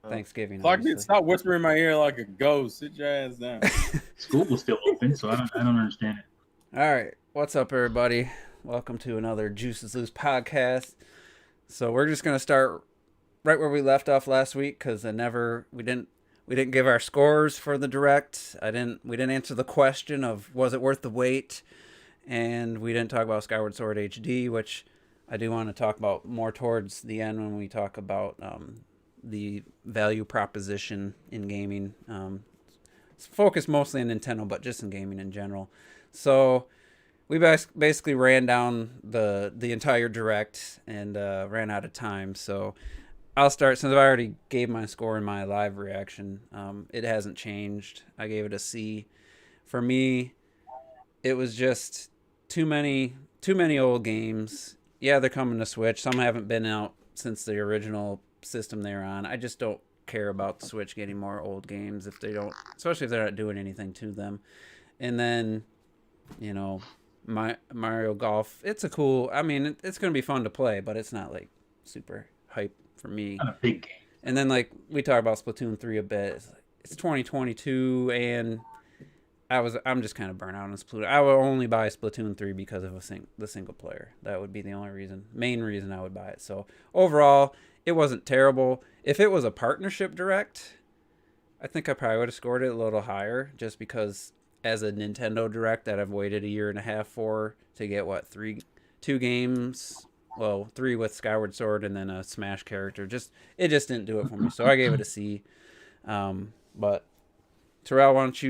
Thanksgiving. Clark, stop whispering in my ear like a ghost. Sit your ass down. School was still open, so I don't understand it. All right, what's up, everybody? Welcome to another Juices Loose podcast. So we're just gonna start right where we left off last week because we didn't give our scores for the direct. We didn't answer the question of was it worth the wait, and we didn't talk about Skyward Sword HD, which I do want to talk about more towards the end when we talk about the value proposition in gaming. It's focused mostly on Nintendo, but just in gaming in general. So we basically ran down the entire direct and ran out of time. So I'll start since I already gave my score in my live reaction. It hasn't changed. I gave it a C. For me, it was just too many old games. Yeah, they're coming to Switch. Some haven't been out since the original system they're on. I just don't care about the Switch getting more old games especially if they're not doing anything to them. And then, Mario Golf. It's it's going to be fun to play, but it's not like super hype for me. Not a big game. And then we talk about Splatoon 3 a bit. It's 2022 and I'm just kind of burnt out on Splatoon. I would only buy Splatoon 3 because of the single player. That would be the only main reason I would buy it. So overall, it wasn't terrible. If it was a partnership direct, I think I probably would have scored it a little higher just because as a Nintendo direct that I've waited a year and a half for to get two games, well, 3 with Skyward Sword and then a Smash character. It just didn't do it for me. So I gave it a C. But Terrell, why don't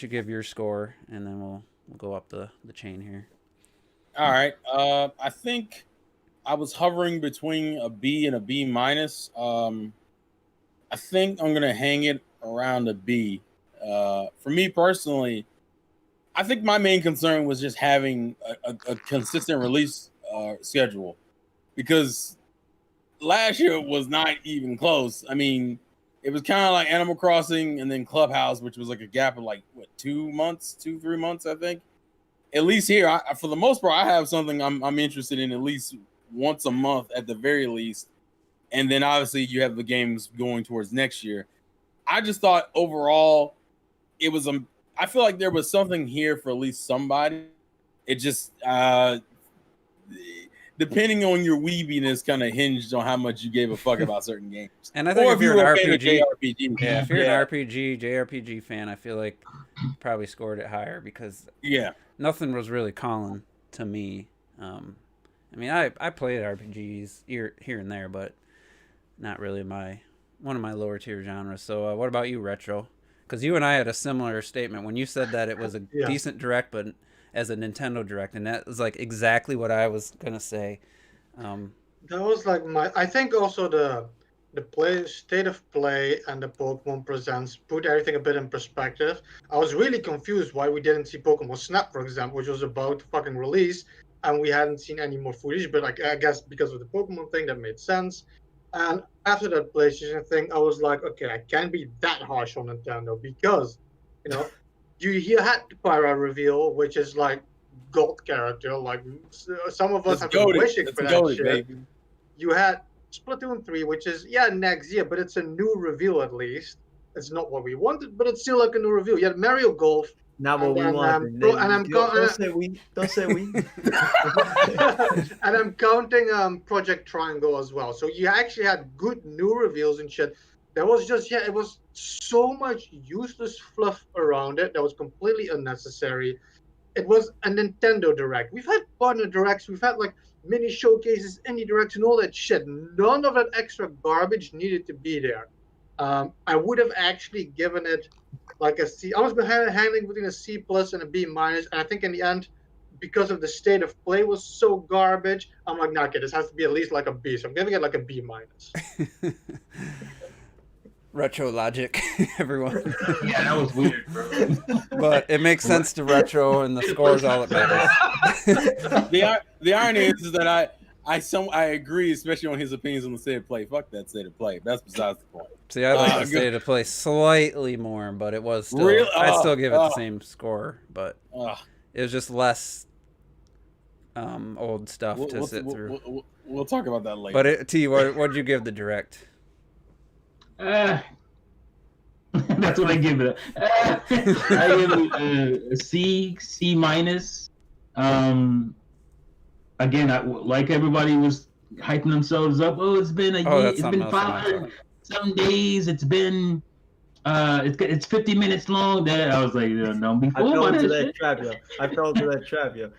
you give your score, and then we'll go up the chain here. All right. I think I was hovering between a B and a B minus. I think I'm gonna hang it around a B. For me personally, I think my main concern was just having a consistent release schedule, because last year was not even close. I mean, it was kind of like Animal Crossing and then Clubhouse, which was like a gap of 3 months, I think. At least here, for the most part, I have something I'm interested in at least once a month at the very least. And then obviously you have the games going towards next year. I just thought overall it was I feel like there was something here for at least somebody. It just depending on your weebiness, kind of hinged on how much you gave a fuck about certain games. And I think if you're an RPG, if you're an JRPG fan, I feel like you probably scored it higher because nothing was really calling to me. I played RPGs here and there, but not really one of my lower tier genres. So what about you, Retro? Because you and I had a similar statement when you said that it was a decent direct, but as a Nintendo direct, and that was exactly what I was gonna say. That was I think also the state of play and the Pokemon Presents put everything a bit in perspective. I was really confused why we didn't see Pokemon Snap, for example, which was about to fucking release, and we hadn't seen any more footage. But I guess because of the Pokemon thing, that made sense. And after that PlayStation thing, I was like, okay, I can't be that harsh on Nintendo because, you had the Pyra reveal, which is gold character. Some of us have been wishing for that shit. Baby. You had Splatoon 3, which is next year, but it's a new reveal at least. It's not what we wanted, but it's still a new reveal. You had Mario Golf. Not what we wanted. Don't say we. Don't say we. And I'm counting Project Triangle as well. So you actually had good new reveals and shit. There was just it was so much useless fluff around it that was completely unnecessary. It was a Nintendo Direct. We've had partner directs, we've had mini showcases, indie directs, and all that shit. None of that extra garbage needed to be there. I would have actually given it a C. I was handling between a C plus and a B minus, and I think in the end, because of the state of play was so garbage, I'm like, nah, okay, this has to be at least a B. So I'm giving it a B minus. Retro logic, everyone. Yeah, that was weird, bro. But it makes sense to Retro, and the score is all that matters. The irony is that I agree, especially on his opinions on the state of play. Fuck that state of play. That's besides the point. See, I like the state of play slightly more, but it was still. Really? I'd still give it the same score, but it was just less old stuff to sit through. We'll talk about that later. But T, what did you give the direct? That's what I give it. I give it a C minus. Again, like everybody was hyping themselves up. Oh, it's been a Oh, year. that's It's something been else I meant to 500 some days. It's been it's 50 minutes long. That I was like, don't be I fooled fell by into that that shit. trap, yo. I fell into that trap, yo.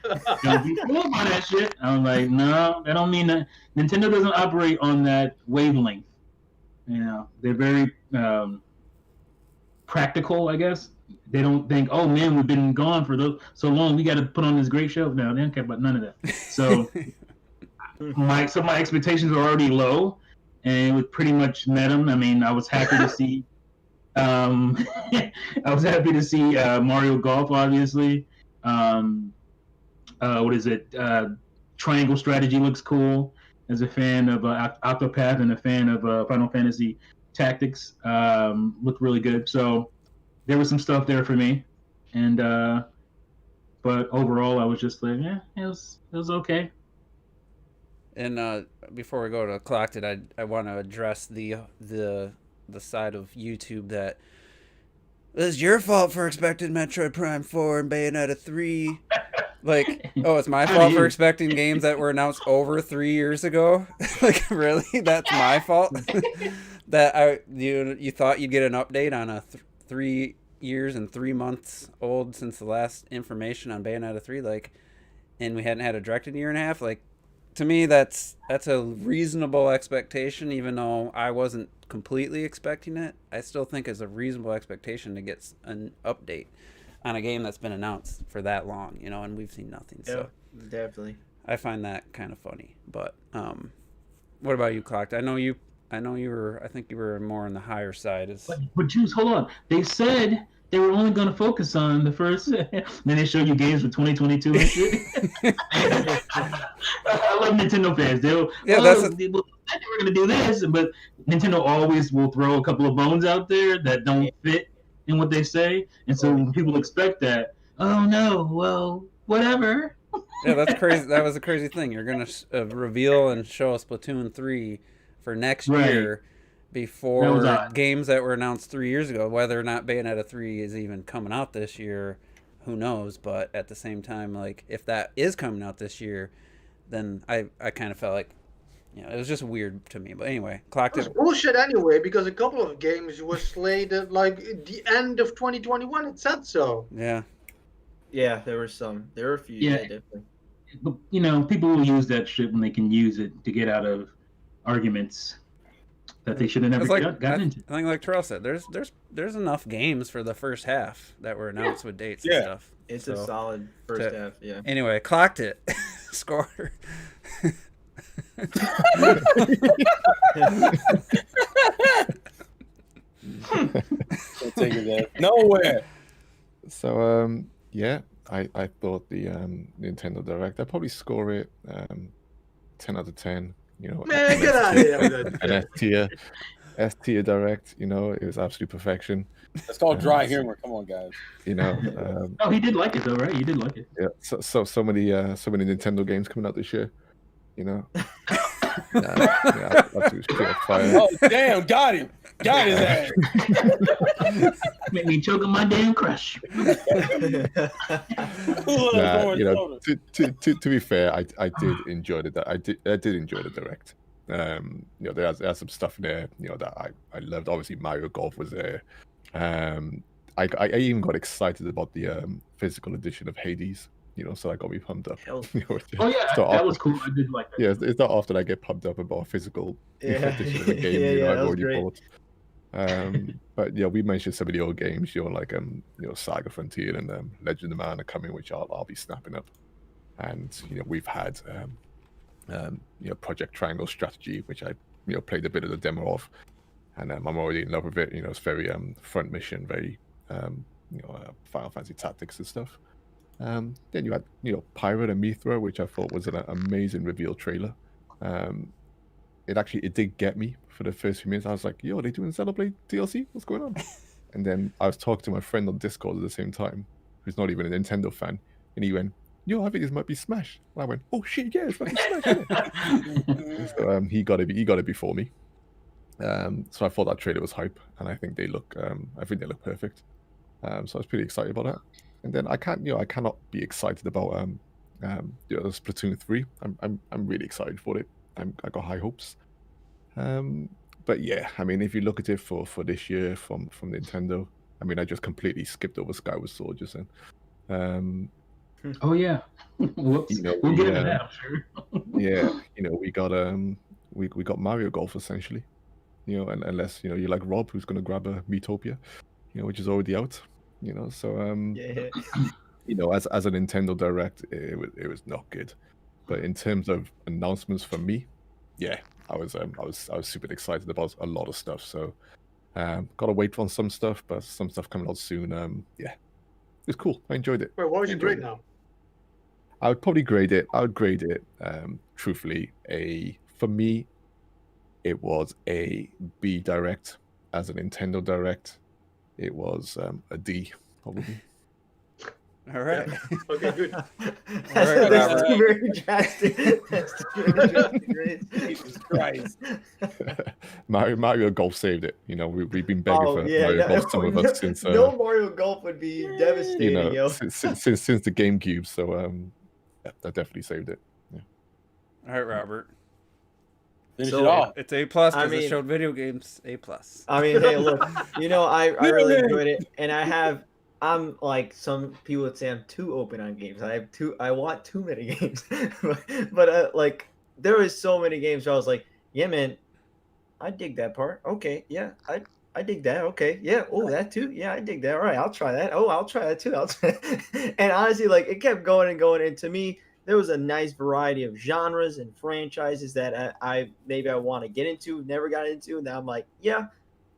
Don't be fooled by that shit. I was like, no, that don't mean that. Nintendo doesn't operate on that wavelength. They're very practical, I guess. They don't think, oh man, we've been gone for so long. We got to put on this great show. No, they don't care about none of that. So my expectations were already low, and it was pretty much met them. I mean, I was happy to see. I was happy to see Mario Golf, obviously. What is it? Triangle strategy looks cool. As a fan of Octopath and a fan of Final Fantasy Tactics, looked really good. So there was some stuff there for me, and but overall, I was just like, yeah, it was okay. And before we go to Clocked It, I want to address the side of YouTube that it was your fault for expecting Metroid Prime 4 and Bayonetta 3. Like, oh, it's my fault for expecting games that were announced over 3 years ago. Like, really? That's my fault? That you thought you'd get an update on a 3 years and 3 months old since the last information on Bayonetta 3, like, and we hadn't had a direct in a year and a half. Like, to me, that's a reasonable expectation, even though I wasn't completely expecting it. I still think it's a reasonable expectation to get an update on a game that's been announced for that long, and we've seen nothing. Yeah, so definitely. I find that kind of funny. But what about you, Clocked? I know you were. I think you were more on the higher side. But Juice, hold on. They said they were only going to focus on the first. Then they show you games for 2022 and shit. I love Nintendo fans. They were going to do this, but Nintendo always will throw a couple of bones out there that don't fit in what they say, and so when people expect that, oh no, well, whatever. Yeah, that's crazy. That was a crazy thing. You're gonna reveal and show us Splatoon 3 for next year before games that were announced 3 years ago. Whether or not Bayonetta 3 is even coming out this year, who knows? But at the same time, like, if that is coming out this year, then I kind of felt like, it was just weird to me. But anyway, Clocked It. It was bullshit anyway, because a couple of games were slated like the end of 2021. It said so. Yeah. Yeah, there were some. There were a few. Yeah, definitely. But people will use that shit when they can use it to get out of arguments that they should have never gotten into. I think, like Terrell said, there's enough games for the first half that were announced with dates and stuff. It's a solid first half. Yeah. Anyway, Clocked It. Score. Take it there. Nowhere. So yeah, I thought the Nintendo Direct, I'd probably score it 10 out of 10. Man, get out of here. An S tier Direct. It was absolute perfection. It's called dry humor. Come on, guys. Oh, he did like it though, right? You did like it. Yeah. So many Nintendo games coming out this year. Oh damn! Got him. Got his ass. Make me choke on my damn crush. To be fair, I did enjoy it. I did enjoy the Direct. There's some stuff in there, that I loved. Obviously, Mario Golf was there. I even got excited about the physical edition of Hades. So that got me pumped up. Oh yeah, that was cool. I did like that. Yeah, it's not often I get pumped up about a physical edition of a game I've already bought. But we mentioned some of the old games, like Saga Frontier and Legend of Mana coming, which I'll be snapping up. And we've had Project Triangle Strategy, which I played a bit of the demo of, and I'm already in love with it. It's very front mission, very Final Fantasy Tactics and stuff. Then you had Pirate and Mithra, which I thought was an amazing reveal trailer. It did get me for the first few minutes. I was like, are they doing Xenoblade DLC? What's going on? And then I was talking to my friend on Discord at the same time, who's not even a Nintendo fan, and he went, I think this might be Smash. And I went, oh shit, yeah, it's fucking Smash. So he got it before me. So I thought that trailer was hype, and I think they look perfect. So I was pretty excited about that. And then I cannot be excited about Splatoon 3. I'm really excited for it. I got high hopes. But yeah, I mean, if you look at it for this year from Nintendo, I mean, I just completely skipped over Skyward Sword just then. Oh yeah. Whoops. We'll get into that, I'm sure. Yeah, we got we got Mario Golf essentially. And unless you like Rob, who's going to grab a Miitopia, which is already out. So Yeah. as a Nintendo Direct, it was not good. But in terms of announcements for me, yeah, I was super excited about a lot of stuff. So gotta wait on some stuff, but some stuff coming out soon. Yeah, it's cool. I enjoyed it. Wait, what would you grade now? I would probably grade it. Truthfully, for me, it was a B Direct. As a Nintendo Direct, it was a D, probably. All right. Okay, good. That's two very drastic. That's two very drastic grades. Jesus Christ. Mario Golf saved it. We've been begging for Mario Golf, some of us, since no Mario Golf would be devastating, yo. since the GameCube. So yeah, that definitely saved it. Yeah. All right, Robert. Finish So, it off. It's A+ because I mean- it showed video games. A+. I mean, hey, look, I really enjoyed it, and I'm like some people would say I'm too open on games. I want too many games, but like there was so many games where I was like, yeah, man, I dig that part. Okay, yeah, I dig that. Okay, yeah, oh that too. Yeah, I dig that. All right, I'll try that. Oh, I'll try that too. And honestly, like it kept going and going, and to me, there was a nice variety of genres and franchises that I want to get into, never got into, and now I'm like, yeah,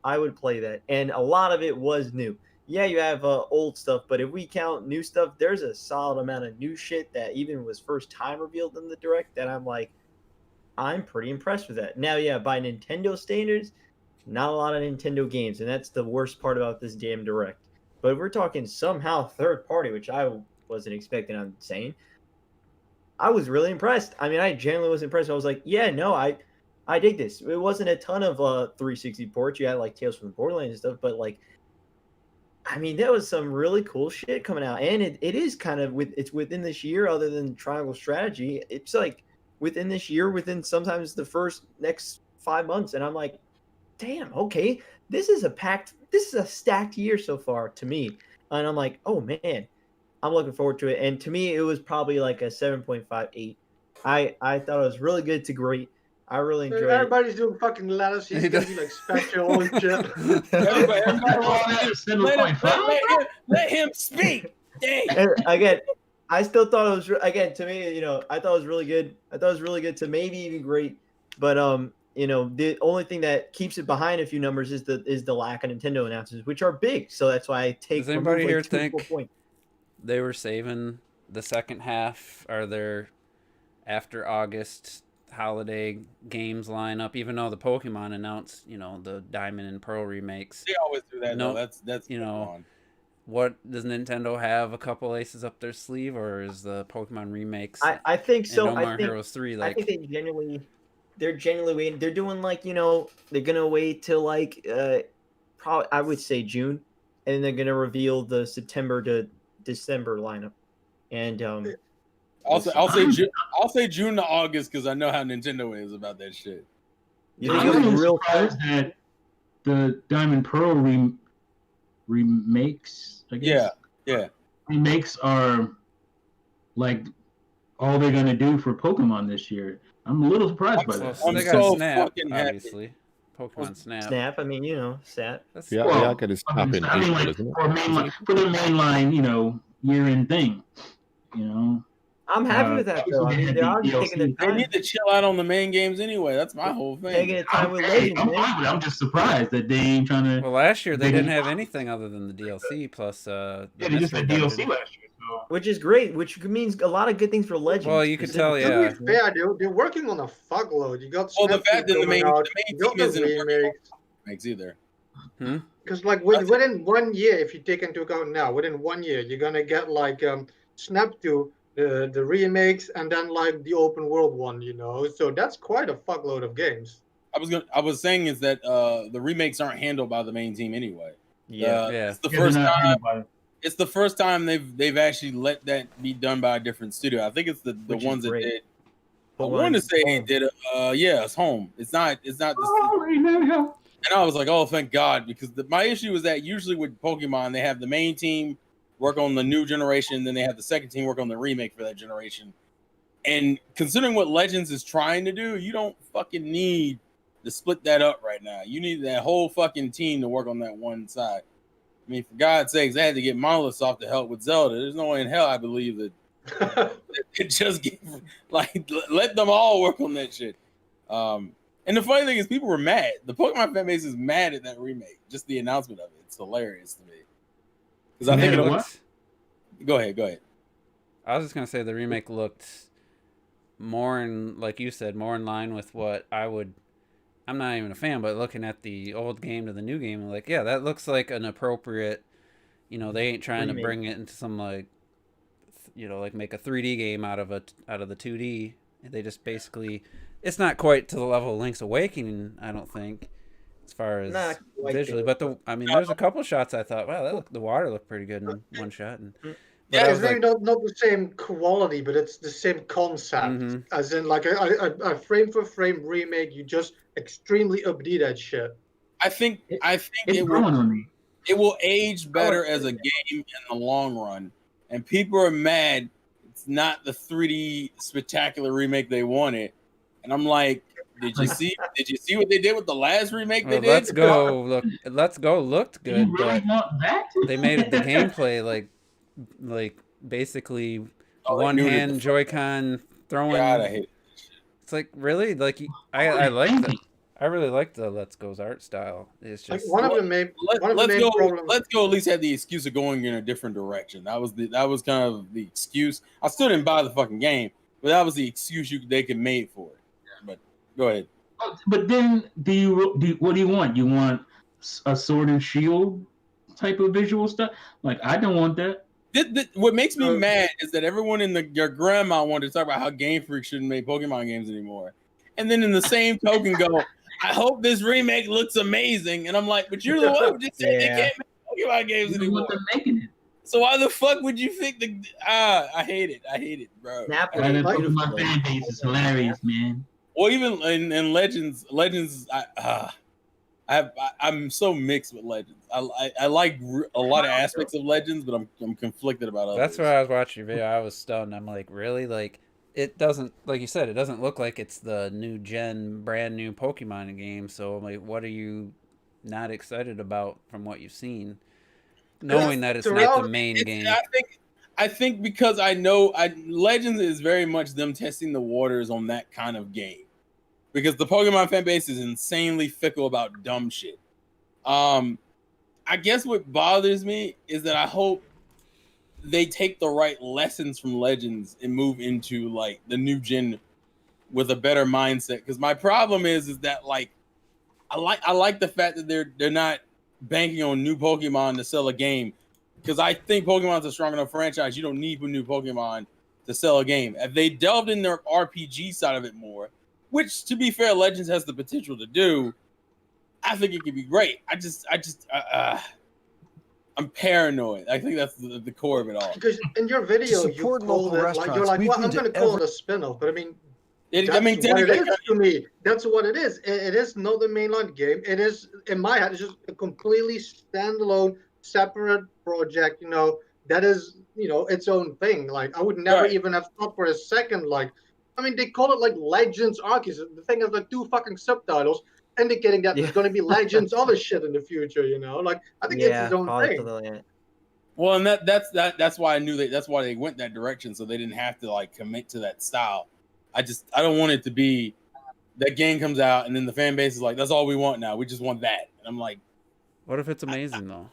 I would play that, and a lot of it was new. Yeah, you have old stuff, but if we count new stuff, there's a solid amount of new shit that even was first time revealed in the Direct that I'm like, I'm pretty impressed with that. Now, yeah, by Nintendo standards, not a lot of Nintendo games, and that's the worst part about this damn Direct. But if we're talking somehow third party, which I wasn't expecting, I'm saying, I was really impressed. I mean, I genuinely was impressed. I was like, yeah, no, I dig this. It wasn't a ton of 360 ports. You had like Tales from the Borderlands and stuff, but like, I mean, there was some really cool shit coming out, and it is kind of it's within this year. Other than Triangle Strategy, it's like within this year, within sometimes the next 5 months, and I'm like, damn, okay, this is a stacked year so far to me, and I'm like, oh man, I'm looking forward to it. And to me, it was probably like a 7.58. I thought it was really good to great. I really enjoyed it. Everybody's doing fucking letters. He's gonna be like special and shit. Let him speak. Dang. And again, I still thought it was to me, I thought it was really good. I thought it was really good to maybe even great. But the only thing that keeps it behind a few numbers is the lack of Nintendo announcements, which are big. So that's why I take. Does anybody here think they were saving the second half or their after August holiday games lineup, even though the Pokemon announced, the Diamond and Pearl remakes? They always do that. No, that's what does Nintendo have a couple aces up their sleeve, or is the Pokemon remakes? I think so. No More Heroes 3. Like, I think they're genuinely waiting. They're doing like they're gonna wait till like probably I would say June, and they're gonna reveal the September to December lineup, and I'll say June to August because I know how Nintendo is about that shit. You think it was real surprised that the Diamond Pearl remakes, I guess. Yeah. Remakes are like all they're gonna do for Pokemon this year. I'm a little surprised by that. I'm they so got Snap, fucking happy. obviously. Pokemon Snap. Snap. I mean, Snap. That's Yeah, Well, I got his Snap in I mean, April, like, isn't it? for the mainline, year-end thing. I'm happy with that though. I mean, they are taking the They time. need to chill out on the main games anyway. That's my whole thing. Taking the time with Hey, Legends, I'm man. fine with it. I'm just surprised that they ain't trying to. Well, last year they They didn't didn't- have anything other than the DLC plus Yeah, they just had DLC last year. So. Which is great, which means a lot of good things for Legends. Well, you could tell, specifically. yeah. To be fair, they're working on a fuckload. You got Well, the Snap fact that the coming main out, team you got the isn't working remakes. Makes either. Because like within 1 year, if you take into account now, within 1 year, you're gonna get like Snap 2, the remakes, and then like the open world one. So that's quite a fuckload of games. I was saying is that the remakes aren't handled by the main team anyway. Yeah. It's the first time. It's the first time they've actually let that be done by a different studio. I think it's the ones that did. I wanted to say it did. It's Home. It's not. It's not. And I was like, oh, thank God, because my issue is that usually with Pokemon, they have the main team work on the new generation, then they have the second team work on the remake for that generation. And considering what Legends is trying to do, you don't fucking need to split that up right now. You need that whole fucking team to work on that one side. I mean, for God's sakes, I had to get Monolith to help with Zelda. There's no way in hell I believe that it just let them all work on that shit. And the funny thing is, people were mad. The Pokemon fan base is mad at that remake. Just the announcement of it. It's hilarious to me. Because I think it looks. Go ahead. I was just gonna say the remake looked more like you said, more in line with what I would. I'm not even a fan, but looking at the old game to the new game, I'm like, yeah, that looks like an appropriate. They ain't trying to bring it into some like make a 3D game out of the 2D. They just basically. It's not quite to the level of Link's Awakening, I don't think, as far as visually. But there's a couple shots I thought, wow, the water looked pretty good in one shot. It's maybe not the same quality, but it's the same concept. As in, like a frame for frame remake, you just extremely update that shit. I think it will age better as a game in the long run, and people are mad. It's not the 3D spectacular remake they wanted. And I'm like, did you see what they did with the last remake they did? Let's Go looked good, but they made the gameplay like basically one hand Joy-Con throwing. God, I hate it. It's like, really? Like I like that. I really like the Let's Go's art style. It's just Let's Go at least had the excuse of going in a different direction. That was kind of the excuse. I still didn't buy the fucking game, but that was the excuse they could make for it. But go ahead. But then, what do you want? You want a sword and shield type of visual stuff? Like, I don't want that. What makes me mad is that everyone your grandma wanted to talk about how Game Freak shouldn't make Pokemon games anymore, and then in the same token go, I hope this remake looks amazing, and I'm like, but you're the one who just said they can't make Pokemon games anymore. They're making it. So why the fuck would you think I hate it, bro. Pokemon fan base is hilarious, man. Well, even in Legends, I'm so mixed with Legends. I like a lot of aspects of Legends, but I'm conflicted about others. That's why I was watching your video. I was stunned. I'm like, really? Like, it doesn't, like you said, it doesn't look like it's the new gen, brand new Pokemon game. So I'm like, what are you not excited about from what you've seen, knowing that it's not the main game? I think because I know Legends is very much them testing the waters on that kind of game. Because the Pokemon fan base is insanely fickle about dumb shit. I guess what bothers me is that I hope they take the right lessons from Legends and move into like the new gen with a better mindset. Because my problem is that like I like the fact that they're not banking on new Pokemon to sell a game. Because I think Pokemon's a strong enough franchise. You don't need new Pokemon to sell a game. If they delved in their RPG side of it more, which, to be fair, Legends has the potential to do, I think it could be great. I'm paranoid. I think that's the core of it all. Because in your video, you called it like you're like, well, I'm going to call it a spin-off, but I mean, that's what it is to me. That's what it is. It is not the mainline game. It is, in my head, it's just a completely standalone, separate project. That is, its own thing. Like, I would never even have thought for a second, like. I mean, they call it like Legends Arceus. The thing has like 2 fucking subtitles indicating that there's going to be Legends other shit in the future. Like, I think it's its own thing. Well, and that's why I knew that's why they went that direction, so they didn't have to like commit to that style. I don't want it to be that game comes out and then the fan base is like, that's all we want now. We just want that. And I'm like, what if it's amazing though?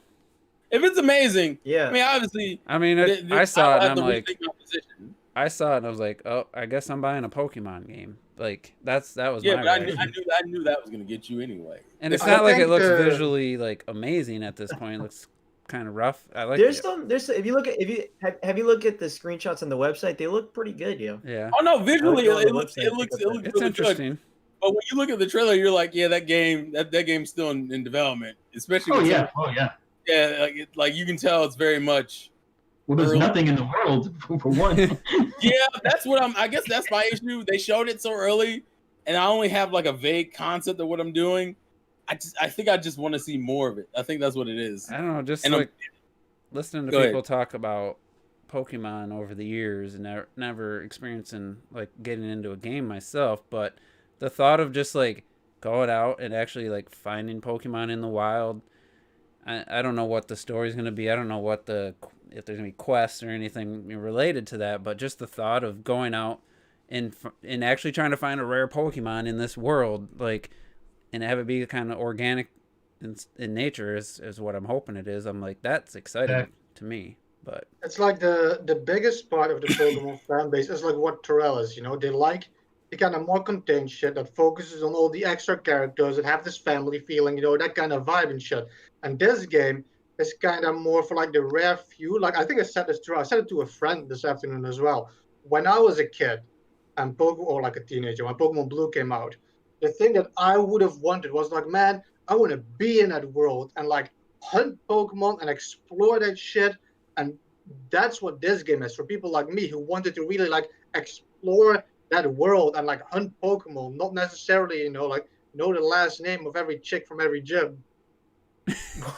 If it's amazing, I mean, obviously, I saw it and I'm like. I saw it and I was like, "Oh, I guess I'm buying a Pokemon game." Like that was my but I knew that was gonna get you anyway. And it's not like it looks visually like amazing at this point. It looks kind of rough. I like. There's if you look at have you looked at the screenshots on the website, they look pretty good, Yeah. Oh no, visually it looks it's really interesting. good. But when you look at the trailer, you're like, yeah, that game's still in development, especially. Oh with yeah, oh yeah. Yeah, like you can tell it's very much. Well, there's early. nothing in the world for one. Yeah, that's what I guess that's my issue. They showed it so early, and I only have like a vague concept of what I'm doing. I think I just want to see more of it. I think that's what it is. I don't know, just And like listening to Go people ahead. talk about Pokemon over the years and never experiencing like getting into a game myself, but the thought of just like going out and actually like finding Pokemon in the wild, I don't know what the story's going to be. I don't know what if there's going to be quests or anything related to that, but just the thought of going out and actually trying to find a rare Pokemon in this world, like, and have it be kind of organic in nature is what I'm hoping it is. I'm like, that's exciting to me. But it's like the biggest part of the Pokemon fan base is like what Terrell is. They like the kind of more contained shit that focuses on all the extra characters and have this family feeling, that kind of vibe and shit. And this game is kind of more for like the rare few. Like I think I said this to a friend this afternoon as well. When I was a kid and or like a teenager, when Pokemon Blue came out, the thing that I would have wanted was like, man, I want to be in that world and like hunt Pokemon and explore that shit. And that's what this game is for people like me who wanted to really like explore that world and like hunt Pokemon, not necessarily, like know the last name of every chick from every gym.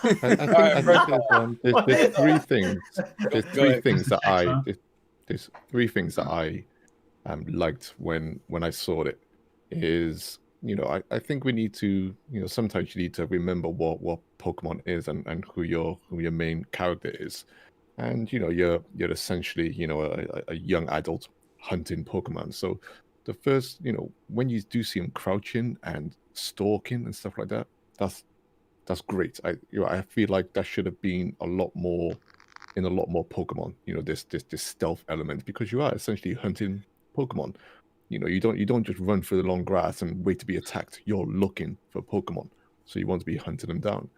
I think there's three things. There's three things that I liked when I saw it. Is I think we need to sometimes you need to remember what Pokemon is and who your main character is, and you're essentially a young adult hunting Pokemon. So the first when you do see him crouching and stalking and stuff like that, that's great. I feel like that should have been a lot more in a lot more Pokemon. This stealth element, because you are essentially hunting Pokemon. You don't just run through the long grass and wait to be attacked. You're looking for Pokemon, so you want to be hunting them down.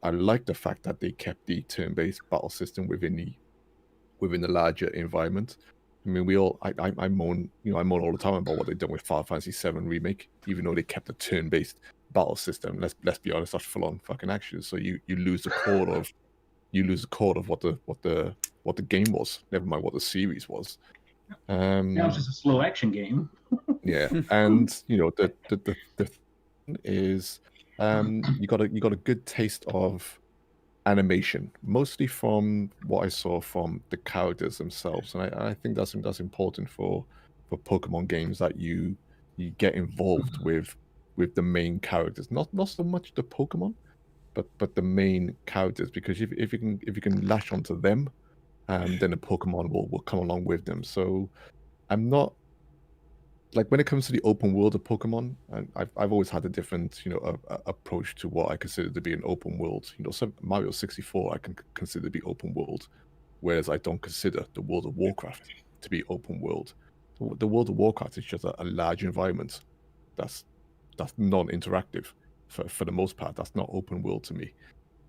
I like the fact that they kept the turn-based battle system within the larger environment. I mean, I moan all the time about what they've done with Final Fantasy VII Remake, even though they kept the turn-based battle system. Let's be honest, that's full-on fucking action. So you lose the core of what the game was. Never mind what the series was. Now it's just a slow action game. Yeah, and the thing is, you got a good taste of animation, mostly from what I saw from the characters themselves, and I think that's important for Pokemon games, that you get involved with the main characters, not so much the Pokemon, but the main characters, because if you can latch onto them, then the Pokemon will come along with them. So I'm not like, when it comes to the open world of Pokemon, and I've always had a different approach to what I consider to be an open world. Some Mario 64 I can consider to be open world, whereas I don't consider the World of Warcraft to be open world. The World of Warcraft is just a large environment that's non-interactive for the most part. That's not open world to me.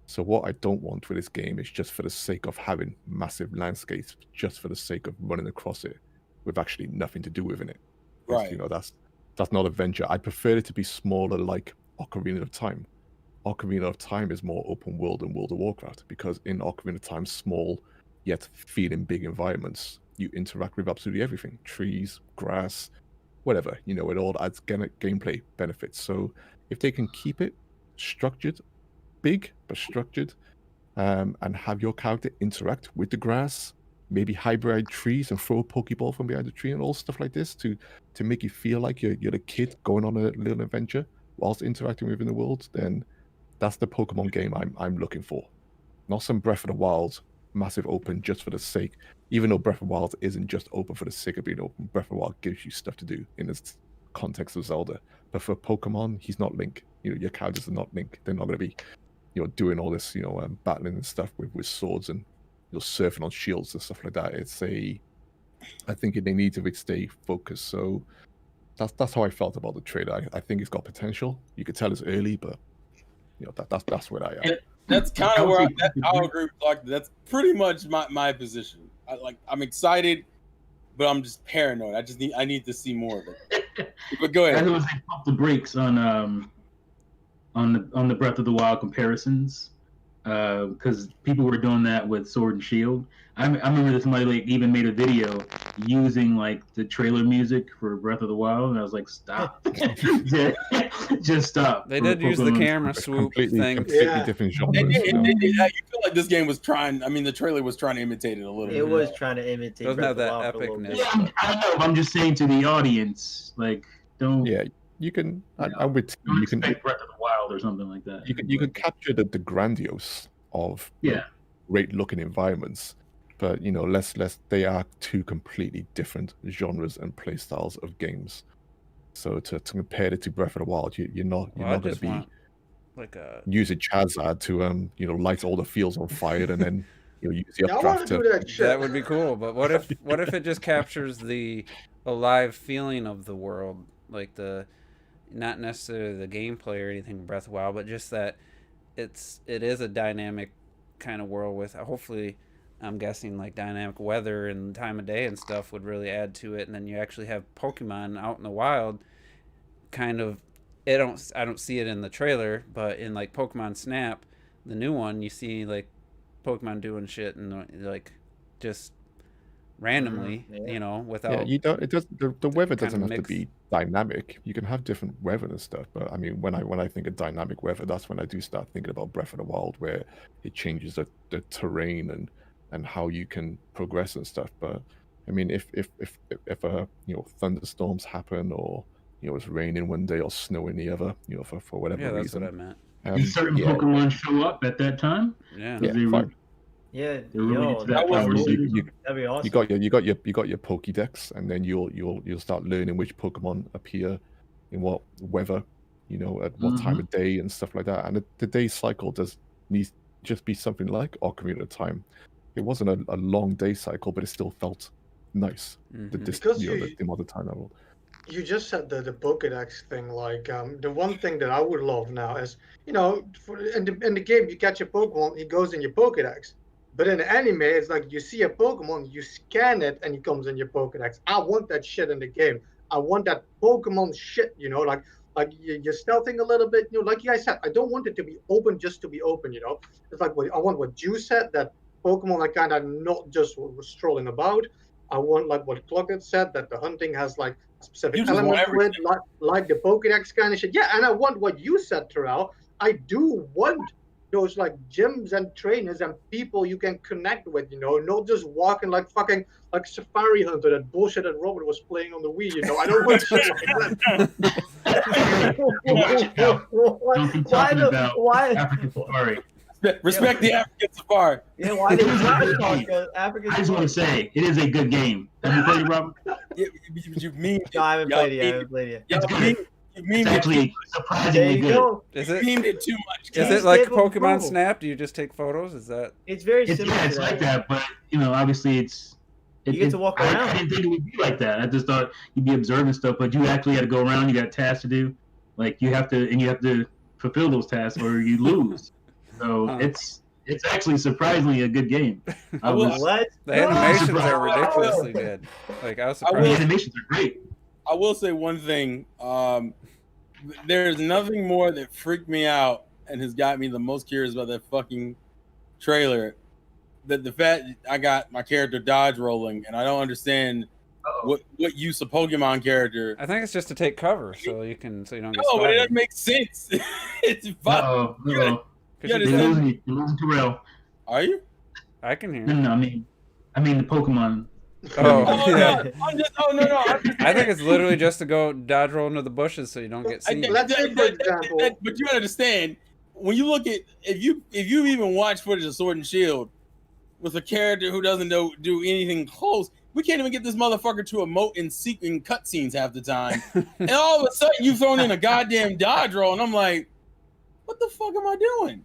So what I don't want with this game is just for the sake of having massive landscapes, just for the sake of running across it with actually nothing to do within it. Right. That's not adventure. I prefer it to be smaller, like Ocarina of Time. Ocarina of Time is more open world than World of Warcraft, because in Ocarina of Time, small yet feeling big environments, you interact with absolutely everything: trees, grass, whatever. It all adds gameplay benefits. So if they can keep it structured, big but structured, and have your character interact with the grass, maybe hybrid trees and throw a Pokeball from behind the tree and all stuff like this to make you feel like you're the kid going on a little adventure whilst interacting within the world, then that's the Pokemon game I'm looking for. Not some Breath of the Wild massive open just for the sake, even though Breath of the Wild isn't just open for the sake of being open. Breath of the Wild gives you stuff to do in this context of Zelda. But for Pokemon, he's not Link. Your characters are not Link. They're not going to be doing all this battling and stuff with swords and surfing on shields and stuff like that. I think they need to stay focused. So that's how I felt about the trailer. I think it's got potential. You could tell it's early, but that's where I am. And that's kind of where I'll agree with Clark. That's pretty much my position. I'm excited, but I'm just paranoid. I need to see more of it. But go As ahead. it was, they pumped the brakes on the Breath of the Wild comparisons, because people were doing that with Sword and Shield. I remember that somebody like even made a video using like the trailer music for Breath of the Wild, and I was like, stop, just stop. They For did use the Pokemon. camera It's swoop completely thing. completely Yeah. different It genres. did, You know? you feel like this game was trying. I mean, the trailer was trying to imitate it a little bit. It was trying to imitate Doesn't Breath have of the that Wild for a little epicness. bit. Yeah, I know. I'm just saying to the audience, like, don't Yeah, you can. Yeah. I'm with you. don't You can. expect Breath of the Wild or something like that. You can capture the grandiose of Yeah. great looking environments, but they are two completely different genres and play styles of games. So to compare it to Breath of the Wild, you're not Well, I going to just be want like a using Charizard to light all the fields on fire and then use the Yeah, I want updraft to do that shit. that would be cool. But what if it just captures the alive feeling of the world, like the not necessarily the gameplay or anything in Breath of the Wild, but just that it is a dynamic kind of world with hopefully I'm guessing like dynamic weather and time of day and stuff would really add to it, and then you actually have Pokemon out in the wild kind of I don't see it in the trailer, but in like Pokemon Snap, the new one, you see like Pokemon doing shit and like just randomly, Yeah. without Yeah, you don't. It does. The weather kind doesn't of have to mix. be dynamic. You can have different weather and stuff. But I mean, when I think of dynamic weather, that's when I do start thinking about Breath of the Wild, where it changes the terrain and how you can progress and stuff. But I mean, if thunderstorms happen or it's raining one day or snowing the other, for whatever Yeah, that's reason, what I meant. Did certain yeah, Pokemon show up at that time? Yeah. yeah, they were- fine. Yeah, They're really into that that was power really- series. that'd be awesome. You got your Pokédex, and then you'll start learning which Pokemon appear in what weather, at what time of day and stuff like that. And the day cycle does need just be something like Ocarina of Time. It wasn't a long day cycle, but it still felt nice. The Mhm. Because the amount of time level. You just said the Pokédex thing. Like the one thing that I would love now is in the game you catch a Pokemon, he goes in your Pokédex. But in the anime, it's like you see a Pokemon, you scan it, and he comes in your Pokédex. I want that shit in the game. I want that Pokemon shit. Like you're stealthing a little bit. Like you guys said, I don't want it to be open just to be open. It's like I want what you said, that Pokemon are kind of not just strolling about. I want like what Clockett said, that the hunting has like a specific You just want element to it, like the Pokédex kind of shit. Yeah, and I want what you said, Terrell. I do want those like gyms and trainers and people you can connect with, not just walking like fucking like Safari Hunter, that bullshit that Robert was playing on the Wii, I don't want shit like that. Don't be talking about why? African Safari. Respect the African Safari. Yeah, why did you I African? just want to say it is a good game. Have you played it, Robert? You mean No, I haven't played it. I haven't played it. It's good. you It's memed it, actually There surprisingly you good. go. Is you it memed it too much. is guys. it like Give 'em Pokemon approval. Snap? Do you just take photos? Is that It's very It's, similar yeah, it's to like that. that, but obviously it's. You get to walk around. I didn't think it would be like that. I just thought you'd be observing stuff, but you actually had to go around. You got tasks to do, like you have to fulfill those tasks or you lose. So Huh. it's actually surprisingly a good game. I will- was, What? the animations are surprised. ridiculously good? Like I was the surprised. animations are great. I will say one thing. There's nothing more that freaked me out and has got me the most curious about that fucking trailer. The fact I got my character dodge rolling, and I don't understand Uh-oh. what use a Pokemon character. I think it's just to take cover so you don't get No, but it spotted. doesn't make sense. It's fun. Uh-oh. You Uh-oh. 'Cause you You're understand? losing, you're losing Terrell. Are you? I can hear. No, I mean the Pokemon. Oh, Oh, yeah. no. I'm just I think it's literally just to go dodge roll into the bushes so you don't get seen. Let's say, for example- but you understand when you look at if you even watch footage of Sword and Shield with a character who doesn't do anything close, we can't even get this motherfucker to emote in cutscenes half the time, and all of a sudden you thrown in a goddamn dodge roll, and I'm like, what the fuck am I doing?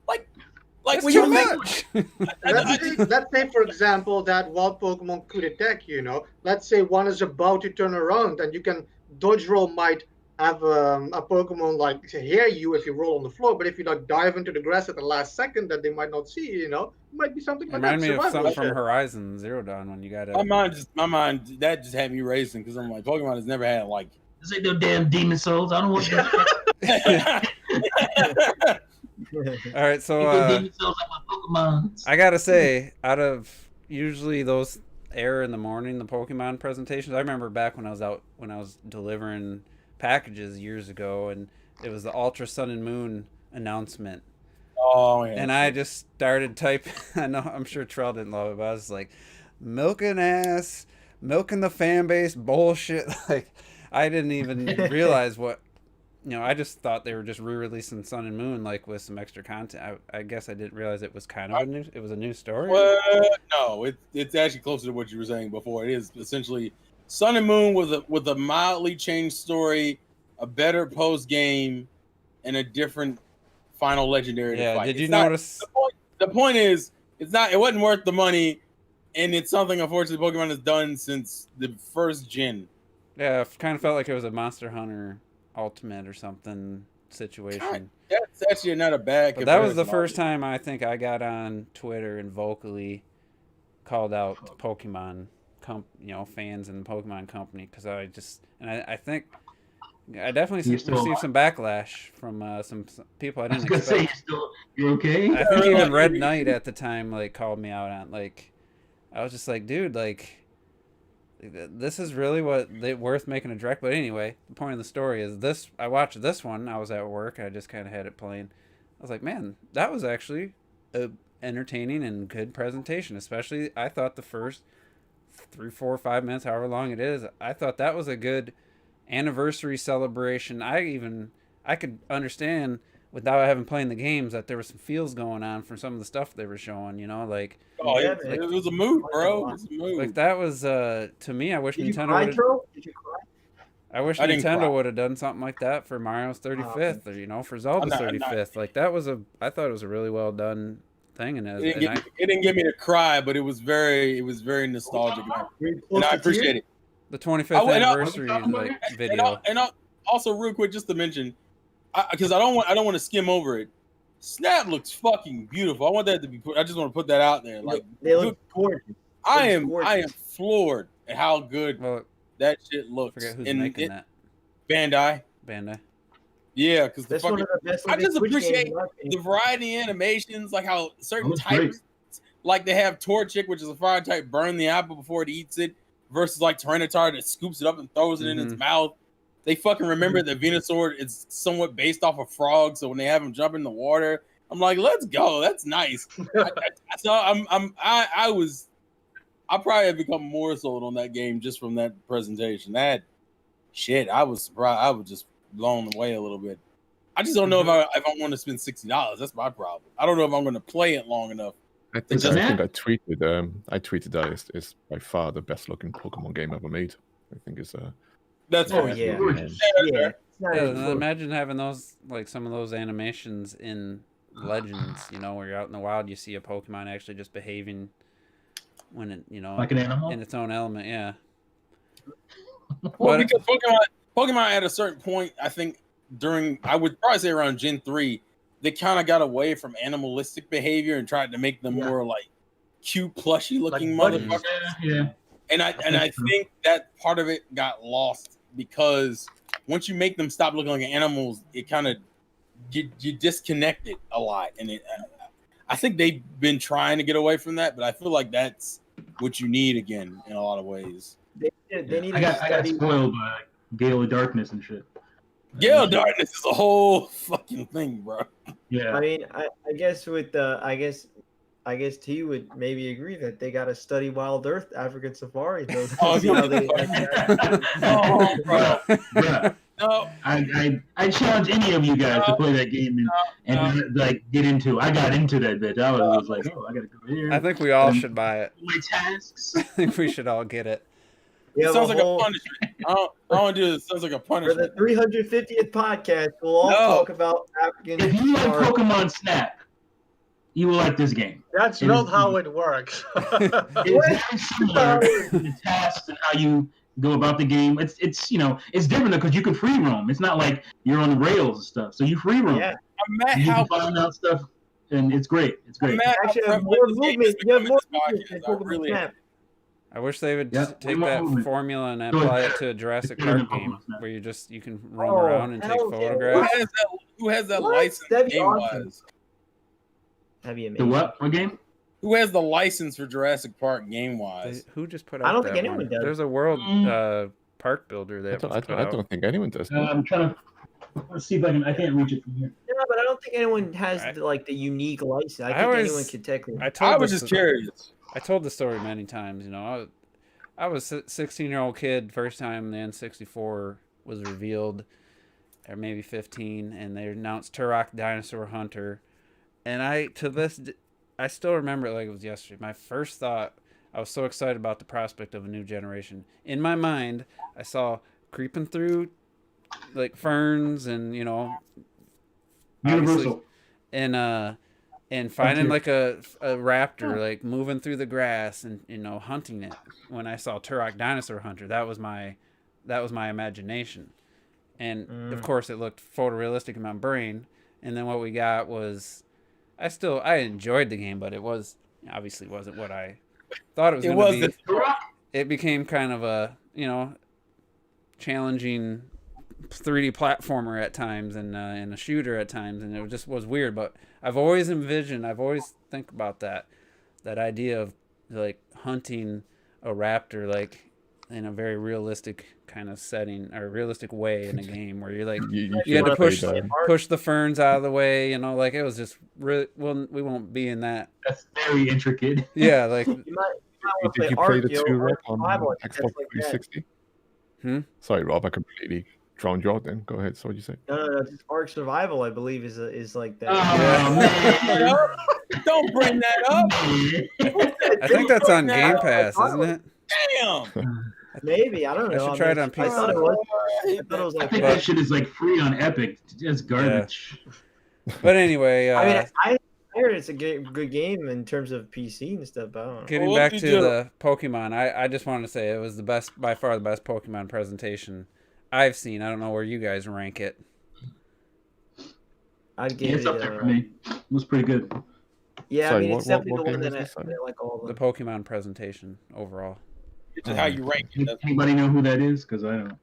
Like That's when too you make much. Let's say, for example, that wild Pokemon could attack you, Let's say one is about to turn around and you can dodge roll might have a Pokemon like hear you if you roll on the floor, but if you like dive into the grass at the last second that they might not see you, it might be something like Remind that. me of Survival something from shit. Horizon Zero Dawn when you got my mind that just had me racing because I'm like Pokemon has never had like This ain't no damn demon souls. I don't want that. All right, so Demon souls like my Pokemons. I gotta say, out of usually those air in the morning, the Pokemon presentations, I remember back when I was delivering packages years ago, and it was the Ultra Sun and Moon announcement. Oh, yeah. And I just started typing. I know, I'm sure Trell didn't love it, but I was like, milking ass, milking the fan base, bullshit. Like, I didn't even realize what, I just thought they were just re-releasing Sun and Moon, like, with some extra content. I guess I didn't realize it was kind of a new story. Well, no, it's actually closer to what you were saying before. It is essentially Sun and Moon with a mildly changed story, a better post game, and a different final legendary to fight. Did you notice? The point is, it wasn't worth the money, and it's something unfortunately Pokemon has done since the first gen. Yeah, it kind of felt like it was a Monster Hunter Ultimate or something situation. God, that's actually not a bad. But that was the first time I think I got on Twitter and vocally called out Pokemon, fans and the Pokemon company, because I think I definitely received some backlash from some people I didn't expect. You're okay? I think even Red Knight at the time called me out on I was just like, dude, this is really worth making a direct. But anyway, the point of the story is this. I watched this one. I was at work. I just kind of had it playing. I was like, man, that was actually a entertaining and good presentation. Especially, I thought the first 3, 4, 5 minutes, however long it is, I thought that was a good anniversary celebration. I could understand without having played the games that there was some feels going on from some of the stuff they were showing. it was a move, bro. It was a move. Like that was to me. I wish Did Nintendo. Did you cry? I wish Nintendo would have done something like that for Mario's 35th, or for Zelda's 35th. Like that was I thought it was a really well done thing, and it didn't get me to cry, but it was very nostalgic, and I appreciate it. The 25th anniversary video. And also, real quick, just to mention, because I don't want to skim over it. Snap looks fucking beautiful. I want that to be put. I just want to put that out there. They look gorgeous. I am floored at how good that shit looks. I forget who's making that. Bandai. Yeah, because I just appreciate the variety of animations, like how certain types, like they have Torchic, which is a fire type, burn the apple before it eats it, versus like Tyranitar that scoops it up and throws it in its mouth. They fucking remember that Venusaur is somewhat based off of frogs, so when they have him jump in the water, I'm like, let's go. That's nice. So I probably have become more sold on that game just from that presentation. That shit, I was surprised. I was just blown away a little bit. I just don't know if I want to spend $60. That's my problem. I don't know if I'm going to play it long enough. I think I tweeted that it's by far the best looking Pokemon game ever made. I think it's that's yeah. Imagine having those some of those animations in Legends, where you're out in the wild, you see a Pokemon actually just behaving when it, like an animal in its own element, yeah. Well, because Pokemon at a certain point, I think I would probably say around Gen 3, they kind of got away from animalistic behavior and tried to make them more like cute, plushy looking motherfuckers. Yeah. And I think that part of it got lost because once you make them stop looking like animals, it kind of you disconnect it a lot. And I think they've been trying to get away from that, but I feel like that's what you need again in a lot of ways. I got spoiled by Gale of Darkness and shit. Gale of Darkness is a whole fucking thing, bro. Yeah. I mean, I guess with I guess T would maybe agree that they got to study Wild Earth, African Safari. Bro. No, I challenge any of you guys to play that game and get into. I got into that bitch. I was like, I gotta go here. I think we all should buy it. My tasks. I think we should all get it. It sounds like a punishment. I want to do this. Sounds like a punishment. For the 350th podcast, we'll all talk about African. If you like Pokemon Snap, you will like this game. That's not how it works. It's similar to the tasks and how you go about the game. It's different because you can free roam. It's not like you're on the rails and stuff. So you free roam. Yeah. I'm mad you how can find out stuff, and it's great. It's great. I'm mad Actually, how more movement. You have more movement than I Pokemon really Snap. I wish they would Yeah, take more that movement. formula and Go apply ahead. it to a Jurassic It's better Park than game Pokemon Snap. where you can roam Oh, around and take hell yeah. photographs. Who has that What? license That'd be game awesome. wise? That'd be The amazing. what? What game? Who has the license for Jurassic Park game wise? Who just put I out don't that think anyone one? does. There's a world park builder that was put I out. don't think anyone does. I'm trying to. Let's see if I can. I can't reach it from here. Yeah, but I don't think anyone has I- the unique license. I I think always- anyone could technically. I was just curious. I told the story many times. You know, I was a 16-year-old kid. First time the N64 was revealed, or maybe 15, and they announced Turok Dinosaur Hunter. And I still remember it like it was yesterday. My first thought, I was so excited about the prospect of a new generation. In my mind, I saw creeping through like ferns and obviously, Universal. and finding Frontier. like a raptor like moving through the grass and hunting it. When I saw Turok Dinosaur Hunter, that was my imagination, and of course it looked photorealistic in my brain. And then what we got was, I enjoyed the game, but it obviously wasn't what I thought it was going to be. It became kind of a challenging 3D platformer at times and a shooter at times, and it just was weird. But I've always think about that idea of like hunting a raptor like in a very realistic kind of setting or realistic way in a game where you're like you had to push the ferns out of the way, like it was just really, well, we won't be in that. That's very intricate. Yeah, like Did you play the 2 Rob on Xbox 360? Sorry, Rob, I completely drowned you out then. Go ahead. So what'd you say? No. Just Ark Survival, I believe, is like that. Man. Don't bring that up. I think that's on Game Pass, isn't it? Damn. Maybe, I don't know. I should try it on PC. I thought it was I like think that shit is like free on Epic. Just garbage. But anyway, I heard it's a good game in terms of PC and stuff. But I don't know. getting back to the Pokemon, I just wanted to say it was by far the best Pokemon presentation I've seen. I don't know where you guys rank it. I'd give It's it. up there for me. It was pretty good. Yeah, Sorry, I mean, it's what definitely the game one is that this? I like all of The them. Pokemon presentation overall. It's just how you rank it. That's- Anybody know who that is? Because I don't know.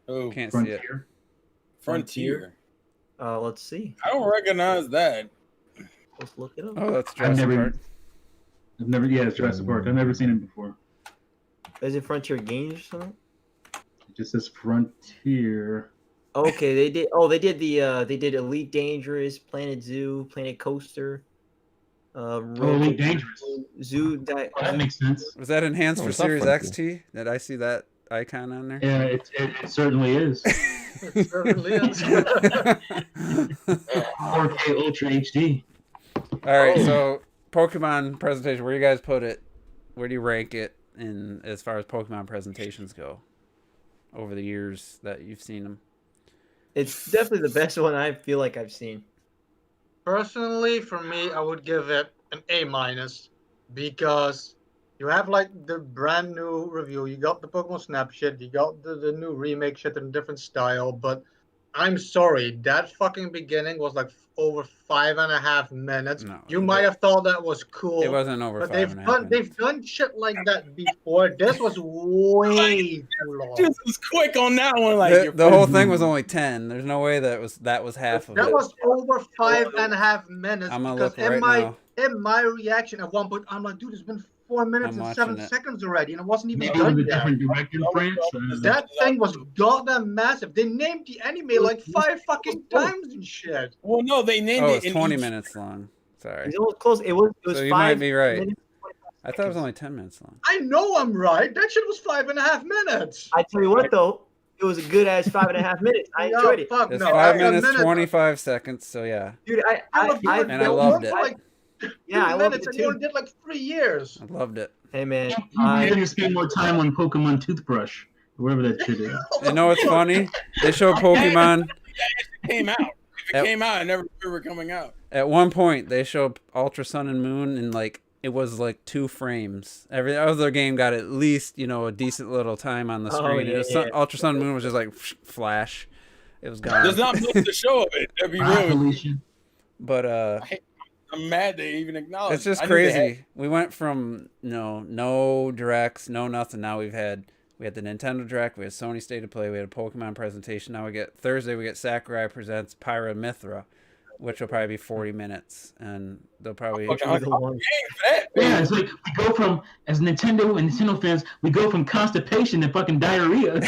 Oh, Can't see it. Frontier. Frontier. Let's see. I don't recognize that. Let's look it up. Oh, that's Jurassic Park. I've never. Yeah, it's Jurassic Park. I've never seen it before. Is it Frontier Games or something? It just says Frontier. Okay, they did. Oh, they did they did Elite Dangerous, Planet Zoo, Planet Coaster. Elite Dangerous. Zoo. Oh, that makes sense. Was that enhanced Oh, for it's not Series Frontier. XT? Did I see that icon on there? Yeah, it certainly is. It certainly is. 4K Ultra HD. All right, so Pokemon presentation. Where do you guys put it? Where do you rank it in as far as Pokemon presentations go? Over the years that you've seen them. It's definitely the best one I feel like I've seen. Personally, for me, I would give it an A minus because you have like the brand new review. You got the Pokemon Snap shit. You got the new remake shit in a different style. But I'm sorry, that fucking beginning was like over 5.5 minutes. No, You might have thought that was cool. It wasn't over But 5.5 they've done shit like that before. This was way too long. Just was quick on that one. Like The whole thing was only 10. There's no way that was half of That it. was over 5.5 minutes. I'm gonna because look right now. in my reaction at one point, I'm like, dude, it's been 4 minutes I'm and 7 watching it. seconds already, and it wasn't even Maybe it was done a yet. different director in France. That thing was goddamn massive. They named the anime like 5 fucking times and shit. well, no, they named Oh, it it's in 20 each- minutes long. Sorry. It's almost close. It was So you 5 might be right. minutes. I thought it was only 10 minutes long. I know I'm right. That shit was 5.5 minutes. I tell you what, though, it was a good ass 5.5 minutes. I No, enjoyed it, Fuck It's no. 5 A minutes, minute- 25 seconds, so yeah. dude. I And I loved it. Like Yeah, I 2 loved minutes, it and you too. only did like 3 years. I loved it. Hey man, I need to spend more time on Pokemon Toothbrush, or whatever that shit is. You know what's funny? They showed Pokemon. It came out. If it came out, I never remember coming out. At one point, they showed Ultra Sun and Moon, and like it was like 2 frames. Every other game got at least a decent little time on the Oh, screen. yeah, Ultra Sun and Moon was just like flash. It was gone. There's not much to show of it. To be Ah, real. Felicia. But I'm mad they even acknowledged. It's just I knew they had- crazy. We went from no directs, no nothing. Now we had the Nintendo Direct, we had Sony State of Play, we had a Pokemon presentation. Now we get Thursday, we get Sakurai presents Pyra Mythra, which will probably be 40 minutes, and they'll probably. Fucking Which was the one- Yeah, it's like we go from, as Nintendo and Nintendo fans, we go from constipation to fucking diarrhea.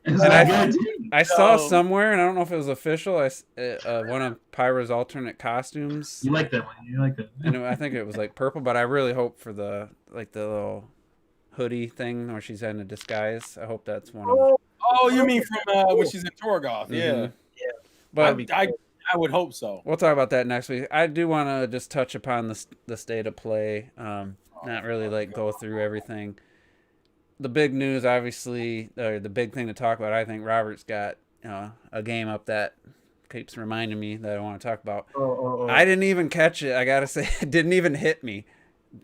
It's And like, I- God damn. I saw somewhere, and I don't know if it was official. One of Pyra's alternate costumes. You like that one? You like that? And I think it was like purple, but I really hope for the little hoodie thing where she's in a disguise. I hope that's one of. Oh, you mean from when she's in Torgoth? Yeah. Mhm. But I would hope so. we'll talk about that next week. I do want to just touch upon the state of play. Not really like go through everything. The big news, obviously, or the big thing to talk about. I think Robert's got a game up that keeps reminding me that I want to talk about. I didn't even catch it. I gotta say, it didn't even hit me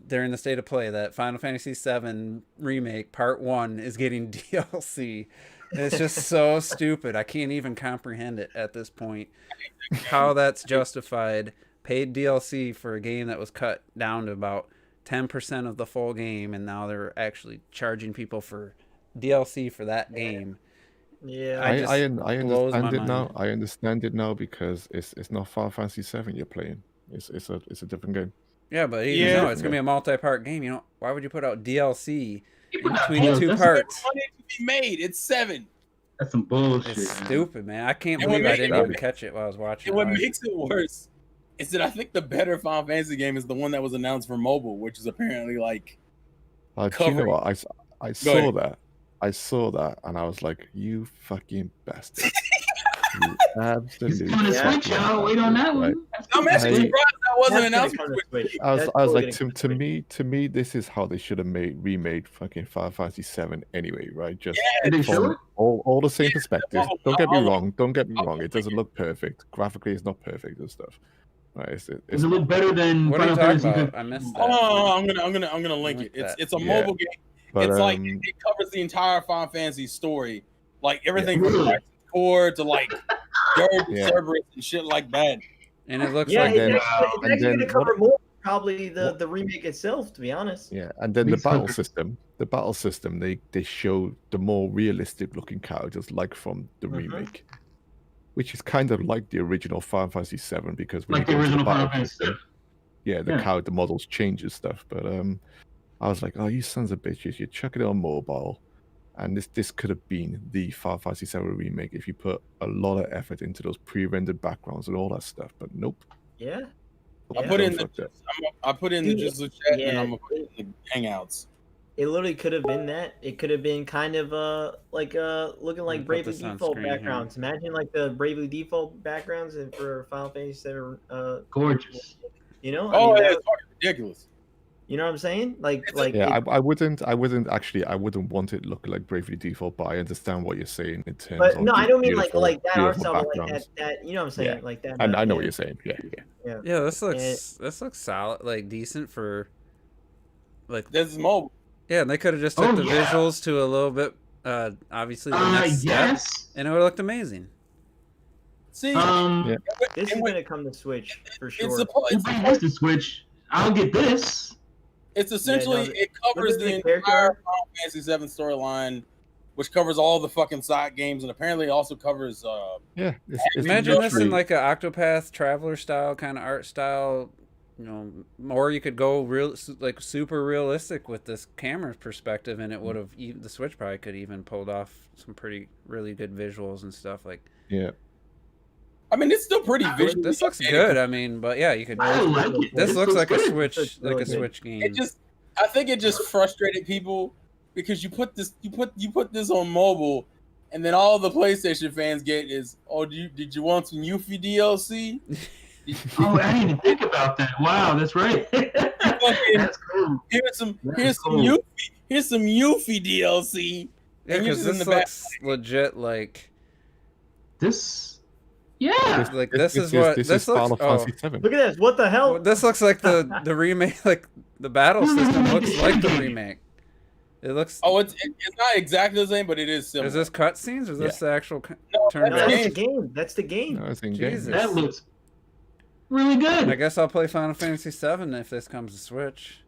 during the state of play that Final Fantasy VII Remake Part 1 is getting DLC. It's just so stupid. I can't even comprehend it at this point. How that's justified. Paid DLC for a game that was cut down to about 10% of the full game, and now they're actually charging people for DLC for that game. Yeah. I blows my understand it now. mind. I understand it now because it's not Final Fantasy VII you're playing. It's a different game. Yeah, but even Yeah. though it's gonna be a multi-part game, why would you put out DLC in Put out between DLC. two That's- parts? Money to be made. It's 7. That's some bullshit. It's man. stupid, man. I can't And what believe I makes didn't it- even catch it while I was watching. And what it. makes it worse is that I think the better Final Fantasy game is the one that was announced for mobile, which is apparently like Do you know Cover- what? I Go saw ahead. that. I saw that, and I was like, "You fucking bastard! You It's absolute." coming to Yeah. Switch, y'all. Wait on that one. That's I'm actually I- surprised that wasn't That's announced. gonna for come to Switch. Switch. I was That's like, totally gonna to come me, this is how they should have remade fucking Final Fantasy VII anyway, right? Just Did they from show it? all the same perspectives. Don't get me I'll- wrong. Don't get me I'll- wrong. It doesn't look perfect. Graphically, it's not perfect and stuff. Right? Does it look better than What are you Final talking Fantasy about? 15? I missed Hold that. on, I'm gonna link Link it. that. It's a Yeah. mobile game. But It's like it covers the entire Final Fantasy story, like everything from Really? Crisis Core to like Dirge Yeah. Cerberus and shit like that. And it looks Yeah, like it's then- actually, and going to then cover what- more probably the remake itself, to be honest. yeah, and then the Makes battle sense. system. The battle system. They show the more realistic looking characters, like from the Mhm. remake, which is kind of like the original Final Fantasy VII because when Like you the go to original Final battle Fantasy. system, yeah, the Yeah. character models change and stuff. But I was like, oh, you sons of bitches, you're chucking it on mobile. And this could have been the Final Fantasy VII remake if you put a lot of effort into those pre-rendered backgrounds and all that stuff. But nope. Yeah. I Yeah. put in Fuck that. I put in the Dude, Jizzle chat and yeah. I'm gonna put it in the Hangouts. It literally could have been that. It could have been kind of looking like put Bravely this on Default screen here. backgrounds. Imagine like the Bravely Default backgrounds for Final Fantasy VII. Gorgeous. You know, Oh, mean, yeah, that- it's fucking ridiculous. you know what I'm saying? Like Yeah, it- I wouldn't want it looking like Bravely Default, but I understand what you're saying in terms but of no, I don't mean beautiful- like that art beautiful style, but like backgrounds. that. You know what I'm saying? Yeah. Like that. I know yeah. what you're saying. Yeah. Yeah, this looks solid, like decent for like This is mobile. yeah, and they could have just took Oh, the yeah. visuals to a little bit obviously the next step, Yes. and it would have looked amazing. See, Yeah. This is and gonna come to Switch for sure. it's supposed If I was to Switch, I'll get this. It's essentially no, it covers look at the the entire character Final Fantasy VII storyline, which covers all the fucking side games, and apparently it also covers. Yeah. It's Imagine this in literally- like a Octopath Traveler style kind of art style, or you could go real like super realistic with this camera perspective, and it would have the Switch probably could even pulled off some really good visuals and stuff like. Yeah. I mean, it's still pretty visual. This looks good. I mean, but yeah, you could. I like it. This looks like a good. Switch, Looks like a really good. Switch game. I think it just frustrated people because you put this on mobile, and then all the PlayStation fans get is, oh, did you want some Yuffie DLC? Oh, I didn't even think about that. Wow, that's right. That's cool. Here's some cool. Yuffie DLC. Yeah, and you're because just in this the back. looks legit like This, yeah. like this is what this this is looks. Final Oh, Fantasy VII. Look at this. What the hell? well, this looks like the remake. Like the battle system looks like the remake. It looks. Oh, it's not exactly the same, but it is similar. Is this cutscenes or is this the actual No, turn No, that's based? that's the game. That's the game. No, it's in Jesus. game. That looks really good. I guess I'll play Final Fantasy VII if this comes to Switch.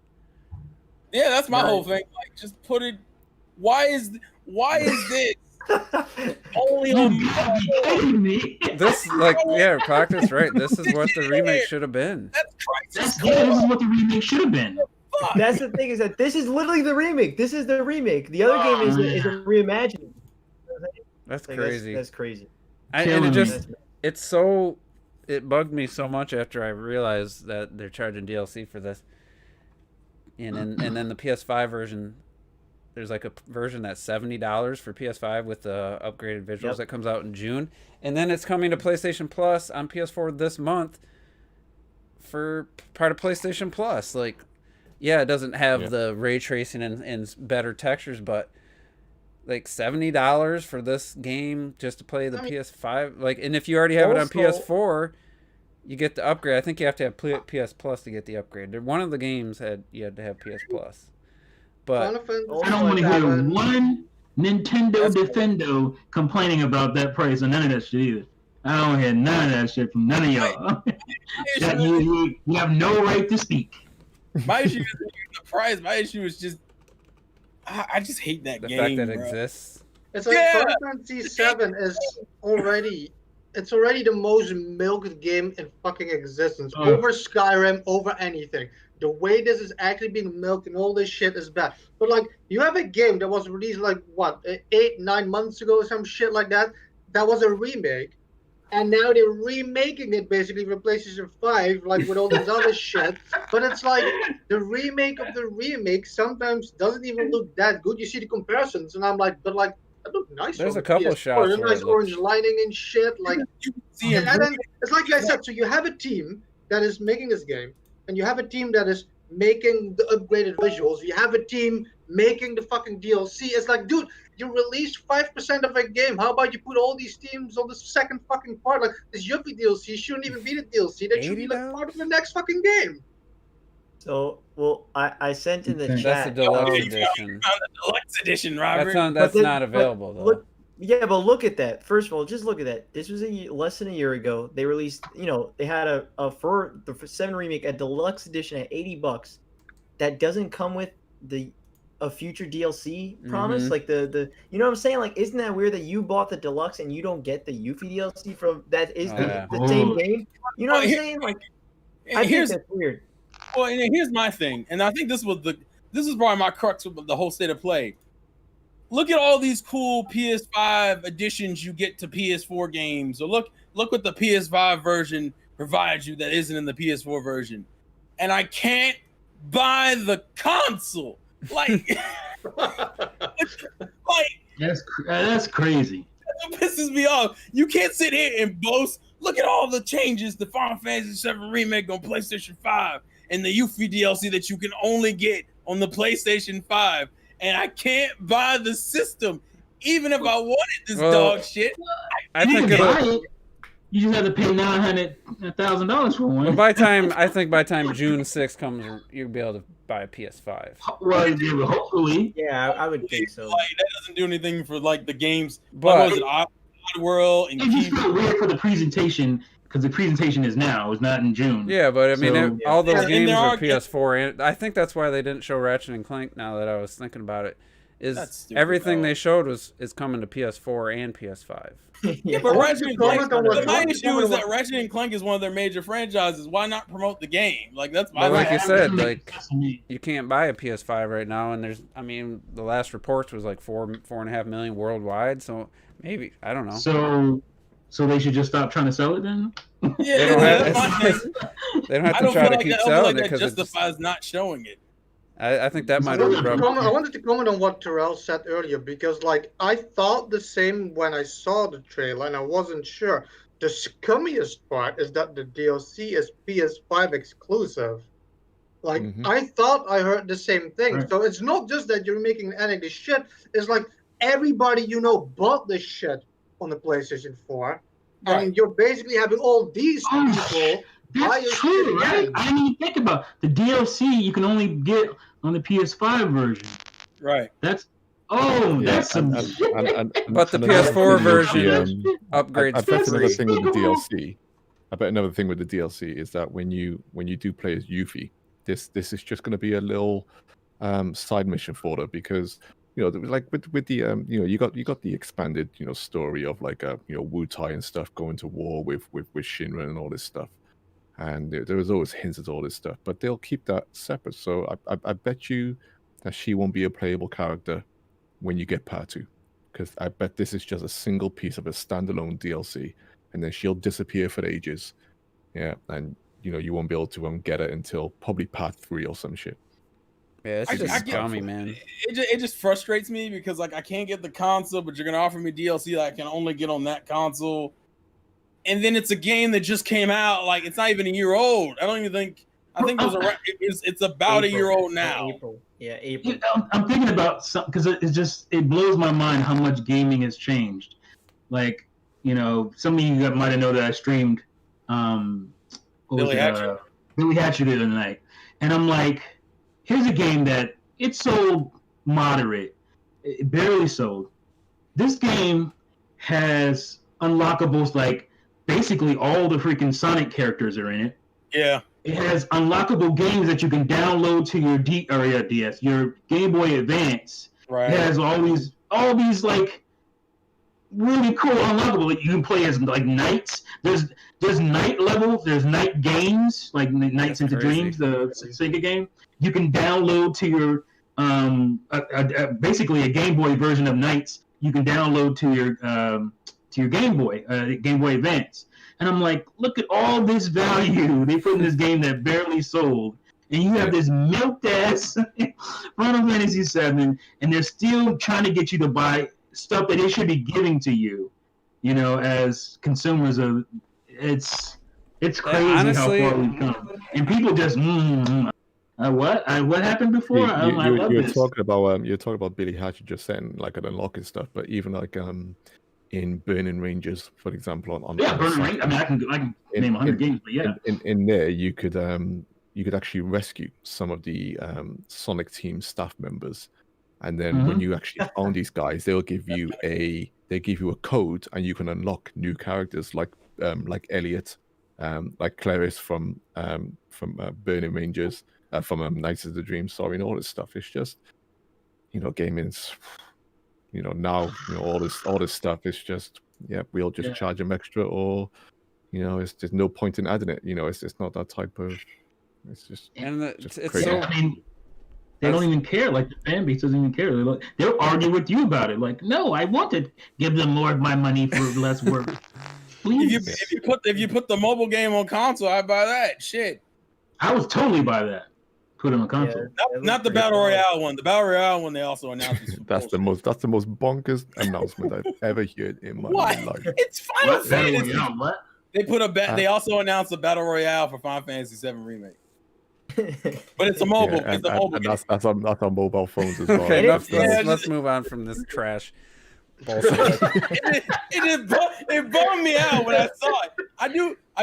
Yeah, that's my Right. whole thing. Like, just put it. Why is this only You on? gotta be kidding me. This, Clock's right. This is what the remake should have been. That's Crisis This is Core. what the remake should have been. Fuck. That's the thing is that this is literally the remake. This is the remake. The other game is a reimagining. That's Like, crazy. That's crazy. And Killing it me. just, it bugged me so much after I realized that they're charging DLC for this. And then the PS5 version, there's like a version that's $70 for PS5 with the upgraded visuals Yep. that comes out in June. And then it's coming to PlayStation Plus on PS4 this month for part of PlayStation Plus. Like, yeah, it doesn't have the ray tracing and better textures, but like $70 for this game just to play the PS5. Like, and if you already have it on Also- PS4, you get the upgrade. I think you have to have PS Plus to get the upgrade. One of the games you had to have PS Plus. But Final Fantasy Oh I don't want to my hear VII. one Nintendo That's cool. Defendo complaining about that price or none of that shit either. I don't hear none of that shit from none of y'all. That you have no right to speak. My issue isn't the price. My issue is just I just hate that the game. fact that it bro. exists. It's like Yeah. Final Fantasy VII is already the most milked game in fucking existence. Oh. Over Skyrim, over anything. The way this is actually being milked and all this shit is bad. But like, you have a game that was released like what, 8-9 months ago or some shit like that. That was a remake, and now they're remaking it basically for PlayStation 5, like with all this other shit. But it's like the remake of the remake sometimes doesn't even look that good. You see the comparisons, and I'm like, but like, that looked nice. There's on a couple PS4. shots There's where nice it orange looks- lighting and shit. Like, You can see and it. then it's like I said. So you have a team that is making this game, and you have a team that is making the upgraded visuals. You have a team making the fucking DLC. It's like, dude, you released 5% of a game. How about you put all these teams on the second fucking part? Like, this Yuffie DLC shouldn't even be the DLC. That should be like $80? part of the next fucking game. So, well, I sent in the That's chat. That's the deluxe you edition. found the deluxe edition, Robert. That's then- not available though. Look, yeah, but look at that. First of all, just look at that. This was less than a year ago. They released, they had for the 7 remake a deluxe edition at $80. That doesn't come with a future DLC promise. Mhm. Like the you know what I'm saying? Like, isn't that weird that you bought the deluxe and you don't get the Yuffie DLC from that is Oh, the, yeah. the same Oh. game? You know what I'm saying? Like, I think here's that's weird. well, and here's my thing, and I think this is probably my crux with the whole state of play. Look at all these cool PS5 additions you get to PS4 games, or look what the PS5 version provides you that isn't in the PS4 version, and I can't buy the console. Like, That's crazy. it pisses me off. You can't sit here and boast. Look at all the changes to Final Fantasy VII Remake on PlayStation 5 and the Yuffie DLC that you can only get on the PlayStation 5. And I can't buy the system. Even if I wanted this Well, dog shit. I You think can buy it'll. it. You just have to pay $900,000 for one. But by time June 6th comes, you'll be able to buy a PS5. Well, yeah, but hopefully. Yeah, I would think so. Like, that doesn't do anything for like the games. But- What was it? Oddworld and It just Key. felt weird for the presentation because the presentation is now. It's not in June. Yeah, but I mean, So- all those And games there are are- PS4, and I think that's why they didn't show Ratchet and Clank. Now that I was thinking about it, That's is stupid, everything though. they showed is coming to PS4 and PS5. Yeah, but I want Ratchet to and Clank. comment on what- But my I want to issue comment is on that what- Ratchet and Clank is one of their major franchises. Why not promote the game? Like, that's my But like thing. you said, That like, makes sense to me. you can't buy a PS5 right now, and the last reports was like 4.5 million worldwide. So maybe, I don't know. So they should just stop trying to sell it then? Yeah, They don't have- that's my thing. They don't have I to don't try feel to like keep that, selling it that because justifies not showing it. I think that I might wanted, have to rubbed. comment, I wanted to comment on what Terrell said earlier because, like, I thought the same when I saw the trailer and I wasn't sure. The scummiest part is that the DLC is PS5 exclusive. Like, Mhm. I thought I heard the same thing. Right. So it's not just that you're making any shit. It's like everybody you know bought this shit on the PlayStation 4. Right. And you're basically having all these Oh, people buy your That's true, shit right? again. I didn't even think about the DLC. You can only get on the PS5 version. Right. That's Yeah, that's some and, shit. But the and another PS4 thing with version the, upgrades I for bet another free. thing with the DLC. I bet another thing with the DLC is that when you do play as Yuffie, this is just going to be a little side mission for her, because like with the you got the expanded story of like Wu Tai and stuff going to war with Shinra and all this stuff, and there was always hints at all this stuff, but they'll keep that separate. So I bet you that she won't be a playable character when you get part 2, because I bet this is just a single piece of a standalone DLC, and then she'll disappear for ages. Yeah, and you won't be able to get it until probably part 3 or some shit. Yeah, it's I just get- scummy, man. It just frustrates me because like I can't get the console, but you're gonna offer me DLC that I can only get on that console, and then it's a game that just came out. Like it's not even a year old. I don't even think. I think it was around. It's about a year old now. April. Yeah, April. I'm thinking about something because it blows my mind how much gaming has changed. Like, some of you might have known that I streamed Billy Hatchet. Billy Hatchet the other night, and I'm like, here's a game that it sold moderate, it barely sold. This game has unlockables, like basically all the freaking Sonic characters are in it. Yeah. It has unlockable games that you can download to your DS, your Game Boy Advance. Right. It has all these like really cool unlockable. You can play as like knights. There's night levels. There's night games like Nights into crazy. Dreams, the Sega game. You can download to your basically a Game Boy version of Nights. You can download to your Game Boy Advance. And I'm like, look at all this value they put in this game that barely sold. And you have this milked ass Final Fantasy VII, and they're still trying to get you to buy stuff that they should be giving to you, as consumers of. It's crazy honestly, how far we've come. And people just, what happened before? I love You're this. talking about Billy Hatchet just saying like an unlocking stuff, but even like in Burning Rangers, for example, on Burning Rangers. I mean, I can name 100 games, but yeah. In there, you could actually rescue some of the Sonic Team staff members, and then when you actually found these guys, they'll give you a code, and you can unlock new characters like Elliot, like Clarice from Burning Rangers, from Nights of the Dream, sorry, and all this stuff. It's just gaming's. Now all this stuff is just we'll just charge them extra, or it's just no point in adding it. It's just not that type of. It's just it's crazy. so. I mean, they don't even care. Like the fan base doesn't even care. They'll argue with you about it. Like, no, I want to give them more of my money for less work. Please. If you put the mobile game on console, I buy that shit. I would totally buy that. Put it on console. Not the Battle Royale one. The Battle Royale one they also announced. That's the most bonkers announcement I've ever heard in my life. It's Final Fantasy. What? They put They also announced a Battle Royale for Final Fantasy VII Remake. But it's a mobile. And game. that's on mobile phones as well. Okay, Yeah, let's move on from this trash bullshit. it bummed me out when I saw it. I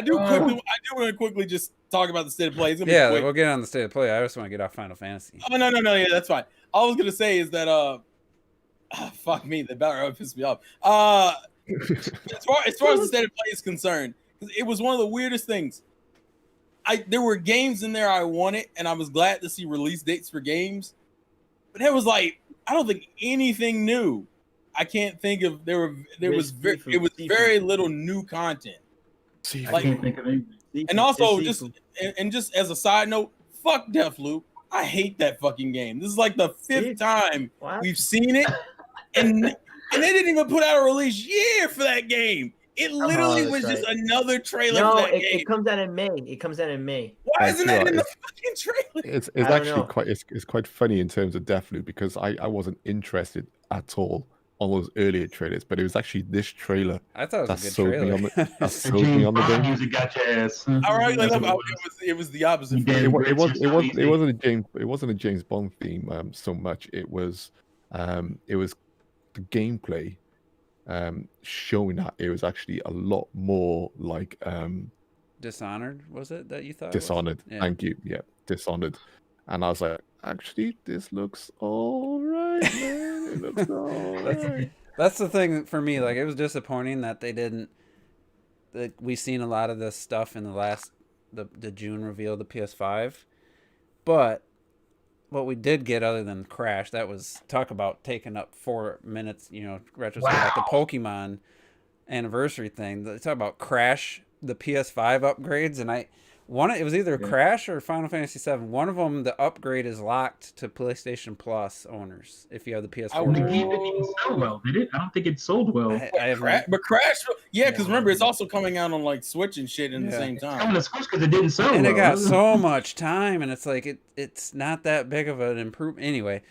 do want to quickly just talk about the state of play. It's gonna be quick. We'll get on the state of play. I just want to get off Final Fantasy. Oh no, yeah, that's fine. All I was gonna say is that fuck me, the Battle Royale pissed me off. As far as the state of play is concerned, it was one of the weirdest things. There were games in there I wanted, and I was glad to see release dates for games. But it was like, I don't think anything new. I can't think of it was very little new content. I can't think of anything. And also just as a side note, fuck Deathloop. I hate that fucking game. This is like the 5th time we've seen it, and they didn't even put out a release year for that game. It literally was just another trailer for that game. It comes out in May. Why isn't that in the fucking trailer? It's actually quite funny in terms of Deathloop, because I wasn't interested at all on those earlier trailers, but it was actually this trailer I thought it was a good trailer. that sold me on the game. Music got your ass. All right, it was the opposite. It wasn't a James Bond theme so much. It was the gameplay showing that it was actually a lot more like Dishonored, was it that you thought? Dishonored. Yeah. Thank you. Yeah, Dishonored. and I was like, actually, this looks all right, man. It looks all right. That's the thing for me. Like, it was disappointing that they didn't. Like, we seen a lot of this stuff in the June reveal of the PS5, but what we did get, other than Crash, that was talk about taking up 4 minutes. Retrospect at the Pokemon anniversary thing. They talk about Crash, the PS5 upgrades, and it was either Crash or Final Fantasy VII. One of them, the upgrade is locked to PlayStation Plus owners if you have the PS4. The game didn't even sell well, did it? I don't think it sold well. But Crash, because remember, it's also coming out on like Switch and shit in the same time. It's coming to Switch because it didn't sell well. And it got so much time, and it's like it's not that big of an improvement. Anyway,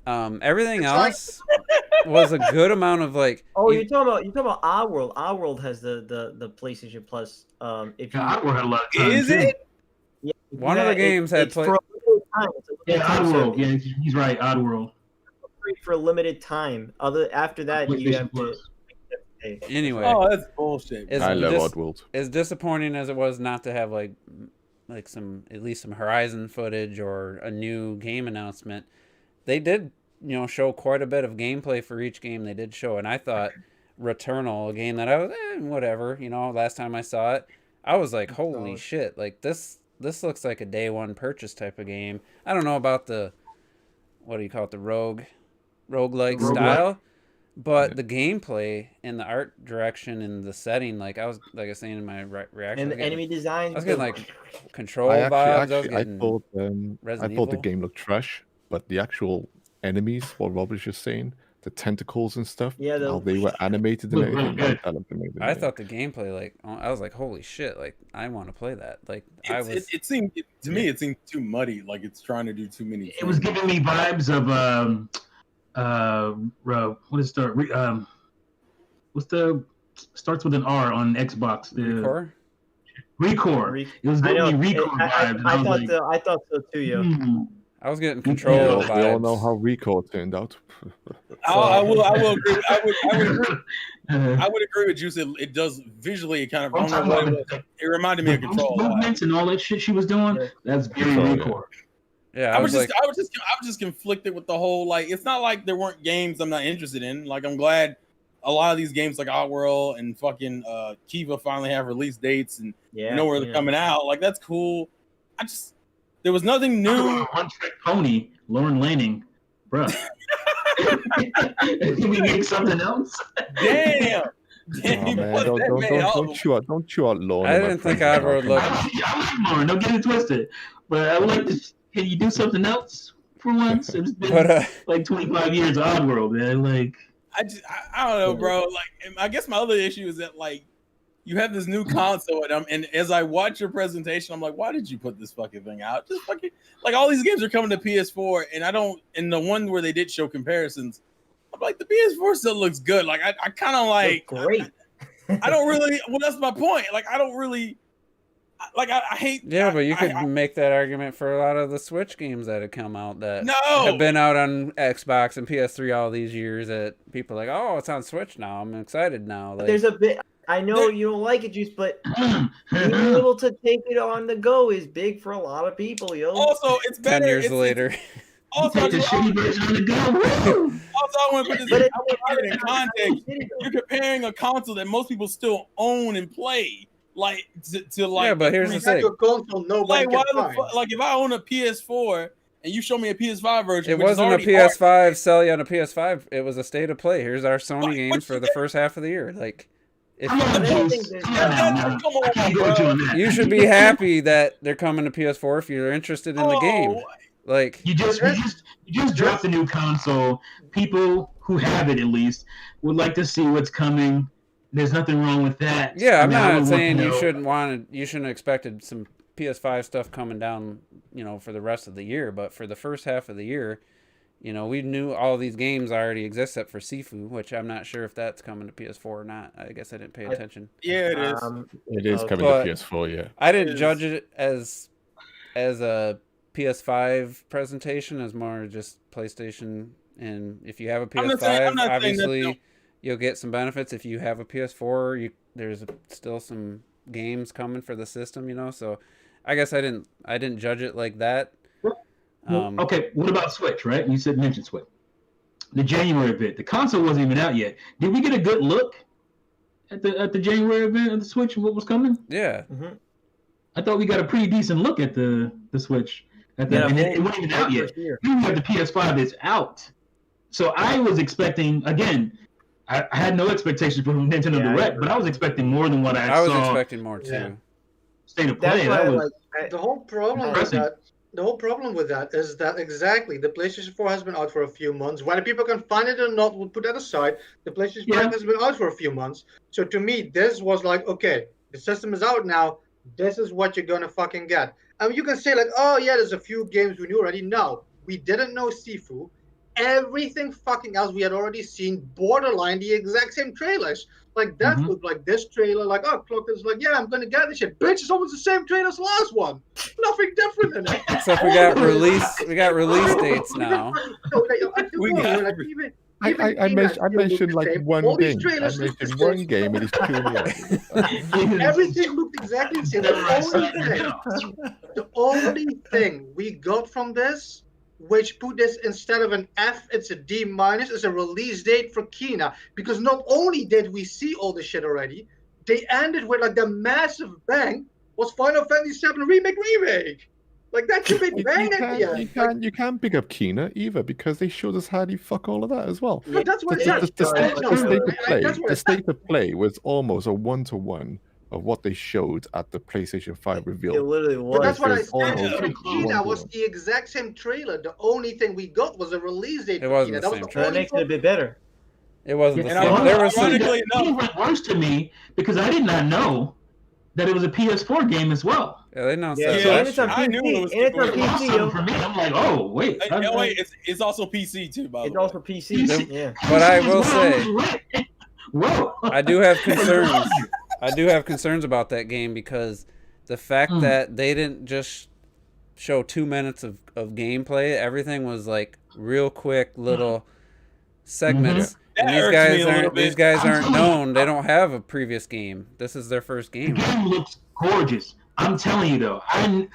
everything else was a good amount of like. Oh, you're talking about Oddworld. Oddworld has the PlayStation Plus. If you Oddworld had a lot of time. Is it? Yeah, one of the games had for a limited time. Oddworld. Yeah, he's right. Oddworld. For a limited time. After that, you have to. Anyway. Oh, that's bullshit. I love Oddworld. As disappointing as it was not to have like at least some Horizon footage or a new game announcement, they did show quite a bit of gameplay for each game they did show, and I thought Returnal, a game that I was whatever, last time I saw it, I was like, holy shit, like this looks like a day one purchase type of game. I don't know about the, what do you call it, the roguelike style, but the gameplay and the art direction and the setting, like I was saying in my reaction, and the enemy design, I was getting like Control I vibes. I thought the game looked trash, but the actual enemies, what Rob was just saying, the tentacles and stuff, how they were animated and everything, that looked amazing. I thought the gameplay, like, I was like, holy shit, like, I want to play that. Like, it seemed too muddy, like it's trying to do too many things. It was giving me vibes of what is starts with an R on Xbox. Recore. It was giving me Recore vibes. I thought so too, yo. I was getting Control vibes. We all know how Recore turned out. I will agree. I would agree with you. It does visually. It kind of. I don't know what it was. It reminded me of Control. Movements and all that shit she was doing. That's very Recore. Yeah, I was just conflicted with the whole, like, it's not like there weren't games I'm not interested in. Like, I'm glad a lot of these games like Oddworld and fucking Kiva finally have release dates and know where they're coming out. Like, that's cool. There was nothing new. One Trick Pony, Lauren Lanning, bro. Can we make something else? Damn. Oh, man, don't chew out Lauren. I didn't think Oddworld looked. I like Lauren. Don't get it twisted. But I would like to. Can you do something else for once? It's been like 25 years of Oddworld, man. Like, I don't know, bro. Like, I guess my other issue is that, like, you have this new console, and as I watch your presentation, I'm like, why did you put this fucking thing out? Just fucking, like, all these games are coming to PS4, and the one where they did show comparisons, I'm like, the PS4 still looks good. Like, I kind of like, great. I don't really. Well, that's my point. Like, I don't really. Like, I hate. Yeah, but you could make that argument for a lot of the Switch games that have come out that have been out on Xbox and PS3 all these years. That people are like, oh, it's on Switch now. I'm excited now. Like, there's a bit. I know you don't like it, Juice, but being able to take it on the go is big for a lot of people, yo. Also, it's better 10 years later. Also, I want to put it in context. You're comparing a console that most people still own and play. Like to like, yeah, but here's the thing. Like, like if I own a PS4 and you show me a PS5 version, it wasn't a PS5 sell you on a PS5. It was a state of play. Here's our Sony games for the first half of the year. Like, if you should be happy that they're coming to PS4 if you're interested in the game. Like, you just dropped a new console. People who have it at least would like to see what's coming. There's nothing wrong with that. Yeah, I'm not saying you shouldn't expected some PS5 stuff coming down, for the rest of the year. But for the first half of the year, we knew all these games already exist except for Sifu, which I'm not sure if that's coming to PS4 or not. I guess I didn't pay attention. Yeah, it is. It is coming to PS4. Yeah. I didn't judge it as a PS5 presentation, as more just PlayStation. And if you have a PS5, obviously you'll get some benefits. If you have a PS4, there's still some games coming for the system, So I guess I didn't judge it like that. Okay, what about Switch, right? You mentioned Switch. The January event. The console wasn't even out yet. Did we get a good look at the January event of the Switch and what was coming? Yeah. Mm-hmm. I thought we got a pretty decent look at the Switch. And it wasn't even out yet. We have the PS5 that's out. So I was expecting, again, I had no expectations from Nintendo Direct, but I was expecting more than what I saw. I was expecting more too. Yeah. State of play. The whole problem with that. The whole problem with that is that exactly the PlayStation 4 has been out for a few months. Whether people can find it or not, we'll put that aside. The PlayStation 5 has been out for a few months. So to me, this was like, okay, the system is out now. This is what you're gonna fucking get. I mean, you can say like, oh yeah, there's a few games we knew already. No, we didn't know Sifu. Everything fucking else we had already seen, borderline the exact same trailers. Like that looked like this trailer. Like, oh, Cloak is like, yeah, I'm gonna get this shit. Bitch, it's almost the same trailer as the last one. Nothing different in it. Except we got release dates now. I mentioned like one game. I mentioned one game and it's 2 years. Everything looked exactly the same. The only thing we got from this, which put this instead of an F, it's a D-, is a release date for Kena. Because not only did we see all this shit already, they ended with like the massive bang was Final Fantasy VII Remake. Like that's a big bang at the end. You can't pick up Kena either because they showed us how to fuck all of that as well. Yeah, that's what the state of play was almost a 1-to-1 of what they showed at the PlayStation 5 reveal. It literally was. But that's what I said. Kena was the exact same trailer. The only thing we got was a release date. It wasn't the same trailer. That makes it a bit better. It wasn't the And same. There was ironically enough, it went worse to me because I did not know that it was a PS4 game as well. Yeah, they announced Yeah, that. so last it's on year. I knew it was. And it's on Awesome PC. for me. I'm like, oh wait. It's also PC too, by the It's way. also PC. Yeah. But I will say, whoa. I do have concerns. I do have concerns about that game because the fact that they didn't just show 2 minutes of gameplay, everything was like real quick little segments. And these guys aren't known. They don't have a previous game. This is their first game. The game looks gorgeous. I'm telling you though, I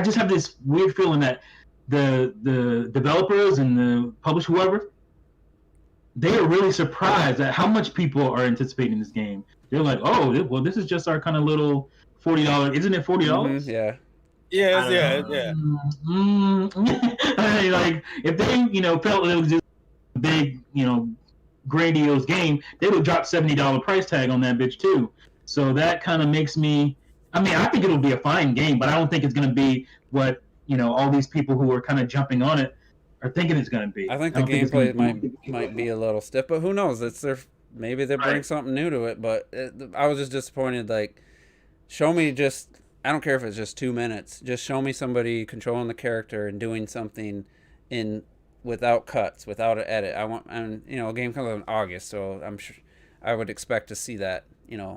just have this weird feeling that the developers and the publisher, whoever, they are really surprised at how much people are anticipating this game. They're like, oh, well, this is just our kind of little $40. Isn't it $40? Yeah. Yeah. Like if they, felt it was just a big, grandiose game, they would drop $70 price tag on that bitch too. So that kind of makes me. I mean, I think it'll be a fine game, but I don't think it's going to be what all these people who are kind of jumping on it are thinking it's going to be. I think the gameplay might be a little stiff, but who knows? Maybe they bring something new to it. But I was just disappointed. Like, show me I don't care if it's just 2 minutes. Just show me somebody controlling the character and doing something without cuts, without an edit. A game comes out in August, so I'm sure I would expect to see that,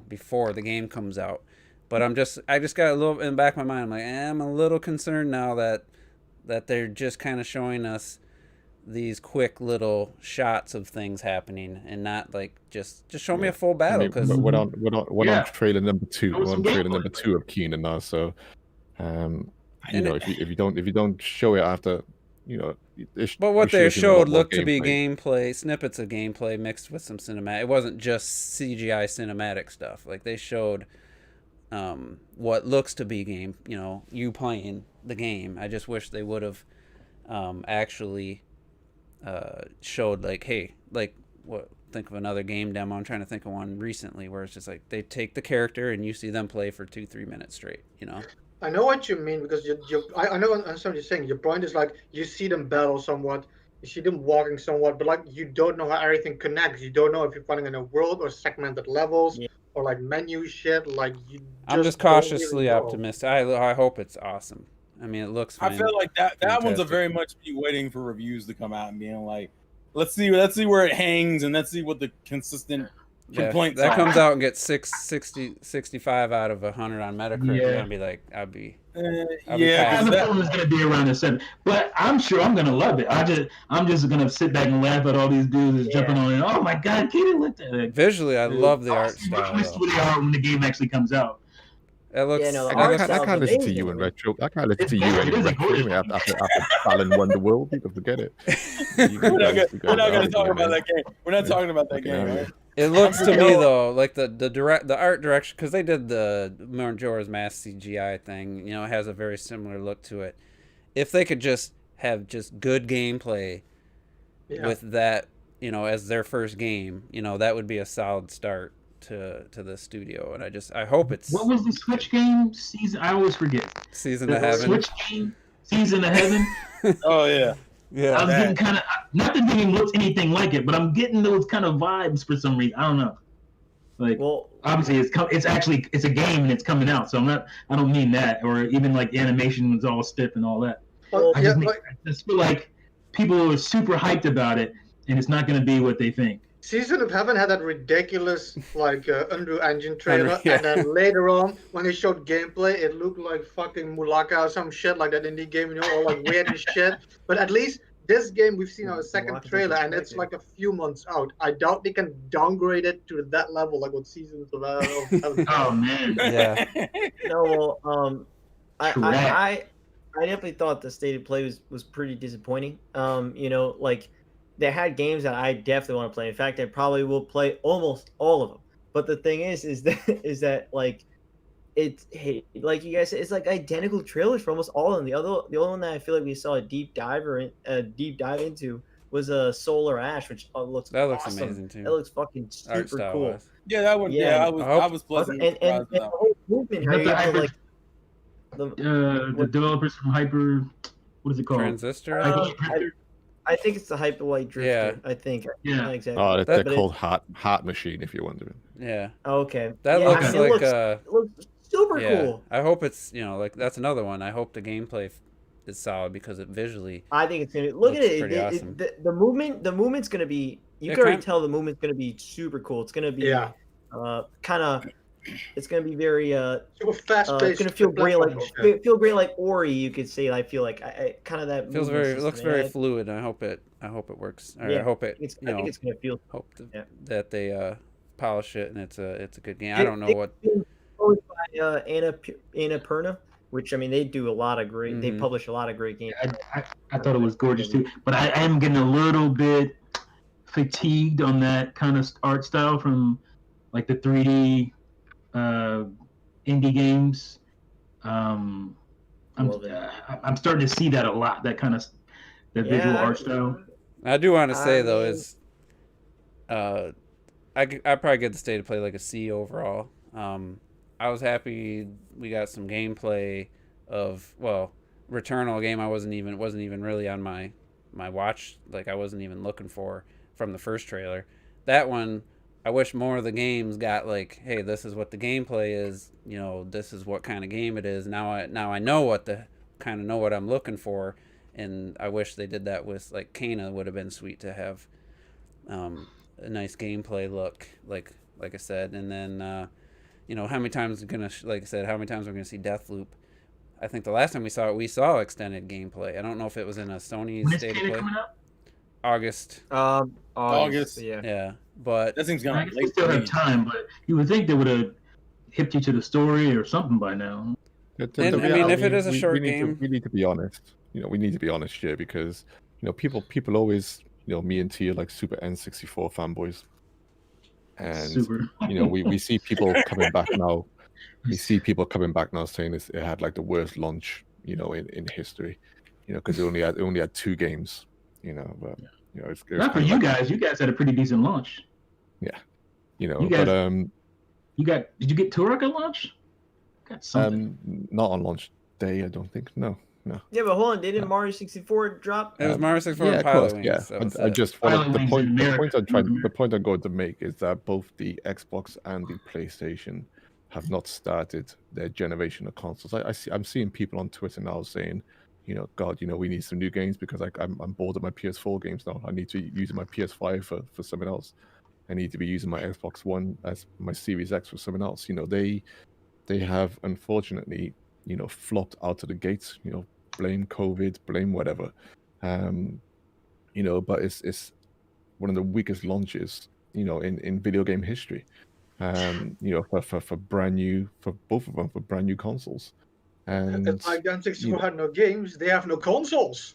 before the game comes out. But I just got a little in the back of my mind. I'm like, I'm a little concerned now that they're just kind of showing us these quick little shots of things happening and not like just show me a full battle. Because we're on trailer number 2. We're on trailer number 2 of Kena now. So, if you don't show it after, But what they showed looked to be gameplay, snippets of gameplay mixed with some cinematic. It wasn't just CGI cinematic stuff. Like they showed what looks to be game, you playing the game. I just wish they would have actually showed like, hey, like think of another game demo. I'm trying to think of one recently where it's just like they take the character and you see them play for 2-3 minutes straight, I know what you mean because I know what you're saying. Your point is like you see them battle somewhat, you see them walking somewhat, but like you don't know how everything connects. You don't know if you're fighting in a world or segmented levels or like menu shit. Like I'm just cautiously optimistic. I hope it's awesome. I mean, it looks fine. I feel like that one's a very much be waiting for reviews to come out and being like, let's see where it hangs and let's see what the consistent complaints that are. comes out and gets 65 out of 100 on Metacritic. You're gonna be like, I'll be the film is gonna be around a 7, but I'm sure I'm gonna love it. I'm just gonna sit back and laugh at all these dudes jumping on it. Oh my god, Kaden looked at it. Visually, I love the art style. What they are when the game actually comes out. It looks. no, the it art looks- I style's can't listen to you in amazing. retro. I can't listen to It's you gorgeous. in It is a retro gorgeous anyway after Balan won the world. People forget it. We're not gonna talk man. about that game. We're not talking about that Fucking game, hell, right? It looks to me No. though like the art direction, because they did the Majora's Mask CGI thing. You know, it has a very similar look to it. If they could just have just good gameplay Yeah. with that, you know, as their first game, you know, that would be a solid start to the studio. And I hope it's What was the Switch game? Season? I always forget. Season The to Heaven. Switch game, Season of Heaven. Oh yeah. I Yeah, was getting kind of, not that the game looks anything like it, but I'm getting those kind of vibes for some reason. I don't know. Like, Well, obviously it's a game and it's coming out, so I don't mean that, or even like the animation was all stiff and all that. Well, I yeah, just feel like people are super hyped about it, and it's not going to be what they think. Season of Heaven had that ridiculous like Unreal Engine trailer, Yeah. and then later on when they showed gameplay, it looked like fucking Mulaka or some shit like that indie game, you know, all like weird as shit. But at least this game we've seen our second Mulaka's trailer, and it's expected. like a few months out. I doubt they can downgrade it to that level, like what Seasons of Heaven. Oh man, yeah. no, I Correct. I definitely thought the state of play was pretty disappointing. You know, like they had games that I definitely want to play. In fact, I probably will play almost all of them. But the thing is that like it's, hey, like you guys said, it's like identical trailers for almost all of them. The only one that I feel like we saw a deep dive into was Solar Ash, which looks That looks awesome. amazing too. That looks fucking Art super style cool. wise. Yeah, that one. Yeah, Yeah, and I was pleasantly And surprised. the whole movement, how Is you that have the to, like the what- developers from Hyper, what is it called? Transistor. Hyper Uh, Drifter? I think it's the Hyperlight Drifter. Yeah. I think. Yeah. Not exactly. Oh, That- they're but called Heart Machine, if you're wondering. Yeah, Okay. that Yeah, looks I mean, like it looks super yeah. cool. I hope it's, you know, like that's another one. I hope the gameplay is solid because it visually. I think it's gonna look at Looks it. pretty awesome. The movement's gonna be. You It can already kind- tell the movement's gonna be super cool. It's gonna be Yeah, kind of. It's gonna be very super fast it's paced. gonna feel great like Ori. You could say. I feel like I kind of that Feels movement very system, looks and very I fluid. And I hope it works. Or I Yeah, hope it think you know it's gonna feel. hope Yeah. that they polish it and it's a good game. I They- don't know they- what. Published by Annapurna, which I mean they do a lot of great. They Mhm. publish a lot of great games. I thought it was gorgeous too, but I am getting a little bit fatigued on that kind of art style from like the 3D indie games. I'm Love it. I'm starting to see that a lot. That kind of that visual Yeah, art style. I do want to say I though mean- is, I probably get the state to play like a C overall. I was happy we got some gameplay of Returnal, a game I wasn't even really on my watch, like I wasn't even looking for from the first trailer. That one, I wish more of the games got like, hey, this is what the gameplay is. You know, this is what kind of game it is. Now I know what I'm looking for. And I wish they did that with like Kana. Would have been sweet to have a nice gameplay look, like I said. And then you know, how many times like I said, how many times we're gonna see Deathloop? I think the last time we saw extended gameplay. I don't know if it was in a Sony When is state of Kana play. coming out? August. August. Yeah. Yeah, but That thing's I gonna guess be they late. still for have me. time, but you would think they would have hipped you to the story or something by now. And, I mean, if it is a short we need game- we need to be honest. You know, we need to be honest here because you know people always, you know, me and T are like super N64 fanboys, and Super. you know we see people coming back now. We see people coming back now saying it had like the worst launch, you know, in history, you know, because it only had 2 games, you know, but you know it's Not for kinda you like, guys. You guys had a pretty decent launch. you know, you guys- but Did you get Turok at launch? Got something. not on launch day, I don't think. No. Yeah, but hold on, didn't Mario 64 drop? it was Mario 64 Yeah, and of Pilot course, Wings. yeah. That was I it. just Pilot wanted the Wings point. in The America. point I'm going to make is that both the Xbox and the PlayStation have not started their generation of consoles. I'm seeing people on Twitter now saying, you know, God, you know, we need some new games because I'm bored of my PS4 games now. I need to use my PS5 for something else. I need to be using my Xbox One as my Series X for something else. You know, they have unfortunately, you know, flopped out of the gates. You know, blame COVID, blame whatever. You know, but it's one of the weakest launches, you know, in video game history. for brand new, for both of them, for brand new consoles. And It's like the N64 had no games; they have no consoles.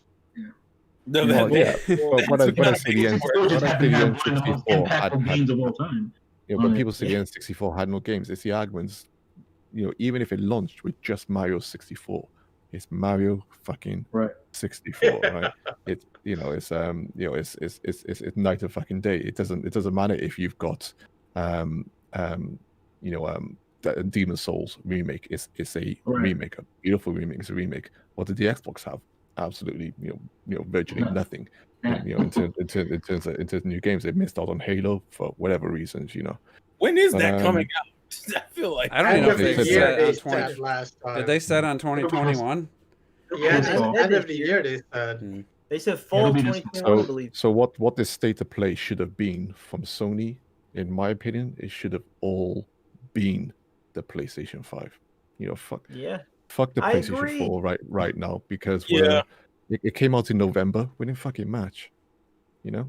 No, well, that- yeah, but when I say the N, Still just when I happen say to the have one of the most N64 impactful had games of all time. when people say the N64 had no games, it's the arguments. Even if it launched with just Mario 64, it's Mario fucking 64, right? It's it's night and fucking day. It doesn't matter if you've got the Demon Souls remake. It's a remake, a beautiful remake. It's a remake. What did the Xbox have? Absolutely, virtually nothing. In terms of new games, they missed out on Halo for whatever reasons. When is that coming out? I feel like I don't even know if They they said set on 20. last time. Did they set on 2021? Yeah, This fall. end of the year they said. They said fall It'll be this 2021, I believe. So what this state of play should have been from Sony, in my opinion, it should have all been the PlayStation 5. Fuck the I PlayStation agree. 4 right now, because Yeah. it came out in November. We're in fucking March. We're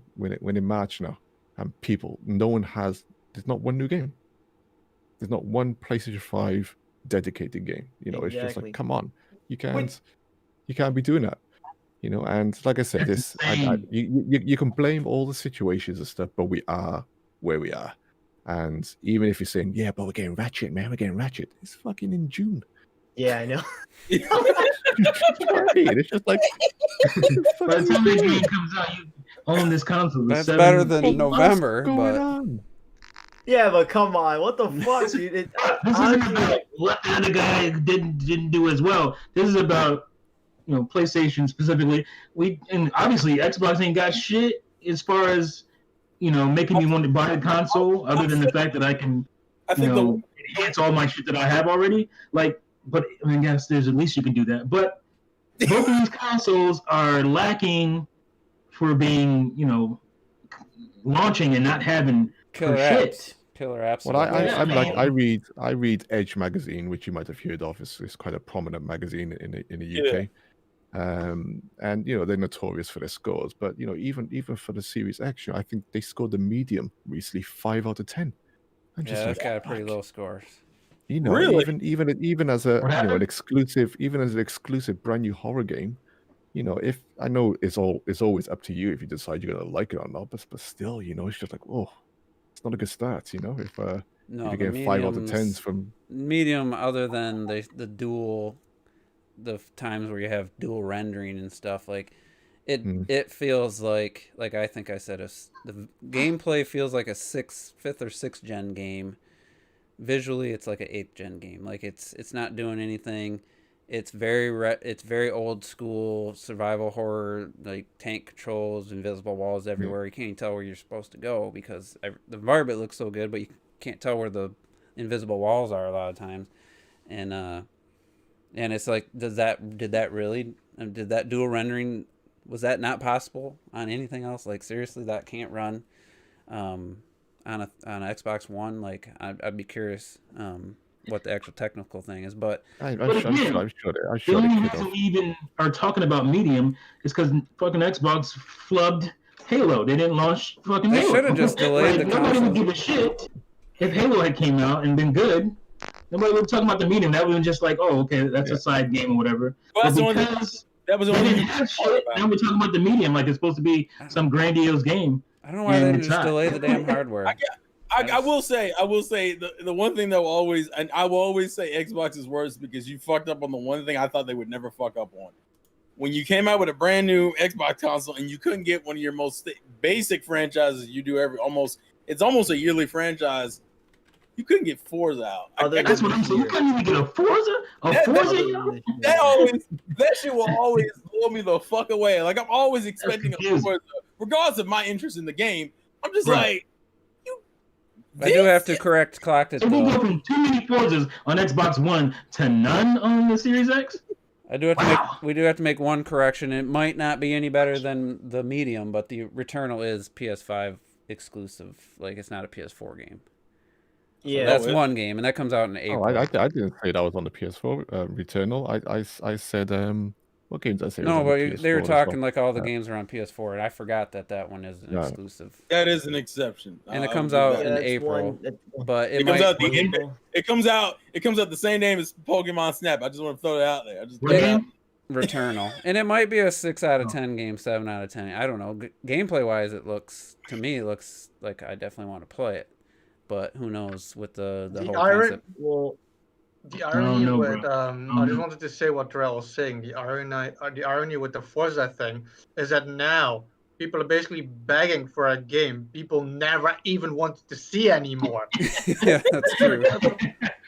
in March now, and there's not one new game. There's not one PlayStation 5 dedicated game. It's just Exactly. like, come on, you can't be doing that. And like I said, you can blame all the situations and stuff, but we are where we are. And even if you're saying, yeah, but we're getting Ratchet, man, we're getting Ratchet, it's fucking in June. Yeah, I know. You know what I mean? It's just like, By the time the game comes out, you own this console. That's better than November, what's going but on? Yeah, but come on, what the fuck, dude? This isn't about what the other guy didn't do as well. This is about PlayStation specifically. And obviously Xbox ain't got shit as far as making me want to buy a console, other than the fact that I can enhance all my shit that I have already. But I guess there's at least you can do that. But both of these consoles are lacking for being launching and not having killer shit. apps. Killer apps. Well, I read Edge magazine, which you might have heard of. It's quite a prominent magazine in the UK. And they're notorious for their scores, but even for the Series X, I think they scored the medium recently 5 out of 10. That's got a pretty low scores. Really? even as an exclusive brand new horror game, if I know it's always up to you if you decide you're gonna like it or not, but still, it's just like, oh, it's not a good start, if No, you get 5 out of 10s from medium, other than the times where you have dual rendering and stuff, like it feels like I think I said the gameplay feels like a fifth or sixth gen game. Visually, it's like an 8th gen game. Like it's not doing anything. It's very old school survival horror, like tank controls, invisible walls everywhere. You can't even tell where you're supposed to go because the environment looks so good, but you can't tell where the invisible walls are a lot of times. And it's like, did that dual rendering, was that not possible on anything else? Like, seriously, that can't run on a Xbox One? Like, I'd be curious what the actual technical thing is, but The only reason we even are talking about medium is because fucking Xbox flubbed Halo. They didn't launch fucking Halo. They should have just delayed the nobody would console. give a shit if Halo had came out and been good. Nobody would be talking about the medium. That would have been just like, oh, okay, that's a side game or whatever. Well, But that was the they only didn't thing have shit, now we're talking about the medium like it's supposed to be some grandiose game. I don't know why they didn't just delay the damn hardware. I will say the one thing that I will always say Xbox is worse because you fucked up on the one thing I thought they would never fuck up on. When you came out with a brand new Xbox console and you couldn't get one of your most basic franchises you do it's almost a yearly franchise. You couldn't get Forza out. That's what I'm saying. You couldn't even get a Forza? That shit will always blow me the fuck away. Like, I'm always expecting a Forza. Regardless of my interest in the game, I'm just like, I do have to correct clocked it. So we go from too many Forzas on Xbox One to none on the Series X? We do have to make one correction. It might not be any better than the medium, but the Returnal is PS5 exclusive. Like, it's not a PS4 game. Yeah, so that's one game, and that comes out in April. I didn't say that was on the PS4. Returnal. I said What games did I say? No, was on the but they were PS4 as talking well? like all the games are on PS4, and I forgot that one is an Yeah. exclusive. That is an exception. And it I'll comes give out that. in that's April, one. That's one. but It comes out the April. It comes out the same name as Pokemon Snap. I just want to throw that out there. I just What throw that out. game? Returnal, and it might be a 6 out of 10 game, 7 out of 10. I don't know. Gameplay wise, it looks like I definitely want to play it, but who knows with the whole concept. Well, The irony know, with bro. I just wanted to say what Terrell was saying. The irony with the Forza thing is that now people are basically begging for a game people never even wanted to see anymore. Yeah, that's true.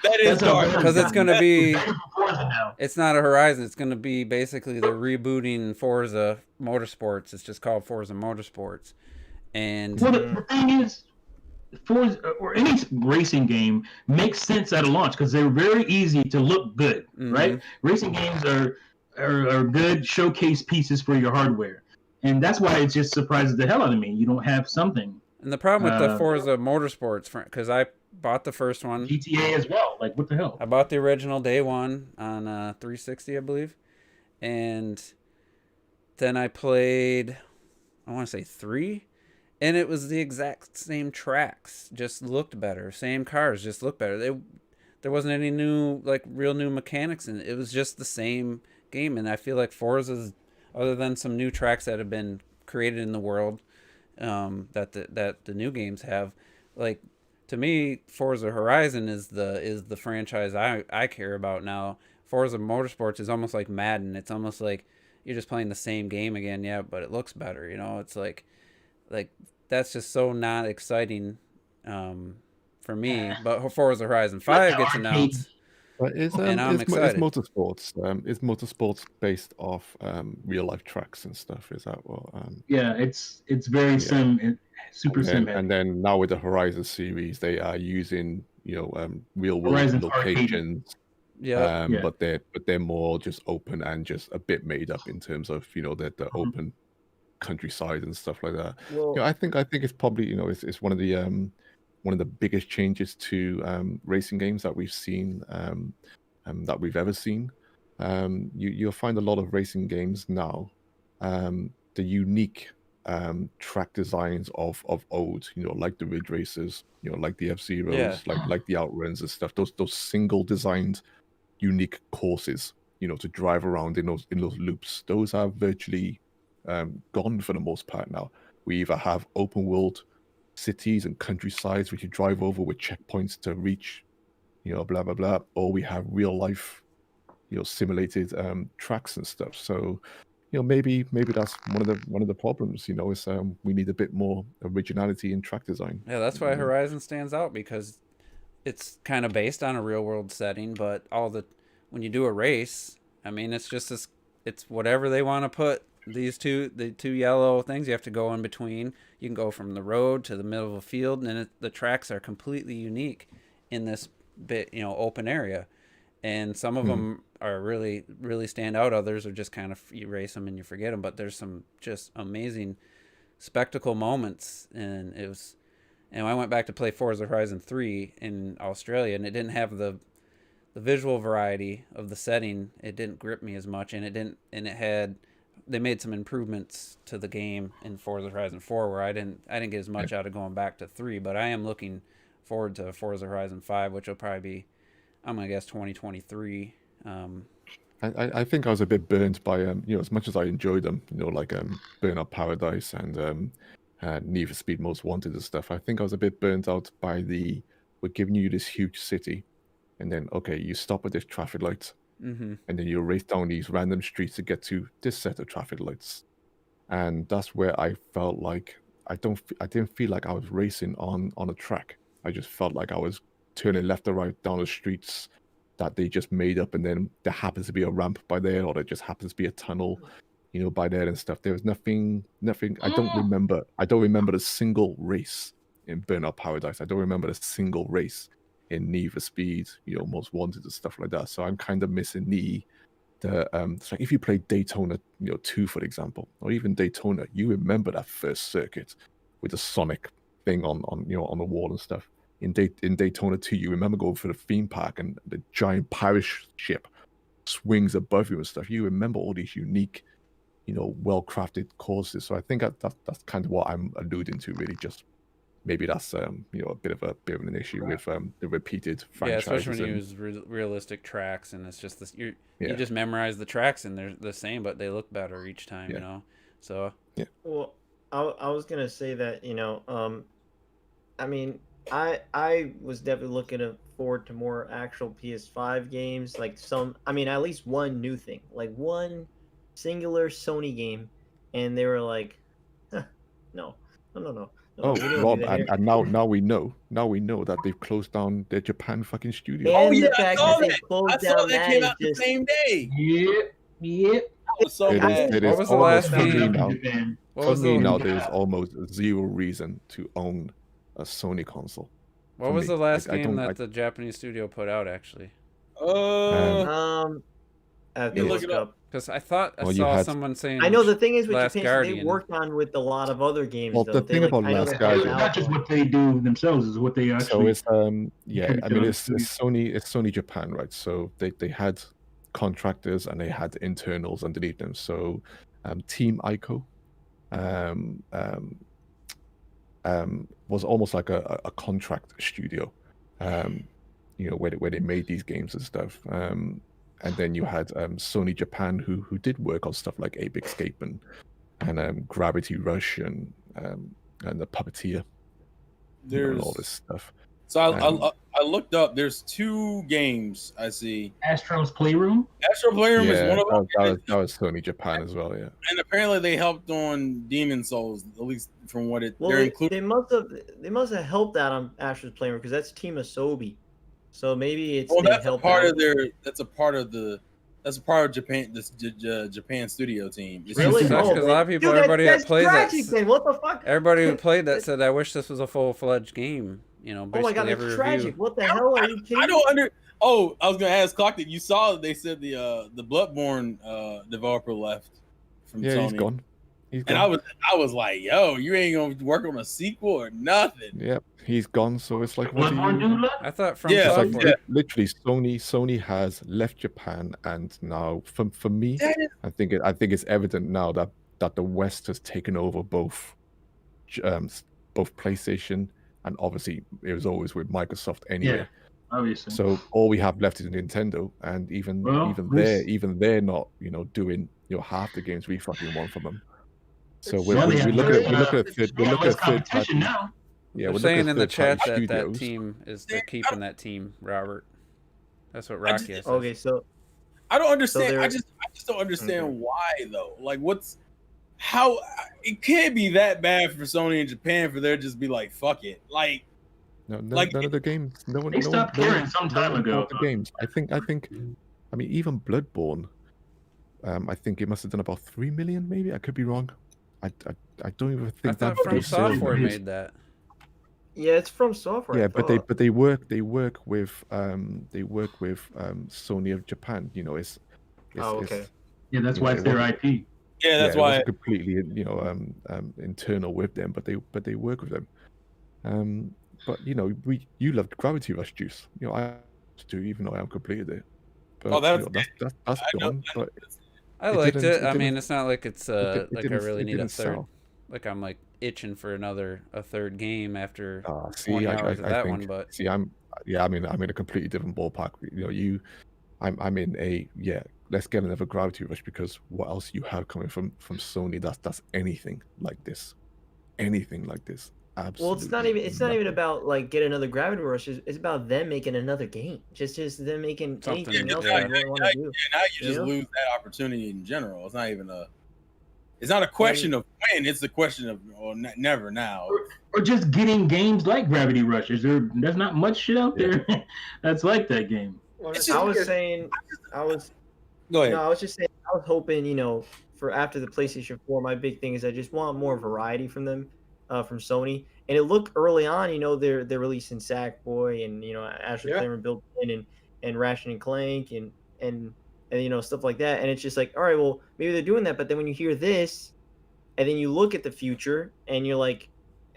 That is That's a dark. better Because it's game. gonna be, Forza now. it's not a Horizon. It's gonna be basically they're rebooting Forza Motorsports. It's just called Forza Motorsports, and Well, the thing is, Forza or any racing game makes sense at a launch because they're very easy to look good, right? Racing games are good showcase pieces for your hardware, and that's why it just surprises the hell out of me. You don't have something And the problem with the Forza Motorsports, because I bought the first one. GTA as well. Like, what the hell? I bought the original day one on 360, I believe. And then I played, I want to say 3. And it was the exact same tracks, just looked better. Same cars, just looked better. There wasn't any new, like, real new mechanics in it. It was just the same game. And I feel like Forza's, other than some new tracks that have been created in the world, that the new games have, like, to me, Forza Horizon is the franchise I care about now. Forza Motorsports is almost like Madden. It's almost like you're just playing the same game again, yeah, but it looks better. You know, it's like that's just so not exciting for me. But Forza Horizon 5 gets announced. But And I'm excited. Is motorsports based off real life tracks and stuff? Is that what? Yeah, it's very super sim. And then now with the Horizon series, they are using real world Horizon's locations. Yeah. But they're more just open and just a bit made up in terms of the open countryside and stuff like that. well, I think it's probably it's one of the biggest changes to racing games that we've seen that we've ever seen. You'll find a lot of racing games now, the unique track designs of old, like the Ridge Racers, like the F-Zeros, Yeah. like the Outruns and stuff. Those single designed unique courses, to drive around in those loops. Those are virtually gone for the most part now. We either have open world cities and countrysides which you drive over with checkpoints to reach, blah blah blah, or we have real life, simulated tracks and stuff. So, maybe that's one of the problems. Is we need a bit more originality in track design. Yeah, that's why Horizon stands out, because it's kind of based on a real world setting, but when you do a race, I mean, it's just it's whatever they want to put. The two yellow things you have to go in between. You can go from the road to the middle of a field, and the tracks are completely unique in this bit, open area. And some of them are really, really stand out. Others are just kind of, you race them and you forget them. But there's some just amazing spectacle moments. And I went back to play Forza Horizon 3 in Australia, and it didn't have the visual variety of the setting. It didn't grip me as much, and they made some improvements to the game in Forza Horizon 4 where I didn't get as much out of going back to 3, but I am looking forward to Forza Horizon 5, which will probably be, I'm going to guess, 2023. I think I was a bit burnt by as much as I enjoyed them, like Burnout Paradise and Need for Speed Most Wanted and stuff. I think I was a bit burnt out by we're giving you this huge city, and then you stop at this traffic light, and then you race down these random streets to get to this set of traffic lights, and that's where I felt like I didn't feel like I was racing on a track. I just felt like I was turning left or right down the streets that they just made up, and then there happens to be a ramp by there, or there just happens to be a tunnel, by there and stuff. There was nothing. I don't remember a single race in Burnout Paradise. I don't remember a single race in Need for Speed, Most Wanted and stuff like that. So I'm kind of missing it's like if you play Daytona, 2, for example, or even Daytona, you remember that first circuit with the Sonic thing on the wall and stuff. In Daytona 2, you remember going for the theme park and the giant pirate ship swings above you and stuff. You remember all these unique, well-crafted courses. So I think that's kind of what I'm alluding to, really. Just maybe that's a bit of an issue with the repeated franchises. Yeah, especially when you use realistic tracks, and it's just this. You just memorize the tracks, and they're the same, but they look better each time. So Well, I was gonna say that I mean, I was definitely looking forward to more actual PS5 games, like at least one new thing, like one singular Sony game, and they were like, no. Oh, we don't Rob, do that here. and now we know that they've closed down their Japan fucking studio. And the I fact saw that they that. closed I saw down that came is out the just same day. Yep. That was so bad. It What is was the last almost for me game? now. what For was me the now, there's almost zero reason to own a Sony console. what for was me. the last I game don't- that the Japanese studio put out actually? I have You to look look it up. Because I thought I Well, you saw had- someone saying I know the thing is with Last Japan, so they Guardian. worked on with a lot of other games. Well, though. the They, thing about I know Last they Guardian- helped It's out not just on- what they do themselves; is what they So actually. it's I mean it's Contribute Sony Japan, right? So they had contractors and they had internals underneath them. So Team Ico was almost like a contract studio, where they made these games and stuff. And then you had Sony Japan who did work on stuff like Ape Escape and Gravity Rush and the Puppeteer, and all this stuff. So I looked up. There's 2 games I see. Astro's Playroom. Astro Playroom is one of them, that was Sony Japan as well, yeah. and apparently they helped on Demon Souls, at least from what it. Well, they're they included. must have helped out on Astro's Playroom because that's Team Asobi. So maybe it's Well, they that's a helped part out. of their. That's a part of Japan. This Japan studio team. It's Really? Sucks Oh, 'cause a lot of man. people- Dude, everybody that that's plays that tragic, man. What the fuck? Everybody who played that said, "I wish this was a full-fledged game." Oh Basically my god, every that's review. tragic. What the hell are you kidding I me? don't under. Oh, I was gonna ask Clock that you saw that they said the Bloodborne developer left from Yeah, Sony. he's gone. He's And gone. I was like, yo, you ain't gonna work on a sequel or nothing. Yep, he's gone. So it's like, what do Bloodborne you? dude left? I thought from Yeah, It's like software. yeah. literally, Sony has left Japan, and now for me, That is- I think it's evident now that the West has taken over both PlayStation, and obviously it was always with Microsoft anyway. Yeah, obviously. So all we have left is Nintendo, and even Well, they're not doing half the games we fucking want from them. So It's- we Well, they look have at very, we look at third we look less at third party. competition now. Yeah, They're we look saying at in the chat third-party that studios. team is they're They- keeping that team, Robert. That's what I just- Rocky says. Okay, so I don't understand. they're- I just don't understand why though. Like, how it can't be that bad for Sony in Japan for there to just be like, fuck it. Like, None like- of the games. No one. They no stopped one- no caring one- some no time one ago. bought the games. I think. I mean, even Bloodborne. I think it must have done about 3 million. Maybe I could be wrong. I don't even I think thought that From big sales Software numbers. made that. yeah, it's from software. Yeah, I but thought. they work with Sony of Japan. It's Oh, okay. Yeah, that's You why know, it's it their wasn't- IP. yeah, that's it why. wasn't completely internal with them, but they work with them. But you loved Gravity Rush, Juice. I do, even though I haven't completed it. But Oh, that's- that's I know- gone. But I It liked didn't- it. it I mean, didn't- it's not like it's it like I didn't- really it need a didn't third. sell. Like I'm like itching for a third game after See, 20 I hours of that think, one. But see, I'm in a completely different ballpark. I'm in a let's get another Gravity Rush, because what else you have coming from Sony that's anything like this, Absolutely. Well, it's not even about like get another Gravity Rush. It's about them making another game. Just them making Something, anything else yeah. they want to do. Now you You just know? lose that opportunity in general. It's not even a. It's not a question of when. It's a question of never now. Or just getting games like Gravity Rush. There's not much shit out there that's like that game. Well, It's it's I was because- saying, I was Go ahead. no, I was just saying, I was hoping, for after the PlayStation 4, my big thing is I just want more variety from them, from Sony. And it looked early on, they're releasing Sackboy and Astro Yeah. Playroom built in and Ratchet and Clank and stuff like that. And it's just like, all right, well, maybe they're doing that, but then when you hear this, and then you look at the future, and you're like,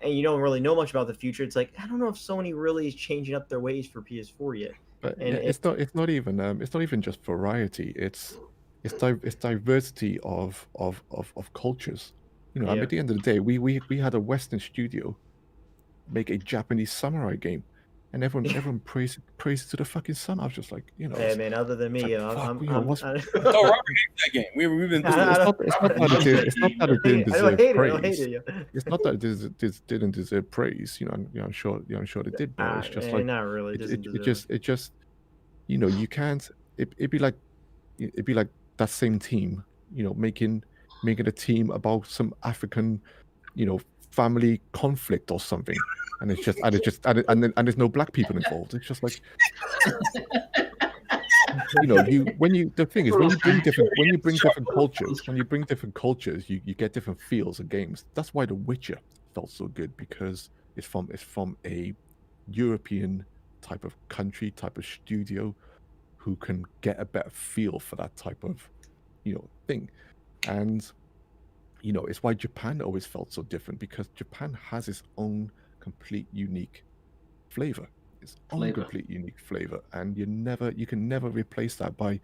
and you don't really know much about the future, it's like, I don't know if Sony really is changing up their ways for PS4 yet. But And yeah, it's not even just variety. It's diversity of cultures. You know, I mean, Yeah. at the end of the day, we had a Western studio make a Japanese samurai game, and everyone praised it to the fucking sun. I was just like, you know, Hey it's man, other than like, me, fuck, you know, I'm what's Oh, Robert hates that game. We've been through I this. don't- it's not that it didn't I don't deserve hate it. I don't hate praise. it. Yeah. It's not that it didn't deserve praise. You know, I'm sure it did, but it's just like Not really. Doesn't deserve it just you know, you can't. It'd be like that same team, you know, making a team about some African, you know, family conflict or something, and and there's no black people involved. It's just like, you know, the thing is, when you bring different cultures, you get different feels of games. That's why The Witcher felt so good, because it's from a European type of country, type of studio, who can get a better feel for that type of, you know, thing. And you know, it's why Japan always felt so different, because Japan has its own complete unique flavor, complete unique flavor, and you can never replace that by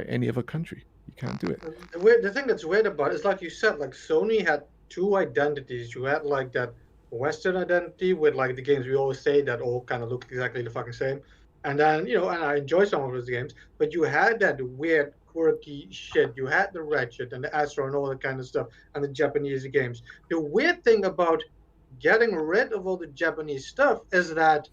any other country. You can't do it. The thing that's weird about it is, like you said, like Sony had two identities. You had like that Western identity with like the games we always say that all kind of look exactly the fucking same, and then and I enjoy some of those games. But you had that weird, quirky shit. You had the Ratchet and the Astro and all that kind of stuff, and the Japanese games. The weird thing about getting rid of all the Japanese stuff is that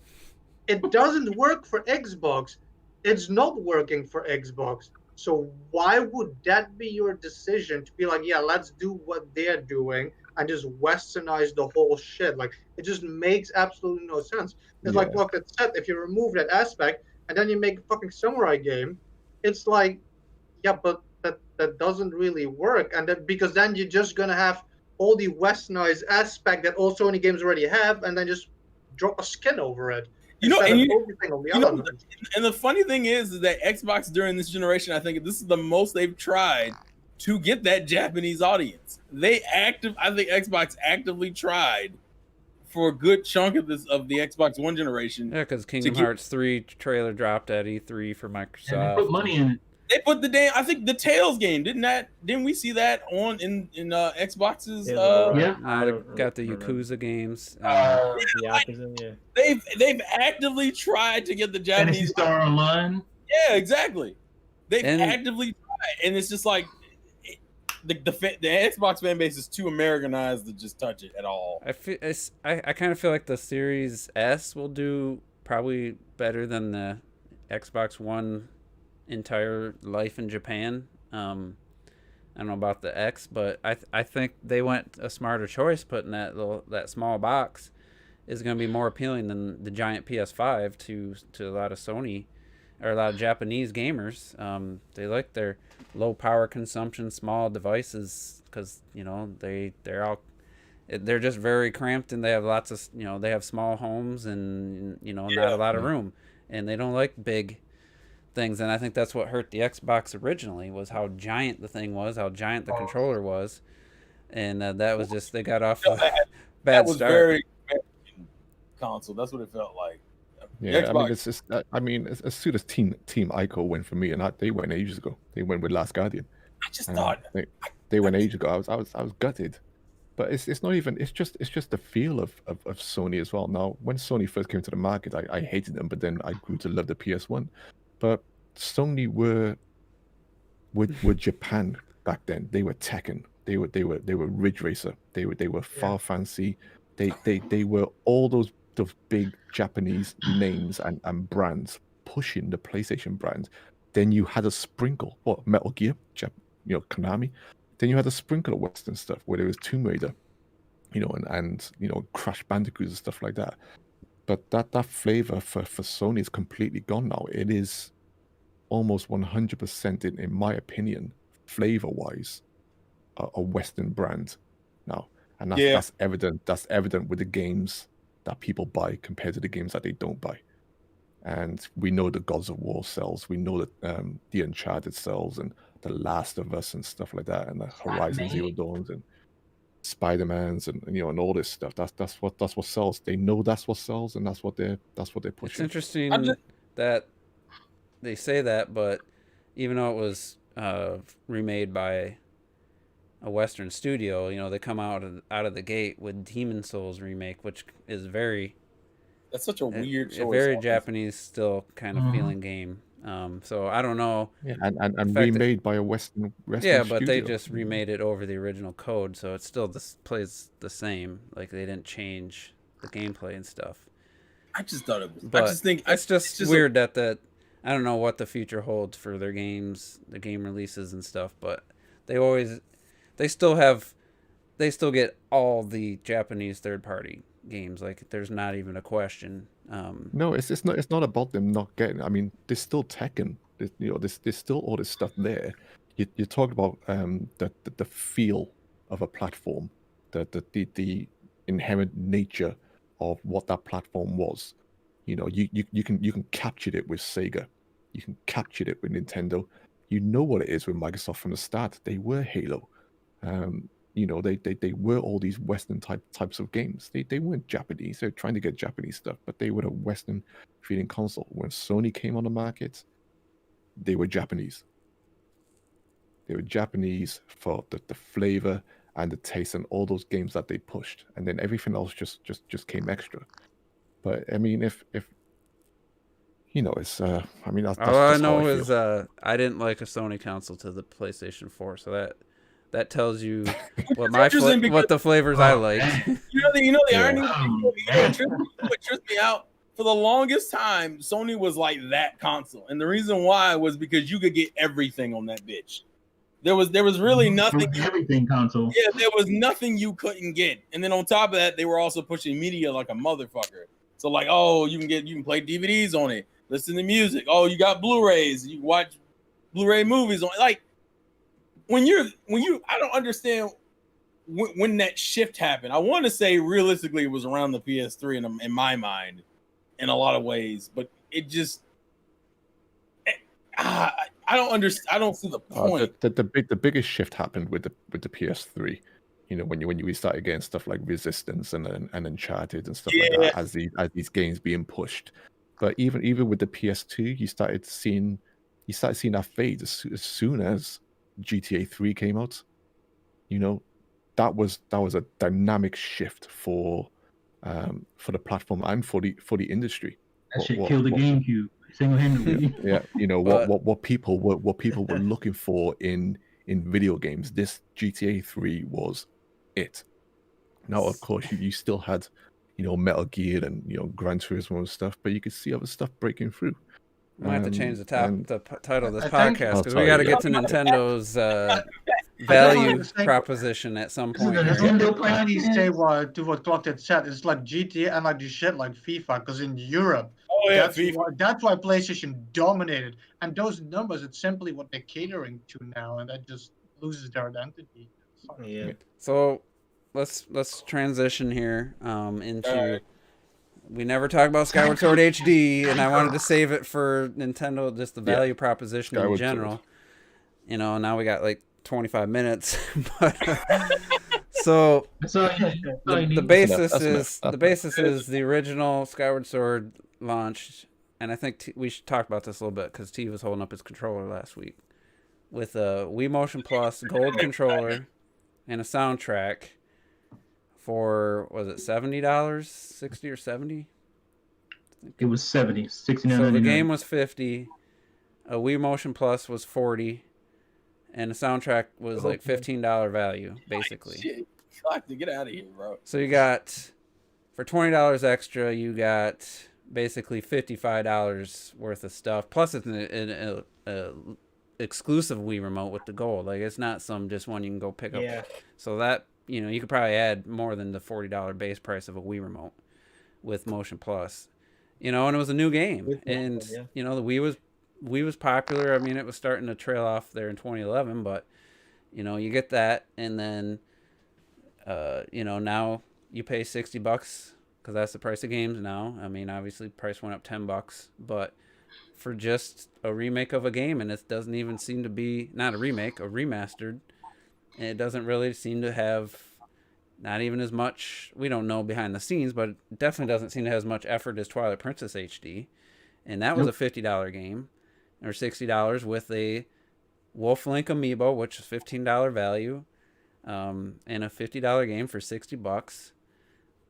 it doesn't work for Xbox. It's not working for Xbox. So why would that be your decision to be like, yeah, let's do what they're doing and just westernize the whole shit? Like, it just makes absolutely no sense. It's like Rocket said, if you remove that aspect and then you make a fucking samurai game, it's like, yeah, but that doesn't really work. And that, because then you're just gonna have all the westernized aspect that all Sony games already have, and then just drop a skin over it. You know, and and the funny thing is that Xbox during this generation, I think this is the most they've tried to get that Japanese audience. I think Xbox actively tried for a good chunk of the Xbox One generation. Yeah, because Kingdom Hearts 3 trailer dropped at E3 for Microsoft. And they put money in it. They put I think the Tales game, didn't we see that in Xbox's I got the Yakuza games. Yakuza, yeah. They've actively tried to get the Japanese Fantasy Star Online. Yeah, exactly. They've actively tried, and it's just like the Xbox fan base is too Americanized to just touch it at all. I kind of feel like the Series S will do probably better than the Xbox One entire life in Japan. I don't know about the X, but I think they went a smarter choice, putting that small box is going to be more appealing than the giant PS5 to a lot of Sony or a lot of Japanese gamers. They like their low power consumption, small devices, because they're just very cramped, and they have lots of they have small homes and not a lot of room, and they don't like big things. And I think that's what hurt the Xbox originally, was how giant the thing was, how giant the controller was, and that was just, they got off a bad start. Very console. That's what it felt like. Yeah, Xbox. I mean, it's just. I mean, as soon as Team Ico went for me, and they went ages ago. They went with Last Guardian. I just thought they went ages ago. I was gutted, but it's not even. It's just the feel of Sony as well. Now, when Sony first came to the market, I hated them, but then I grew to love the PS1. But Sony were Japan back then. They were Tekken. They were Ridge Racer. They were Far Fancy. They were all those big Japanese names and brands pushing the PlayStation brand. Then you had a sprinkle, Metal Gear, Konami. Then you had a sprinkle of Western stuff, where there was Tomb Raider, and Crash Bandicoot and stuff like that. But that flavor for Sony is completely gone now. It is almost 100%, in my opinion, flavor-wise, a Western brand now, and that's evident. That's evident with the games that people buy compared to the games that they don't buy. And we know the Gods of War sells. We know that the Uncharted sells, and the Last of Us and stuff like that, and the Horizon Zero Dawns and Spider-Mans and and all this stuff. That's what sells. They know that's what sells, and that's what they're pushing. It's interesting that they say that, but even though it was remade by a Western studio, you know, they come out of the gate with Demon Souls remake, which is That's such a weird choice. A very Japanese still kind of feeling game. So I don't know. Yeah, and remade by a Western yeah, but they studio. just remade it over the original code, so it still plays the same. Like they didn't change the gameplay and stuff. I just thought it was. But I just think it's just weird that I don't know what the future holds for their games, the game releases and stuff. But they still get all the Japanese third party games. Like there's not even a question. No, it's not about them not getting. I mean, there's still Tekken. There's still all this stuff there. You talk about the feel of a platform, the inherent nature of what that platform was. You know, you can capture it with Sega, you can capture it with Nintendo. You know what it is with Microsoft from the start. They were Halo. You know, they were all these Western types of games. They weren't Japanese. They're trying to get Japanese stuff, but they were a Western feeling console. When Sony came on the market, they were Japanese. They were Japanese for the flavor and the taste and all those games that they pushed, and then everything else just came extra. But I mean, if you know, it's I mean, that's all I just how know feel. is I didn't like a Sony console to the PlayStation 4, so that tells you what what the flavors I like. You know the irony. What tripped me out for the longest time, Sony was like that console, and the reason why was because you could get everything on that bitch. There was really nothing. Everything console. Yeah, there was nothing you couldn't get, and then on top of that, they were also pushing media like a motherfucker. So like, oh, you can play DVDs on it, listen to music. Oh, you got Blu-rays, you can watch Blu-ray movies on it. Like when you, I don't understand when that shift happened. I want to say realistically it was around the PS3 in my mind, in a lot of ways, but it just. I don't understand. I don't see the point. The biggest shift happened with the PS3. You know, when we started getting stuff like Resistance and Uncharted and stuff like that as these games being pushed. But even with the PS2, you started seeing that fade as soon as GTA 3 came out. You know, that was a dynamic shift for the platform and for the industry. That shit killed the GameCube single-handedly. Yeah, you know what people were looking for in video games. This GTA 3 was it. Now, of course, you still had, you know, Metal Gear and, you know, Gran Turismo and stuff, but you could see other stuff breaking through. We might have to change the title of this podcast because we got to get to Nintendo's value proposition at some point. Nintendo say to what Clock had said. It's like GTA and like the shit like FIFA, because in Europe, that's why PlayStation dominated. And those numbers, it's simply what they're catering to now, and that just loses their identity. Yeah. So let's transition here into. We never talked about Skyward Sword HD, and I wanted to save it for Nintendo, just the value proposition in general. You know, now we got like 25 minutes. But, so the basis is the original Skyward Sword launched, and I think we should talk about this a little bit because T was holding up his controller last week with a Wii Motion Plus gold controller and a soundtrack. For, was it $70? $60 or $70? It was $70, $69. So the game was $50. A Wii Motion Plus was $40, and the soundtrack was like $15 value, basically. Shit. Fuck, to get out of here, bro. So you got, for $20 extra, you got basically $55 worth of stuff. Plus it's an exclusive Wii remote with the gold. Like it's not some just one you can go pick up. Yeah. So that, you know, you could probably add more than the $40 base price of a Wii remote with Motion Plus. You know, and it was a new game. And, you know, the Wii was popular. I mean, it was starting to trail off there in 2011, but, you know, you get that, and then, you know, now you pay $60 because that's the price of games now. I mean, obviously, price went up $10, but for just a remake of a game, and it doesn't even seem to be, not a remake, a remastered, and it doesn't really seem to have not even as much, we don't know behind the scenes, but it definitely doesn't seem to have as much effort as Twilight Princess HD. And that was a $50 game. or $60 with a Wolf Link amiibo, which is $15 value, and a $50 game for $60.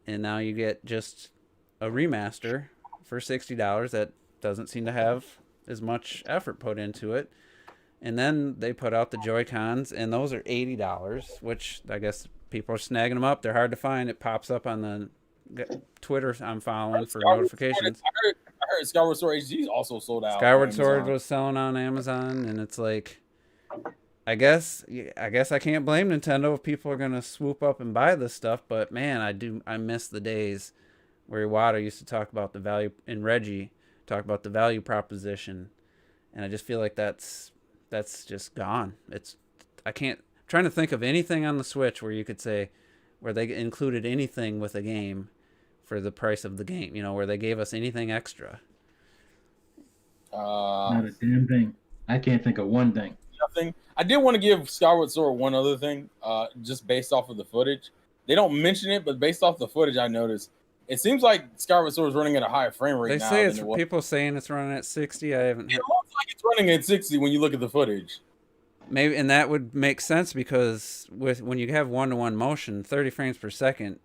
And now you get just a remaster for $60 that doesn't seem to have as much effort put into it. And then they put out the Joy-Cons, and those are $80, which I guess people are snagging them up. They're hard to find. It pops up on the Twitter I'm following for notifications. I heard Skyward Sword HD is also sold out. Skyward Sword was selling on Amazon, and it's like, I guess I can't blame Nintendo if people are gonna swoop up and buy this stuff. But man, I miss the days where Iwata used to talk about the value, and Reggie talk about the value proposition, and I just feel like that's just gone. I'm trying to think of anything on the Switch where you could say where they included anything with a game for the price of the game, where they gave us anything extra. Not a damn thing. I can't think of one thing. Nothing. I did want to give Skyward Sword one other thing, just based off of the footage. They don't mention it, but based off the footage, I noticed it seems like Skyward Sword is running at a higher frame rate. They now say than people saying it's running at 60. I haven't. It looks like it's running at 60 when you look at the footage. Maybe, and that would make sense because when you have 1-to-1 motion, 30 frames per second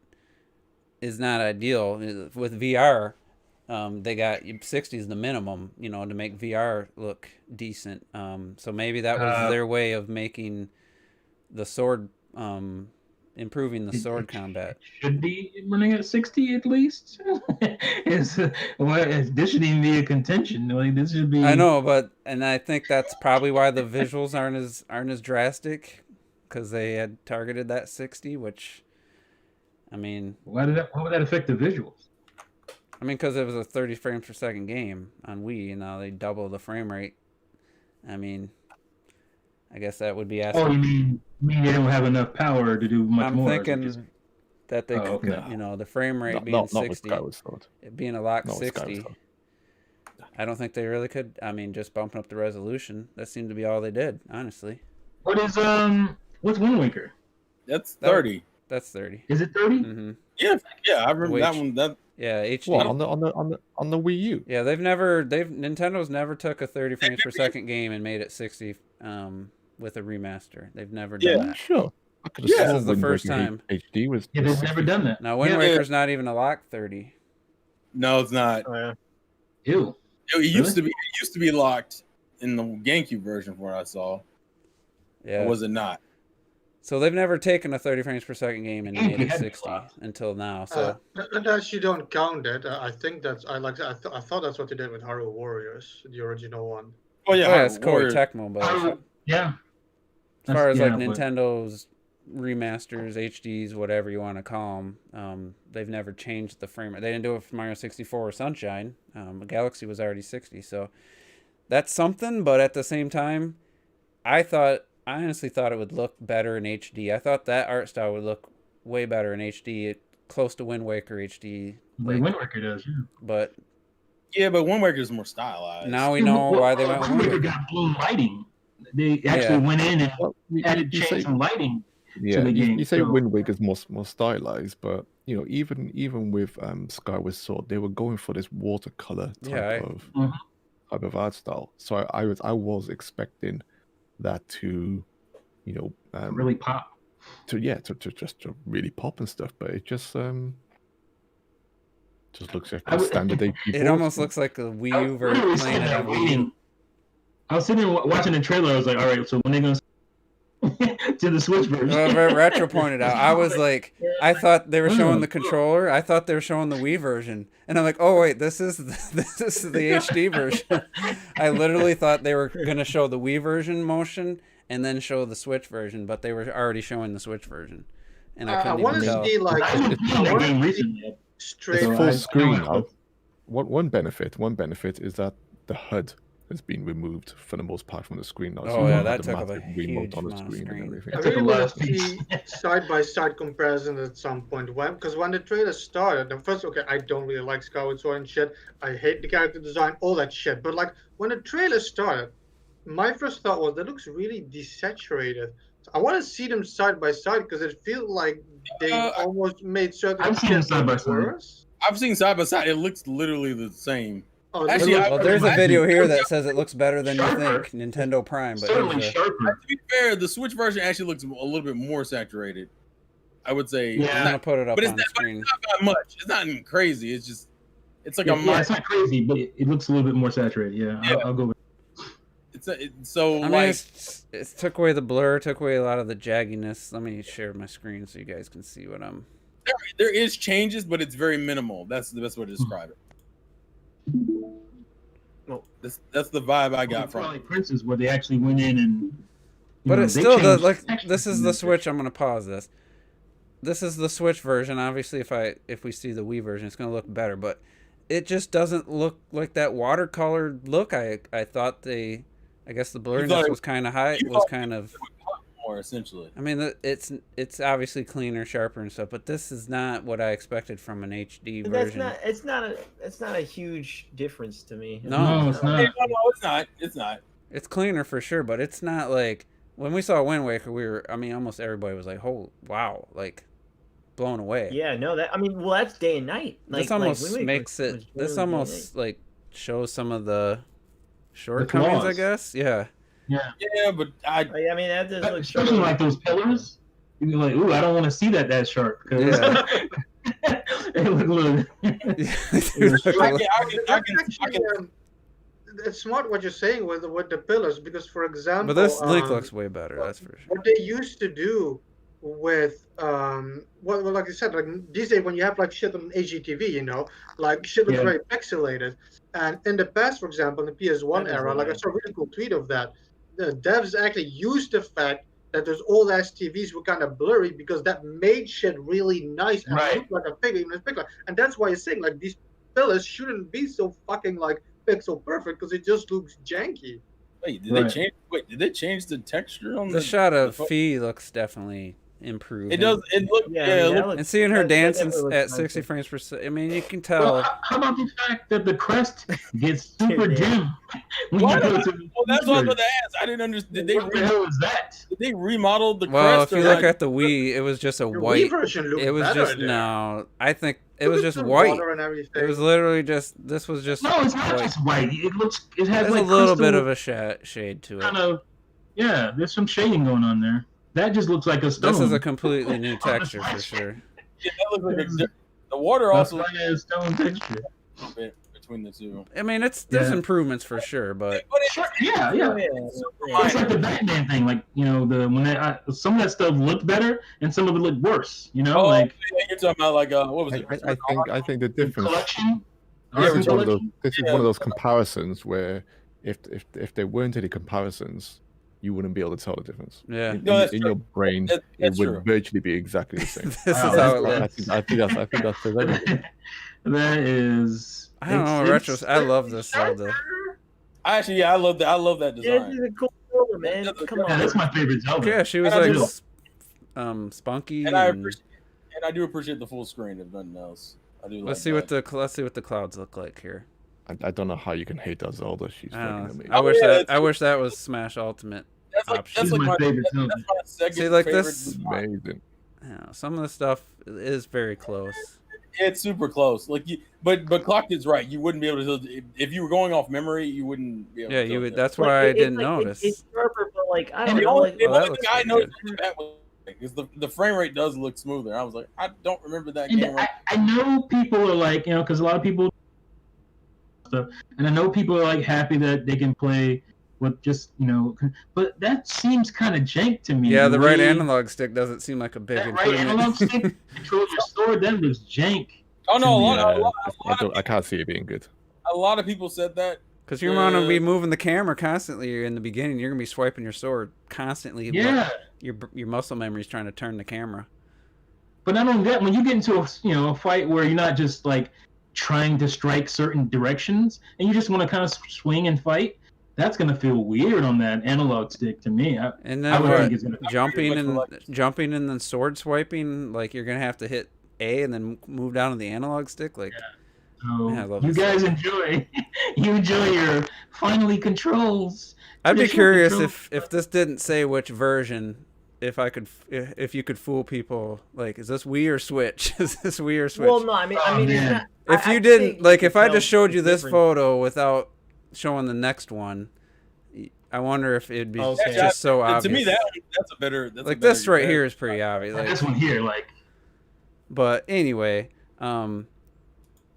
is not ideal. With VR, they got 60 is the minimum, to make VR look decent. So maybe that was their way of making the sword, improving the sword combat. It should be running at 60 at least. This shouldn't even be a contention. Like, this should be. I know, and I think that's probably why the visuals aren't as drastic, because they had targeted that 60, which, I mean, why would that affect the visuals? I mean, because it was a 30 frames per second game on Wii, and now they double the frame rate. I mean, I guess that would be asking. Oh, you mean they don't have enough power to do much more? I'm thinking that they, the frame rate being 60, it being a lock 60. I don't think they really could. I mean, just bumping up the resolution. That seemed to be all they did, honestly. What's Wind Waker? That's 30. That's 30. Is it 30? Mm-hmm. Yeah, I remember that one. Yeah, HD. What, on the Wii U? Yeah, Nintendo's never took a 30 frames per second game and made it 60 with a remaster. They've never done that. Sure. This is the first time. HD was. Yeah, they've never done that. Now, Wind Waker's not even a lock 30. No, it's not. Oh, yeah. Ew. It used to be locked in the GameCube version from what I saw. Yeah. Or was it not? So they've never taken a 30 frames per second game and made it 60 until now. So that you don't count it. I think that's I thought that's what they did with Hyrule Warriors, the original one. Oh yeah, it's Koei Tecmo, but yeah. As far as Nintendo's remasters, HDs, whatever you want to call them, they've never changed the frame rate. They didn't do it for Mario 64 or Sunshine. Galaxy was already 60, so that's something. But at the same time, I honestly thought it would look better in HD. I thought that art style would look way better in HD, close to Wind Waker HD. Wind Waker does, yeah. But Wind Waker is more stylized. Now we know why they went with Wind Waker. Got blue lighting. They actually went in and added some lighting to the game. You say Wind Waker is more stylized, but even with Skyward Sword, they were going for this watercolor type of art style. So I was expecting that to really pop, to really pop and stuff, but it just looks like a standard day. It almost looks like a Wii U version playing it on Wii U. I was sitting there watching the trailer. I was like, all right, so when are they gonna to the Switch version? Retro pointed out, I was like, I thought they were showing the controller. I thought they were showing the Wii version, and I'm like, oh wait, this is the HD version. I literally thought they were gonna show the Wii version motion and then show the Switch version, but they were already showing the Switch version, and I couldn't even tell. Straight it's full screen. One benefit is that the HUD has been removed for the most part from the screen now. Oh yeah, that took up a huge amount of screen. And everything. I really want to see side-by-side comparison at some point. Because when the trailer started, the first, I don't really like Skyward Sword and shit. I hate the character design, all that shit. But like when the trailer started, my first thought was that looks really desaturated. So I want to see them side by side because it feels like they almost made certain shit worse. I've seen side by side. It looks literally the same. Oh, Actually, Well, there's a I- video here that says it looks better than you think. Nintendo Prime, but Certainly here's a, sharper. To be fair, the Switch version actually looks a little bit more saturated. I would say. Yeah. It's I'm not, gonna put it up but it's on not, the screen. But it's not that much. It's not crazy. It's just. It's like Yeah, a. it's not crazy, but it looks a little bit more saturated. Yeah, Yeah. I'll go with. So I mean, like. it took away the blur, took away a lot of the jagginess. Let me share my screen so you guys can see what I'm. There is changes, but it's very minimal. That's the best way to describe it. No. That's the vibe I got from Probably it. Princess, where they actually went in and. But it's they still the changed like. textures This is in the this Switch. I'm gonna pause this. This is the Switch version. Obviously, if we see the Wii version, it's gonna look better. But it just doesn't look like that watercolor look. I thought I guess the blurriness was kind of high. Was kind of. More essentially. I mean, it's obviously cleaner, sharper, and stuff. But this is not what I expected from an HD But version. it's not a huge difference to me. No, it's not. No, it's not. It's not. It's cleaner for sure, but it's not like when we saw Wind Waker. I mean, almost everybody was like, "Oh, wow!" Like blown away. Yeah, no, that's day and night. This almost makes it. This almost like shows some of the shortcomings, I flaws. guess. Yeah. Yeah, but I mean, that does look Especially like those pillars. You'd be like, ooh, I don't want to see that sharp. Yeah. It look. It's smart what you're saying with the pillars because, for example, But this Link looks way better. That's for sure. what they used to do with well, like you said, like these days when you have like shit on HGTV, like shit looks Yeah. very pixelated. And in the past, for example, in the PS1 That is era, like I right. saw a really cool tweet of that. The devs actually used the fact that those old ass TVs were kind of blurry because that made shit really nice and Right. looked like a figure in a picture. And that's why it's saying like these pillars shouldn't be so fucking like pixel perfect because it just looks janky. wait, did Right. they change? Wait, did they change the texture on The shot of pho- Fee looks definitely improved. It does. It look. Yeah, Yeah. I mean, It that look, looks- And seeing her that dancing definitely at looks 60 nicer. frames per second, I mean, you can Well, tell. how about the fact that the crest gets super Yeah. dim when What? you go to the well, that's what I was features? going to ask. I didn't understand. What the hell is that? Did they remodel the Well, crest? if you or look like- at the Wii, it was just a The Wii white. version looked It was better just there. no. I think it Look was at just the white. water and everything. It was literally just. This was just. No, it's not white. just white. It has There's like a little bit crystal of a shade to it. kind of. Yeah, there's some shading going on there. That just looks like a stone. This is a completely new texture for sure. Yeah, that looks like a different. The water That's also like a stone texture. a little bit between the two. I mean, there's Yeah. improvements for sure, but But it's Sure, yeah. It's like the Batman thing, like some of that stuff looked better and some of it looked worse. Like yeah, you're talking about like what was it? I think the the difference. collection. Yeah, This Arkham is one of those. collection. This is Yeah. one of those comparisons where if there weren't any comparisons, you wouldn't be able to tell the difference. yeah. No, that's in true. your brain, That's it would true. virtually be exactly the same. This Wow, is how it that's- looks. I think that says everything. That is. I don't know. it's- I love this Zelda. I love that. I love that Yeah, design. this is a cool Zelda, man. Come Yeah, on. that's my favorite Zelda. Yeah, she was And I like do- spunky. And I and- appreciate, and I do appreciate the full screen if nothing else. I do. Let's like see that. let's see what the clouds look like here. I don't know how you can hate that Zelda. She's I fucking don't know. amazing. I wish yeah, that that's- I wish that was Smash Ultimate. That's She's like my favorite that's Zelda. my second See, like favorite this- design. Amazing. Yeah, some of the stuff is very close. It's super close. Like but Clock is right. You wouldn't be able to tell if you were going off memory. You wouldn't be able. Yeah, to you tell would. the That's Like, why I it's didn't like- notice. It's sharper, but like I And don't the know. only, Like, the Oh, that only looks thing I pretty noticed that was is the frame rate does look smoother. I was like, I don't remember that And game. I know people are like, because a lot of people stuff, and I know people are like happy that they can play with just, but that seems kind of jank to me. Yeah, the right way- analog stick doesn't seem like a big That right analog stick improvement. control your sword, that looks jank. Oh no, a lot, Yeah, a lot, I can't see it being good. a lot of people said that. Because you're going to be moving the camera constantly in the beginning. You're going to be swiping your sword constantly. Yeah, Your muscle memory is trying to turn the camera. but not only that, when you get into a fight where you're not just like trying to strike certain directions and you just want to kind of swing and fight, that's gonna feel weird on that analog stick to me. And I then would what? think it's gonna Jumping much and more jumping and then sword swiping. Like you're going to have to hit A and then move down to the analog stick. Like So Yeah, I love you this guys enjoy your finally controls. I'd be Traditional curious controls. if this didn't say which version if you could fool people, like, is this Wii or Switch? Is this Wii or Switch? Well, no, I mean, it's man. not. If you I didn't, think like, you if I tell just showed you the this difference. photo without showing the next one, I wonder if it'd be Okay. just so And obvious. to me, that's a better. That's like a better this right here comparison. is pretty obvious. Like, This one here, like, but anyway,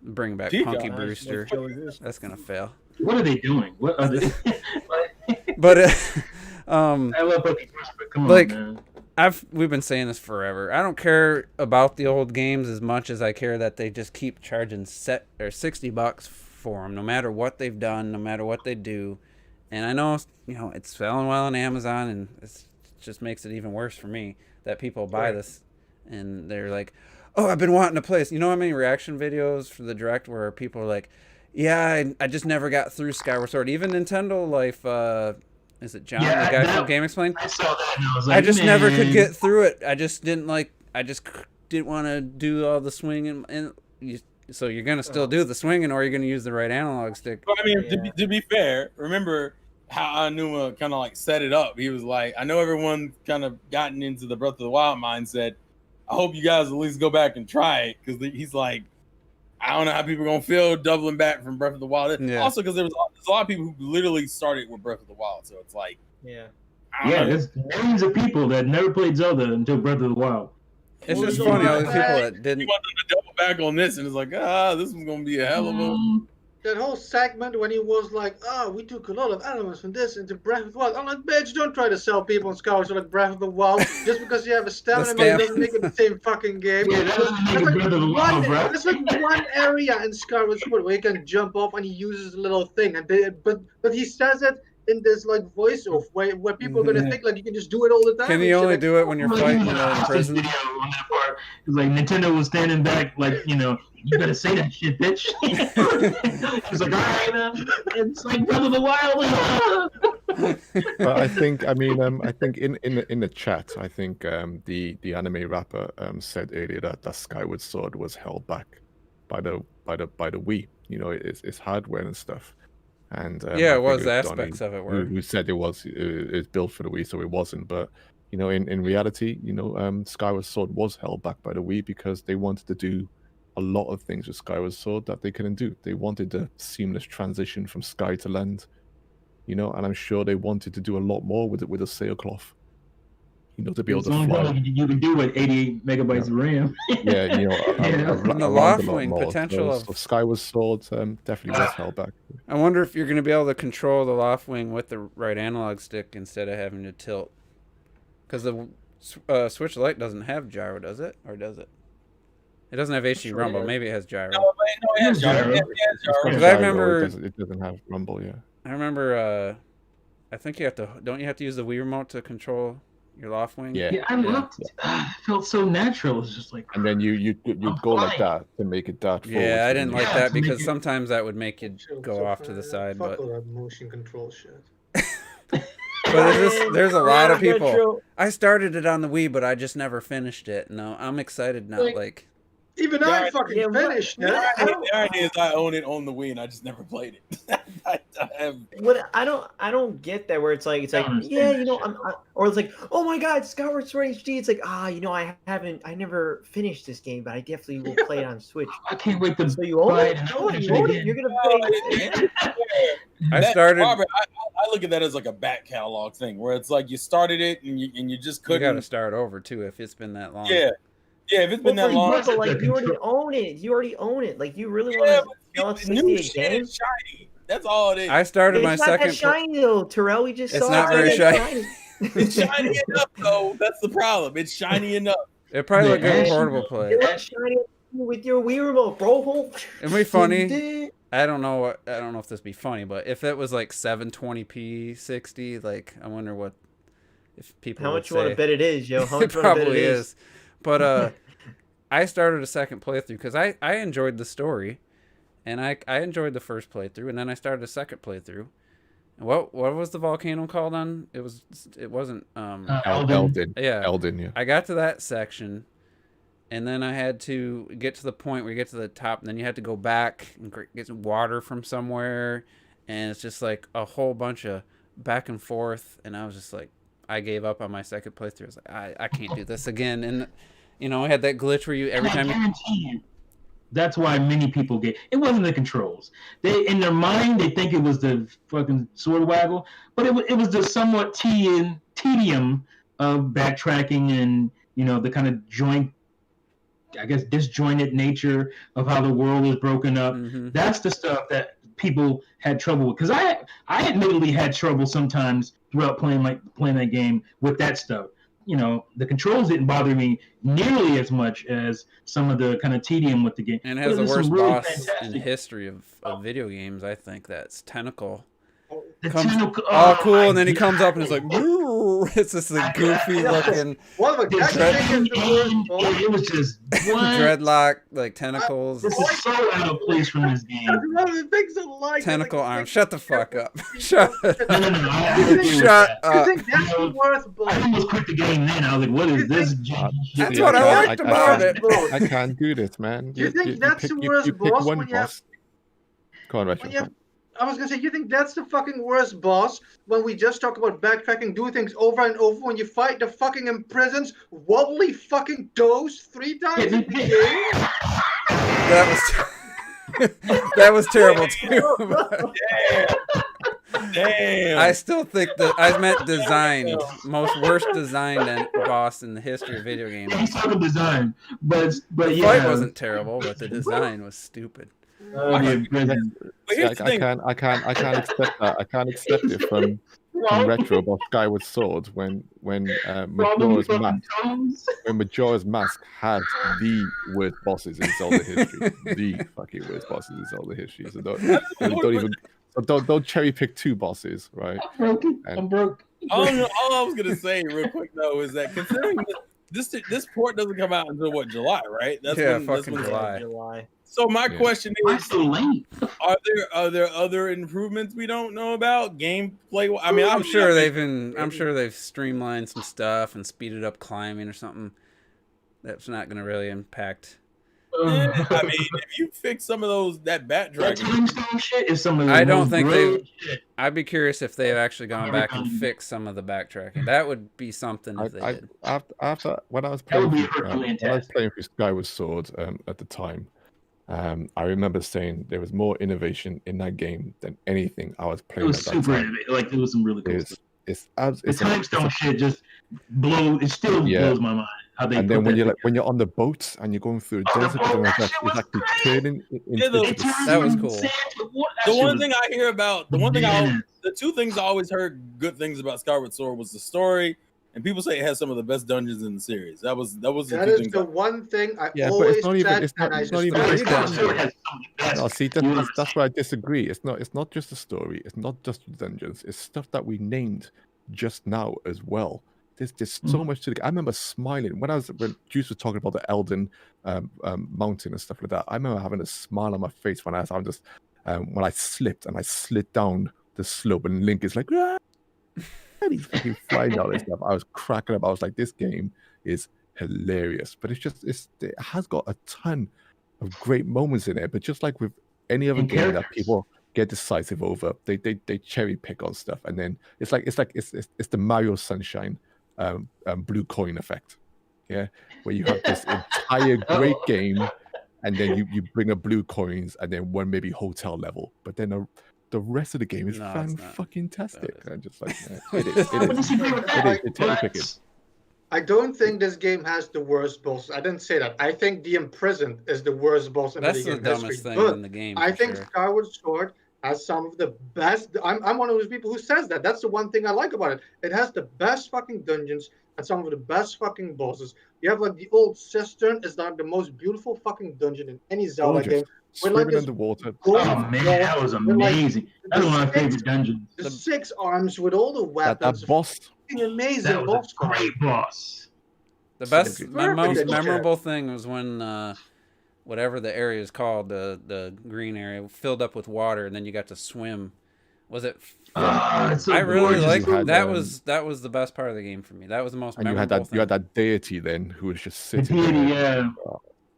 bring back Chica. Punky Nice, Brewster. what show is this? That's gonna fail. what are they doing? What are they? But I love Bucky Bruce, but come Like, on, man. we've been saying this forever. I don't care about the old games as much as I care that they just keep charging $60 for them, no matter what they've done, no matter what they do. And I know, it's selling well on Amazon, and it just makes it even worse for me that people buy this and they're like, "Oh, I've been wanting to play this." You know how many reaction videos for the Direct where people are like, "Yeah, I just never got through Skyward Sword." Even Nintendo Life, is it John, Yeah, the guy that- from Game Explain? I saw that and I was like, I just never could man. get through it. I just didn't want to do all the swinging, so you're gonna still do the swinging, or you're gonna use the right analog stick. But I mean, Yeah. to be fair, remember how Anuma kind of like set it up. He was like, I know everyone kind of gotten into the Breath of the Wild mindset. I hope you guys at least go back and try it, because he's like, I don't know how people are gonna feel doubling back from Breath of the Wild. Yeah. Also, because there's a lot of people who literally started with Breath of the Wild, so it's like, Yeah. I don't Yeah, know. there's millions of people that never played Zelda until Breath of the Wild. It's Well, just you funny know, all these people that you didn't. want them to double back on this, and it's like, this one's gonna be a hell of a. That whole segment when he was like, we took a lot of elements from this into Breath of the Wild. I'm like, bitch, don't try to sell people on Skyward Sword like Breath of the Wild just because you have a stamina stamina. doesn't make it the same fucking game. Yeah, that doesn't make There's it like Breath of the Wild, bro. there's like one area in Skyward Sword where you can jump off and he uses a little thing, and but he says it in this like voice-off where people are gonna think like you can just do it all the time. Can and you shit, only like, do it when you're Like, fighting he was in in a hostage prison? video on that part. It was like Nintendo was standing back, like, you better say that shit, bitch. He was like, all right, it's like Breath of the Wild. But I think in the chat, I think the anime rapper said earlier that Skyward Sword was held back by the Wii. It's hardware and stuff. And Yeah, I it was think aspects of it were. who said it was built for the Wii, so it wasn't. But in reality, Skyward Sword was held back by the Wii because they wanted to do a lot of things with Skyward Sword that they couldn't do. They wanted a seamless transition from sky to land, and I'm sure they wanted to do a lot more with it with a sailcloth, to be able It's to only fly. like you can do with 88 megabytes of RAM. Yeah, And the around a loft lot wing more. potential So of- Skyward Sword definitely was held back. I wonder if you're going to be able to control the loft wing with the right analog stick instead of having to tilt. Because the Switch Lite doesn't have gyro, does it? Or does it? It doesn't have HD Sure rumble. it does. Maybe it has gyro. No, it has gyro. Gyro. It has gyro. Because Gyro, I remember- it doesn't have rumble. Yeah. I remember, I think don't you have to use the Wii remote to control your loft wing? Yeah. Yeah, I loved it. It felt so natural. It's just like, And then you go like that to make it dart forward. Yeah, I so didn't you- like Yeah, that to make because it- sometimes that would make you so- go so off to the fine. side. Fuck But all that motion control shit. there's a lot of people. Retro. I started it on the Wii, but I just never finished it. No, I'm excited now. Like, Even Yeah, I fucking yeah, what- finished The it. irony is I own it on the Wii and I just never played it. I have. What I don't get that where it's like I don't yeah, understand or it's like, oh my god, Skyward Sword HD. It's like, I never finished this game, but I definitely will play it on Switch. I can't wait to So you own buy it? and Oh, finish you it own it? again. You're gonna play it? I That- started. Robert, I look at that as like a back catalog thing where it's like you started it and you just You got couldn't. to start over too if it's been that long. Yeah. Yeah, if it's been Well, that but- long. but, like The you already control- own it. You already own it. Like you really Yeah, want but to sell it's it new 60 shit again? is shiny. That's all it is. I started my It's not that second. shiny though, Terrell. We just It's saw not it. very It's shiny. It's shiny enough though. That's the problem. It's shiny enough. It probably Yeah, looked good in actually, portable play. It looks shiny with your Wii remote, bro. It'd be funny. I don't know if this be funny, but if it was like 720p 60, like I wonder what if people How would much you want say. to bet it is, yo? How It much you want to bet probably it is. But I started a second playthrough because I enjoyed the story, and I enjoyed the first playthrough, and then I started a second playthrough. And what was the volcano called on? It wasn't Elden. yeah. Elden, yeah. I got to that section, and then I had to get to the point where you get to the top, and then you had to go back and get some water from somewhere, and it's just like a whole bunch of back and forth, and I was just like, I gave up on my second playthrough. I was like, I can't do this again. And I had that glitch where you every time I guarantee you, that's why many people get. It wasn't the controls. They in their mind they think it was the fucking sword waggle, but it was the somewhat tedium of backtracking and the kind of disjointed nature of how the world was broken up. Mm-hmm. That's the stuff that people had trouble with. Because I admittedly had trouble sometimes throughout playing that game with that stuff. The controls didn't bother me nearly as much as some of the kind of tedium with the game. And it has the worst boss in history of video games. I think that's Tentacle. Cool, and then he comes up and it's like, it's just a goofy looking. It was just dreadlock, like tentacles. This is so out of place from this game. Tentacle arm. Shut the fuck up. Shut up. No. Shut up. You think that's the worst boss? I almost quit the game then. I was like, what is this? That's what I liked about it. I can't do this, man. You think that's the worst boss when you have... Go on, Richard. I was gonna say, you think that's the fucking worst boss when we just talk about backtracking, do things over and over when you fight the fucking imprisoned wobbly fucking toes 3 times in the game? That was terrible too. Damn. I still think that I meant designed, most worst designed boss in the history of video games. He's talking design, but the yeah. fight wasn't terrible, but the design was stupid. I can't accept that. I can't accept it from Retro about Skyward Sword when Majora's Mask had the worst bosses in Zelda history. The fucking worst bosses in Zelda history. So don't cherry pick 2 bosses, right? I'm broke. All I was gonna say real quick though is that considering this port doesn't come out until what, July, right? That's fucking July. So my question is, so late? are there other improvements we don't know about gameplay? I mean, I'm sure they've streamlined some stuff and speeded up climbing or something. That's not going to really impact. Yeah, I mean, if you fix some of that backtracking, shit is some of I don't think they. I'd be curious if they've actually gone back and fixed some of the backtracking. That would be something if they did. After when I was playing with Skyward Sword at the time. I remember saying there was more innovation in that game than anything I was playing. It was super innovative. Like, there was some really cool stuff. The time stone shit just blows. It still blows my mind. How they. And then when you're on the boat and you're going through the desert, it's actually turning. That was cool. The one thing I hear about, the 2 things I always heard good things about Skyward Sword was the story. And people say it has some of the best dungeons in the series. That is the one thing I always said. It's not even. No, see, that's where I disagree. It's not just the story. It's not just the dungeons. It's stuff that we named just now as well. There's so much to the. I remember smiling when Juice was talking about the Elden mountain and stuff like that. I remember having a smile on my face when when I slipped and I slid down the slope and Link is like. Ah! And he's fucking flying down and stuff. I was cracking up. I was like, this game is hilarious. But it has got a ton of great moments in it. But just like with any other game that people get decisive over, they cherry pick on stuff. And then it's the Mario Sunshine blue coin effect. Yeah. Where you have this entire great game and then you bring up blue coins and then one maybe hotel level. But then the rest of the game is fan-fucking-tastic. I'm just like, it is. I don't think this game has the worst boss. I didn't say that. I think the Imprisoned is the worst boss in the game. That's the dumbest thing in the game. I think Skyward Sword has some of the best. I'm one of those people who says that. That's the one thing I like about it. It has the best fucking dungeons and some of the best fucking bosses. You have like the old cistern is like the most beautiful fucking dungeon in any Zelda game. Swimming underwater. Oh man, that was amazing. That's one of my favorite dungeons. The 6 arms with all the weapons. That boss. Amazing. That was a great boss. My most memorable thing was when whatever the area is called, the green area, filled up with water, and then you got to swim. Was it? So I really liked that. That was the best part of the game for me. That was the most memorable thing. You had that deity then who was just sitting there.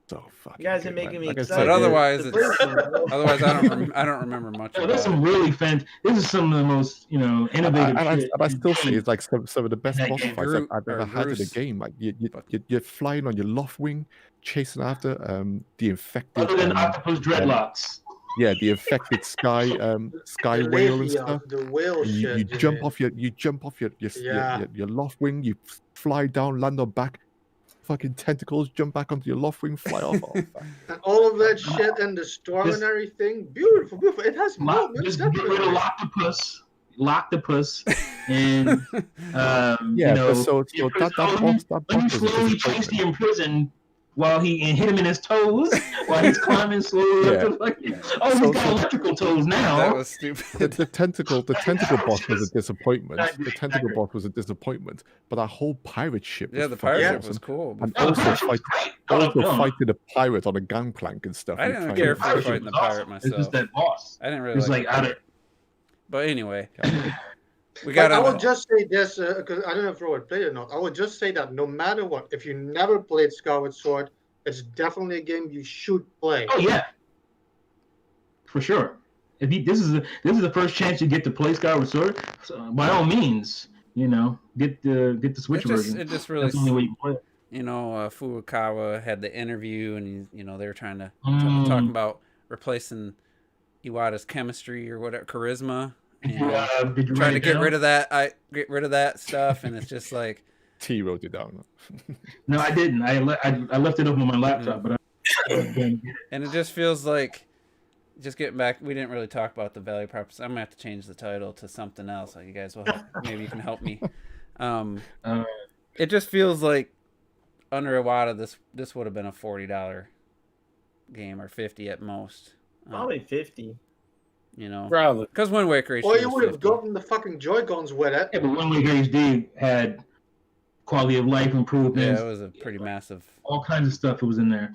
Yeah. so fucking. You guys are good, making man. me Like I excited. said, But otherwise, The it's first one, bro. otherwise I don't remember much There's about some it. really This is some of the most innovative shit. and I still say it's like some of the best that boss game. fights Groot I've ever or had in a Bruce, game. Like but you're flying on your loft wing, chasing after the infected Other than Octopus Dreadlocks. yeah, the infected sky The whale and Leafy, stuff. the whale And you shit. jump mean? off Yeah. your loft wing, you fly down, land on back, fucking tentacles, jump back onto your loft wing, fly off. Oh, fuck. And all of that shit and the storm Just- and everything. Beautiful, beautiful. It has moments. Just get rid of Loctopus, and Yeah, but so imprison- that let boss him was a slowly chase disappointment. the imprison while he hit him in his toes while he's climbing slowly Yeah. up the fucking. Oh, he's got electrical toes now. that was stupid. The tentacle boss was a Just- disappointment. Exactly, The tentacle exactly. boss was a disappointment, but that whole pirate ship was Yeah, the fucking pirate ship awesome. was cool. And Oh, also gosh, it was great. fighting a pirate on a gangplank and stuff. I and didn't trying care to- for Pirate fighting was the pirate awesome. It's myself. just that boss. I didn't really It's like like out of. But anyway, we But got I will on. just say this, because I don't know if Robert played it or not. I will just say that no matter what, if you never played Skyward Sword, it's definitely a game you should play. Oh yeah, for sure. If this is the first chance you get to play Skyward Sword, so by all means, get the Switch version. It just really, That's the only way you can play it. Furukawa had the interview, and they were trying to Mm. talking about replacing Iwata's chemistry or whatever, charisma, Did and you trying write to it get down? rid of that. Get rid of that stuff, and it's just like, T wrote it down. No, I didn't. I left it up on my laptop, but and it just feels like, just getting back, we didn't really talk about the value proposition. I'm gonna have to change the title to something else. So you guys will maybe you can help me. It just feels like under Iwata, this would have been a $40 game or $50 at most. Probably 50. Probably. Because Wind Waker HD Or you was would have 50. gotten the fucking Joy-Cons with it. yeah, but Wind Waker HD had quality of life Yeah, improvements, it was a pretty massive. all kinds of stuff that was in there.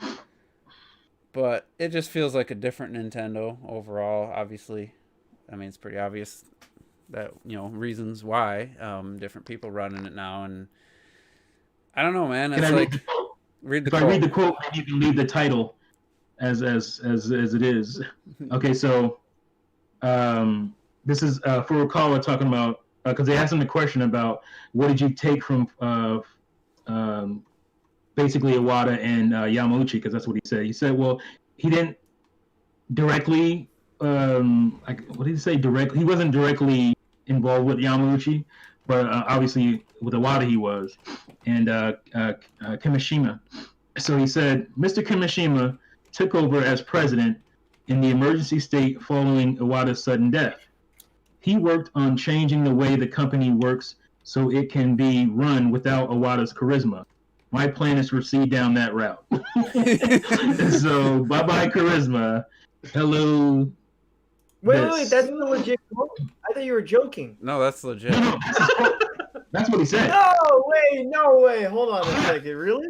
But it just feels like a different Nintendo overall. Obviously, I mean, it's pretty obvious that reasons why different people running it now, and I don't know, man. Can It's I like read the read the quote? If I quote. read the quote, maybe you can leave the title as it is. Okay, so this is Furukawa talking about, because they asked him the question about what did you take from basically Iwata and Yamauchi, because that's what he said. He said, well, he didn't directly, what did he say? Directly, he wasn't directly involved with Yamauchi, but obviously with Iwata he was, and Kimishima. So he said, Mr. Kimishima took over as president in the emergency state following Iwata's sudden death. He worked on changing the way the company works so it can be run without Iwata's charisma. My plan is to proceed down that route. So, bye-bye charisma. Hello. Wait, that's the legit quote? I thought you were joking. No, that's legit. No, that's what he said. No way. Hold on a second. Really?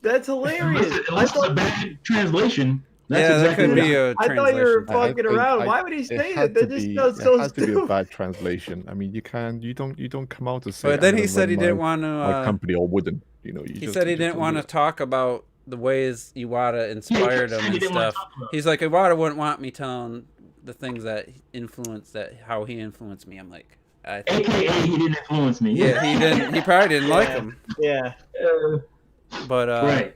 That's hilarious. Unless it's a bad translation. That's Yeah, that exactly could what be a I thought you were translation. fucking around. Why would he say that? That just sounds so it has to be a stupid. bad translation. I mean, you don't come out to say. But then I'm he gonna said he run didn't my- want my to. company or wouldn't. You He just- said he you just didn't don't want do to it. talk about the ways Iwata inspired him he and didn't wanna stuff. talk about it. He's like, Iwata wouldn't want me telling the things that how he influenced me. I'm like, I think, AKA, he didn't influence me. yeah, he didn't. He probably didn't like him. Yeah, But Right.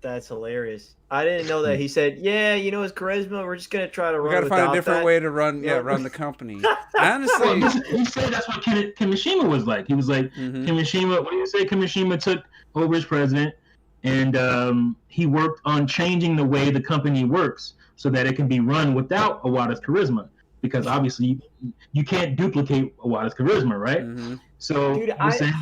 that's hilarious. I didn't know that. He said, "Yeah, his charisma. We're just gonna try to we run got to find a without different that." way to run the company. Honestly, He said that's what Kimishima was like. He was like, mhm. Kimishima, what do you say? Kimishima took over as president, and he worked on changing the way the company works so that it can be run without Iwata's charisma. Because obviously you can't duplicate Iwata's charisma, right? Mhm. So Dude, he said,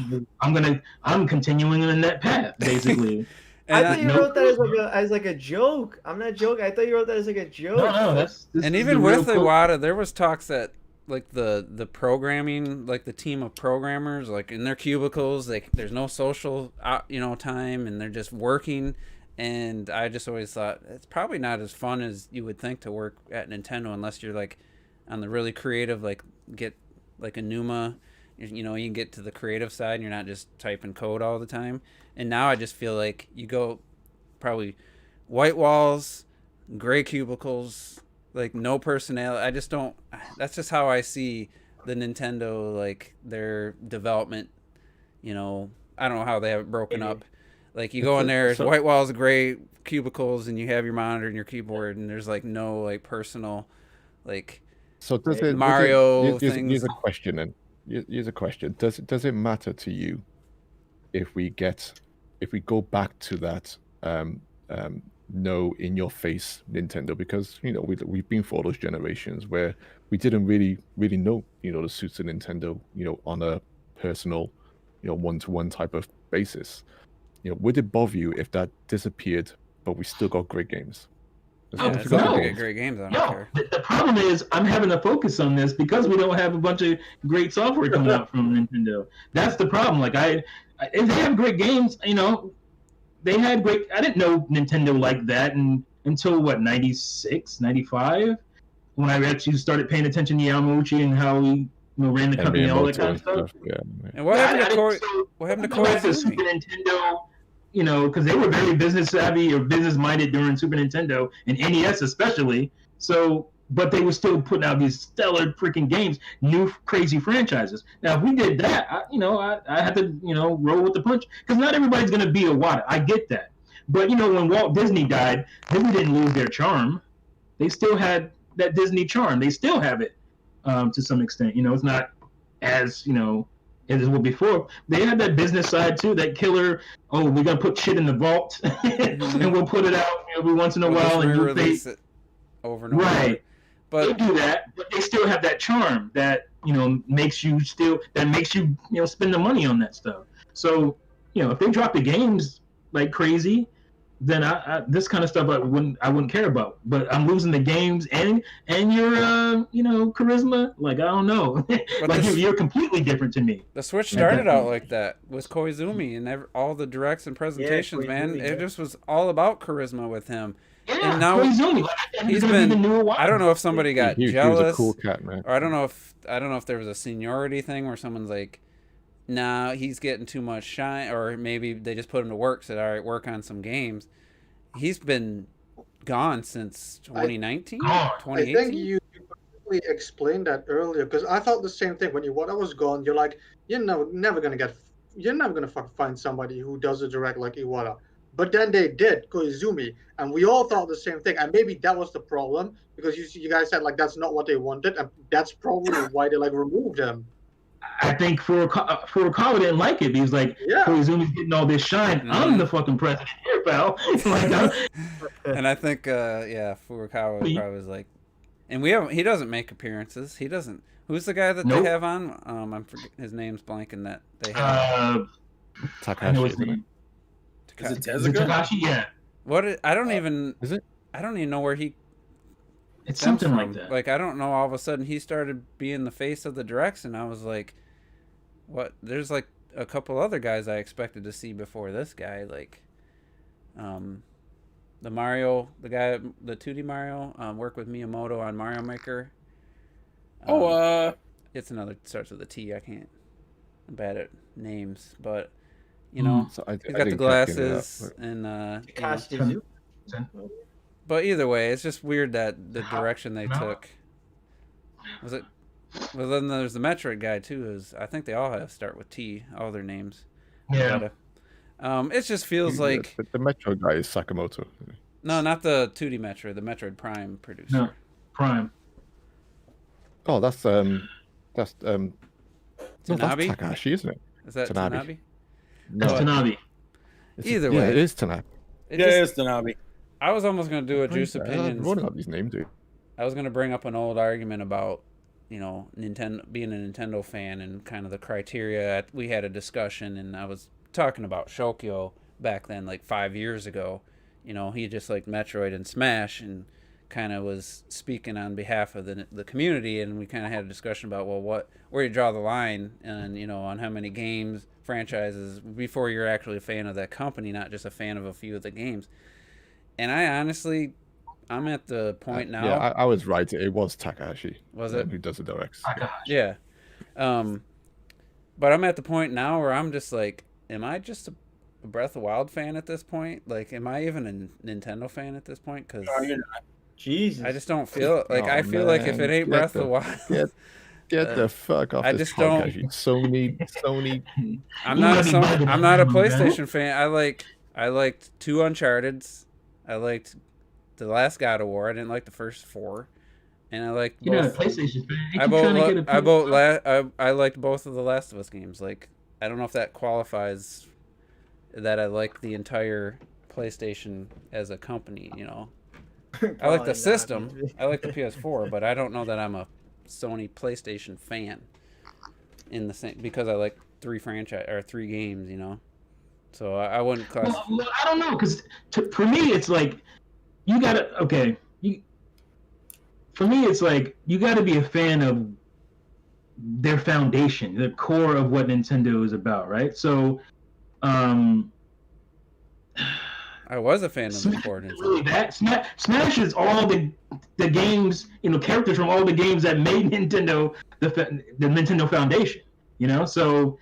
I'm continuing in that path, basically. And I thought you wrote that as like a joke. I'm not joking. I thought you wrote that as like a joke. No, this and is even the with real quote. Iwata, there was talks that like the programming, like the team of programmers, like in their cubicles, there's no social time, and they're just working. And I just always thought it's probably not as fun as you would think to work at Nintendo unless you're like on the really creative, like get like a Numa, you can get to the creative side and you're not just typing code all the time. And now I just feel like you go probably white walls, gray cubicles, like no personality. I just don't. That's just how I see the Nintendo, like their development. You know, I don't know how they have it broken up. Like you go in there, it's white walls, gray cubicles, and you have your monitor and your keyboard, and there's like no like personal, like So Mario here's things. a question, and here's a question. Does it matter to you if we go back to that no in your face Nintendo, because we've been for those generations where we didn't really know the suits of Nintendo on a personal one-to-one type of basis. Would it bother you if that disappeared but we still got great games? Yeah, as long as we get great games, I don't care. The problem is I'm having to focus on this because we don't have a bunch of great software coming out from Nintendo. That's the problem. Like if they have great games, they had great. I didn't know Nintendo like that until what, 96, 95, when I actually started paying attention to Yamauchi and how he ran the company and all that kind of stuff. Yeah. And what happened to Koizumi? Super Nintendo, because they were very business savvy or business minded during Super Nintendo and NES especially. So, but they were still putting out these stellar freaking games, new crazy franchises. Now, if we did that, I had to, roll with the punch, because not everybody's going to be Iwata. I get that. But, when Walt Disney died, Disney didn't lose their charm. They still had that Disney charm. They still have it to some extent. It's not as, as it was before. They had that business side too, that killer, we're going to put shit in the vault and we'll put it out every once in a while. And release it over and over. Right. But they do that, but they still have that charm that makes you spend the money on that stuff. So if they drop the games like crazy, then I this kind of stuff I wouldn't care about. But I'm losing the games and your charisma. Like, I don't know. Like you're completely different to me. The Switch started out like that with Koizumi and all the directs and presentations, man. It just was all about charisma with him. Yeah, and now Koizumi, he's been. I don't know if somebody got jealous, he was a cool cat, man. Or I don't know if there was a seniority thing where someone's like, nah, he's getting too much shine, or maybe they just put him to work, said, all right, work on some games. He's been gone since 2019, 2018. I think you perfectly explained that earlier, because I thought the same thing. When Iwata was gone, you're like, you're never gonna find somebody who does a direct like Iwata. But then they did, Koizumi, and we all thought the same thing. And maybe that was the problem, because you guys said like that's not what they wanted, and that's probably why they like removed him. I think Furukawa didn't like it. He was like, Koizumi's getting all this shine. Mm-hmm. I'm the fucking president here, pal. And I think, Furukawa probably was like, and he doesn't make appearances. He doesn't. Who's the guy that they have on? I'm forgetting his name's blanking that they have. Takashi, isn't it? Is it Tezuka? Takashi? Yeah. I don't even. Is it? I don't even know where he. It's something like that. Like, I don't know. All of a sudden, he started being the face of the directs, and I was like, "What?" There's like a couple other guys I expected to see before this guy, like, the Mario, the guy, the 2D Mario, worked with Miyamoto on Mario Maker. It's another, starts with a T. I'm bad at names, but. He's got the glasses and but either way, it's just weird that the direction they took. Was it? Well, then there's the Metroid guy too. I think they all start with T. All their names. Yeah. But, it just feels like the Metroid guy is Sakamoto. No, not the 2D Metroid. The Metroid Prime producer. No, Prime. Oh, that's Tanabe? That's Takahashi, isn't it? Is that Tanabe? No, it's Tanabe. Either way, it is Tanabe. It's Tanabe. I was almost going to do a Juice Opinions. I'm running up these names, dude. I was going to bring up an old argument about, Nintendo, being a Nintendo fan and kind of the criteria. We had a discussion, and I was talking about Shokyo back then, like 5 years ago. He just liked Metroid and Smash, and kind of was speaking on behalf of the community, and we kind of had a discussion about, well, where you draw the line, and on how many games, franchises, before you're actually a fan of that company, not just a fan of a few of the games. And I honestly, I'm at the point now. Yeah, I was right. It was Takahashi. Was it? Who does the directs? Yeah. But I'm at the point now where I'm just like, am I just a Breath of the Wild fan at this point? Like, am I even a Nintendo fan at this point? Because Jesus. I just don't feel like Oh, I feel like if man. it ain't Get Breath of the the- Wild, Get the fuck off I this just don't- podcast. You Sony. I'm You not a gotta be Sony, bugging I'm not a out, man. PlayStation fan. I liked 2 Uncharted's. I liked the last God of War. I didn't like the first 4, and I liked You're not a both. PlayStation fan. You keep trying to get a I liked both of the Last of Us games. Like, I don't know if that qualifies that I like the entire PlayStation as a company. You know, I like Probably the not. system. I like the PS4, but I don't know that I'm a Sony PlayStation fan in the same, because I like 3 games. You know, so I wouldn't class. Well, I don't know, because for me, it's like you gotta for me, it's like you gotta be a fan of their foundation, the core of what Nintendo is about, right? So, I was a fan of the Smash core is Nintendo. really that. Smash is all the games, characters from all the games that made Nintendo the Nintendo Foundation. So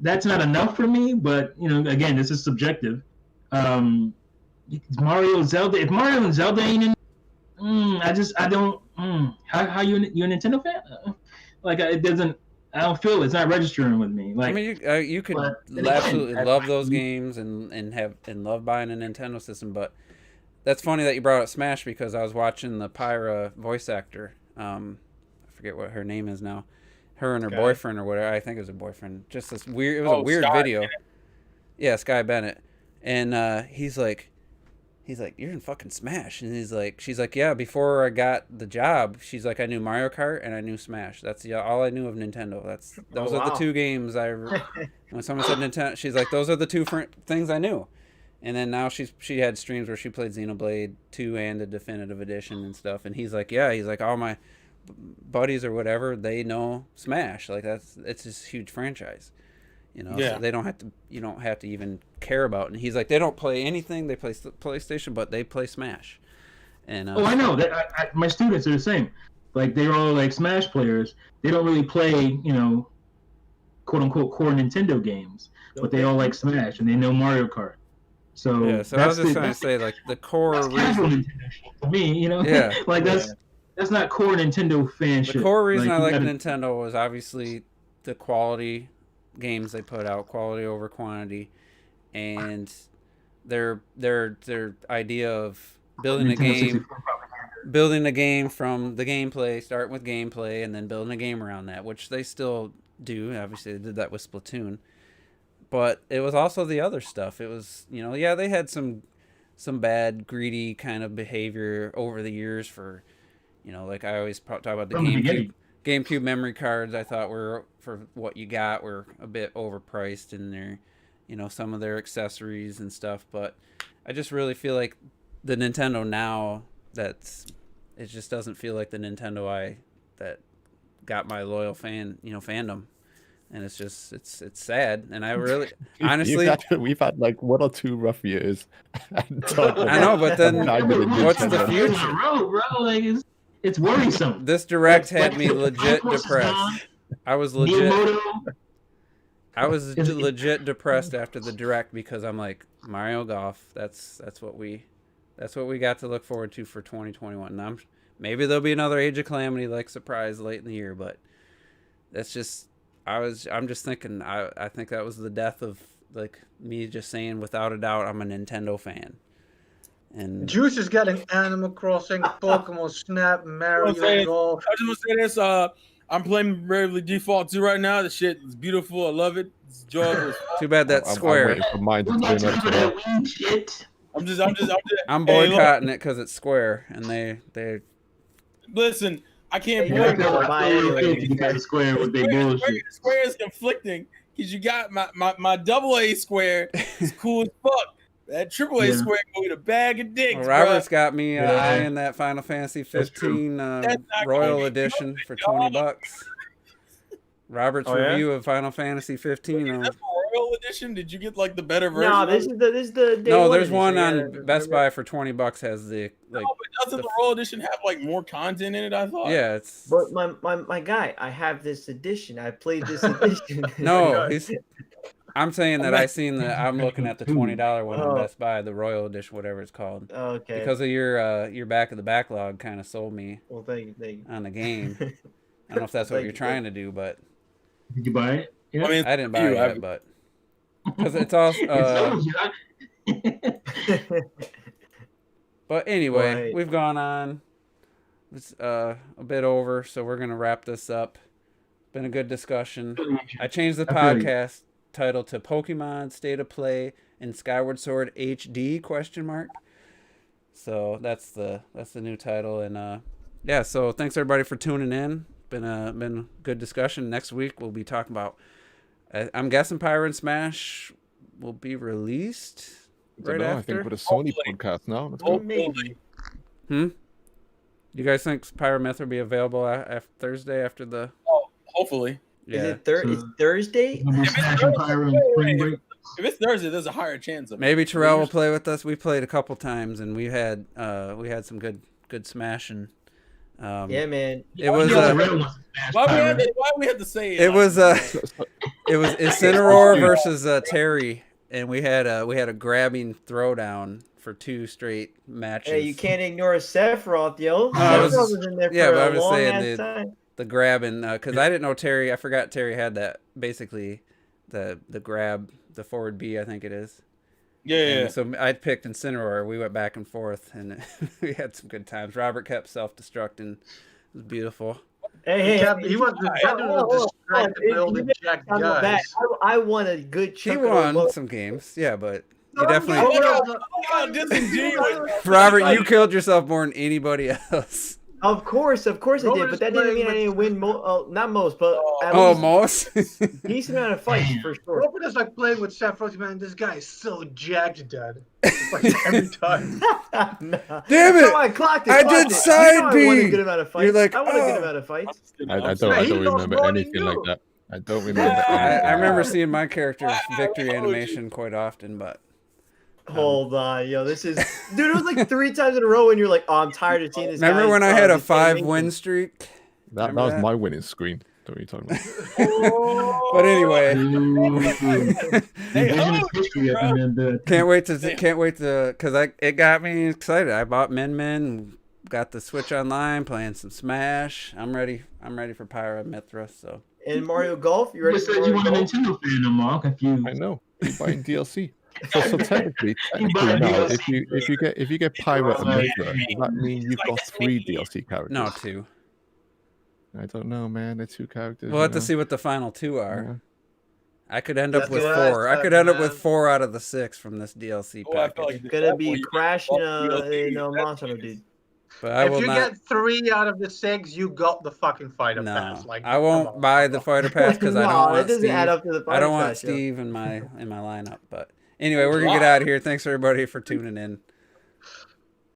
that's not enough for me. But again, this is subjective. Mario, Zelda. If Mario and Zelda ain't in, I don't. How you a Nintendo fan? Like it doesn't. I don't feel it's not registering with me. Like, I mean, you could but then absolutely again, love those games and love buying a Nintendo system, but that's funny that you brought up Smash, because I was watching the Pyra voice actor. I forget what her name is now. Her and her Sky. boyfriend or whatever. I think it was a boyfriend. Just this weird. It was a weird Sky video. Bennett. Yeah, Sky Bennett, and he's like, you're in fucking Smash, and she's like, yeah. Before I got the job, she's like, I knew Mario Kart and I knew Smash. That's all I knew of Nintendo. Those are the wow. 2 games when someone said Nintendo, she's like, those are the 2 things I knew. And then now she had streams where she played Xenoblade 2 and the Definitive Edition and stuff. And he's like, all my buddies or whatever, they know Smash. Like it's this huge franchise. Yeah. So you don't have to even care about it. And he's like, they don't play anything. They play PlayStation, but they play Smash. And I know that my students are the same. Like, they're all like Smash players. They don't really play, quote unquote core Nintendo games, but they all like Smash and they know Mario Kart. So yeah, so I was just trying to say, like, the core that's casual reason. Nintendo shit to me, Yeah. like that's not core Nintendo fan shit. The core reason I you like gotta- Nintendo was obviously the quality games they put out, quality over quantity, and their idea of building a Nintendo game 64 propaganda. building a game from the gameplay, starting with gameplay, and then building a game around that, which they still do. Obviously, they did that with Splatoon. But it was also the other stuff. It was, they had some bad, greedy kind of behavior over the years for, like I always talk about the From the GameCube. beginning. GameCube memory cards, I thought were, for what you got, were a bit overpriced in their, some of their accessories and stuff. But I just really feel like the Nintendo now, it just doesn't feel like the Nintendo that got my loyal fandom. And it's just, it's sad. And I really, honestly, we've had like 1 or 2 rough years. I know, but then what's the Years in future? a row, bro. Like, it's worrisome. This direct had Like, me legit Xbox is gone. depressed. I was legit Miyamoto, legit depressed after the direct, because I'm like, Mario Golf, that's what we got to look forward to for 2021. And maybe there'll be another Age of Calamity like surprise late in the year, but that's just, I'm just thinking, I think that was the death of, like, me just saying without a doubt I'm a Nintendo fan. And Juice is getting Animal Crossing, Pokemon Snap, Mario Golf. I just want to say this. I'm playing Bravely Default 2 right now. The shit is beautiful. I love it. It's enjoyable. too bad that's I'm Square. waiting for mine to we're not turn up talking today. about weed shit. I'm Hey, look, boycotting it because it's Square, and they listen, I can't You're blame not gonna buy anything. You got Square with their bullshit. Square is conflicting because you got my AA Square is cool as fuck. That AAA Yeah. Square go with a bag of dicks, Well, Robert's bruh. got me Yeah. eyeing that Final Fantasy 15 That's not Royal gonna be Edition good, for y'all. $20. Robert's Oh, yeah? review of Final Fantasy 15. Is that the Royal Edition? Did you get like the better version? No, of this it? is the day No, one there's edition. one Yeah, on Best Buy for $20 has the, like, No, but doesn't the Royal Edition have like more content in it? I thought. yeah, it's But my guy, I have this edition. I played this edition. no, he's I'm saying that I seen I'm looking at the $20 one on Oh. Best Buy, the Royal Edition, whatever it's called. Okay. Because of your back of the backlog kind of sold me Well, thank you. on the game. I don't know if that's what you're trying to do, but Did you buy it? Yeah. I mean, I didn't buy it yet, but because it's all. But anyway, Right. we've gone on. It's a bit over, so we're gonna wrap this up. Been a good discussion. I changed the I feel you. podcast title to Pokemon State of Play and Skyward Sword HD ? So that's the new title, and yeah. So thanks everybody for tuning in. Been a good discussion. Next week we'll be talking about. I'm guessing Pyro and Smash will be released right I after. think with a Sony podcast now. Let's go. Maybe. You guys think Pyro Myth will be available after Thursday after the? Hopefully. Yeah. Is it it's Thursday? Smashing Pyro in spring break. If it's Thursday, there's a higher chance of Maybe Terrell will play with us. We played a couple times and we had some good smashing. Yeah, man. It was Yeah, the red one's Smash Why Pyro. we have to say it was Incineroar versus Terry, and we had a grabbing throwdown for 2 straight matches. Hey, you can't ignore Sephiroth, yo. I was- Sephiroth was in there yeah, for but I a was long saying ass time. the grabbing because I didn't know Terry. I forgot Terry had that basically the grab, the forward B, I think it is. Yeah. And so I picked Incineroar. We went back and forth, and we had some good times. Robert kept self-destructing. It was beautiful. Hey, He was the distracted building jack guys. I want a good He chunk of won those- some games, yeah, but you No, definitely. Oh, disingenuous. Robert, you killed yourself more than anybody else. Of course I did, Robert's but that didn't mean I playing didn't win. Not most, but at Oh, least most. a decent amount of fights for sure. Robert is like playing with Sephiroth, man. This guy is so jacked dead. Like every time. Nah. Damn it! No, I clocked it. I clocked did it. side I won B. a good amount of fights. You're like, I won a oh. good amount of fights. I He don't lost remember more than anything you. like that. I don't remember. I anything. remember seeing my character's victory animation quite often, but Hold on, yo, this is dude. It was like 3 times in a row, and you're like, "Oh, I'm tired of seeing this." remember guy's, when I had a this animation. 5-win streak? That Remember was that? my winning screen. What are you talking about? But anyway, Division of history at the end of the- can't wait to because it got me excited. I bought Min, got the Switch Online, playing some Smash. I'm ready for Pyra Mithra. So And Mario Golf, you You ready just for said you Mario weren't a Golf? Nintendo fan no more. I'm confused. I know. You're buying DLC. So technically buy now, DLC. if you get Pirate and Mithra, does that mean you've got 3 DLC characters? no 2. I don't know, man. They're 2 characters. We'll have you to know? see what the final 2 are. Yeah. I could end up That's with the 4. last I could time, end up man. with 4 out of the 6 from this DLC Oh, I package. feel like this Gonna is be where you- crashing DLC, in a that's- monster, dude. But I If will you not. get 3 out of the 6, you got the fucking fighter No, pass. Like I come won't on. buy the fighter pass because I No, don't it want doesn't Steve. add up to the I don't fighter want pass, yo. Steve in my lineup. But anyway, we're gonna get out of here. Thanks everybody for tuning in.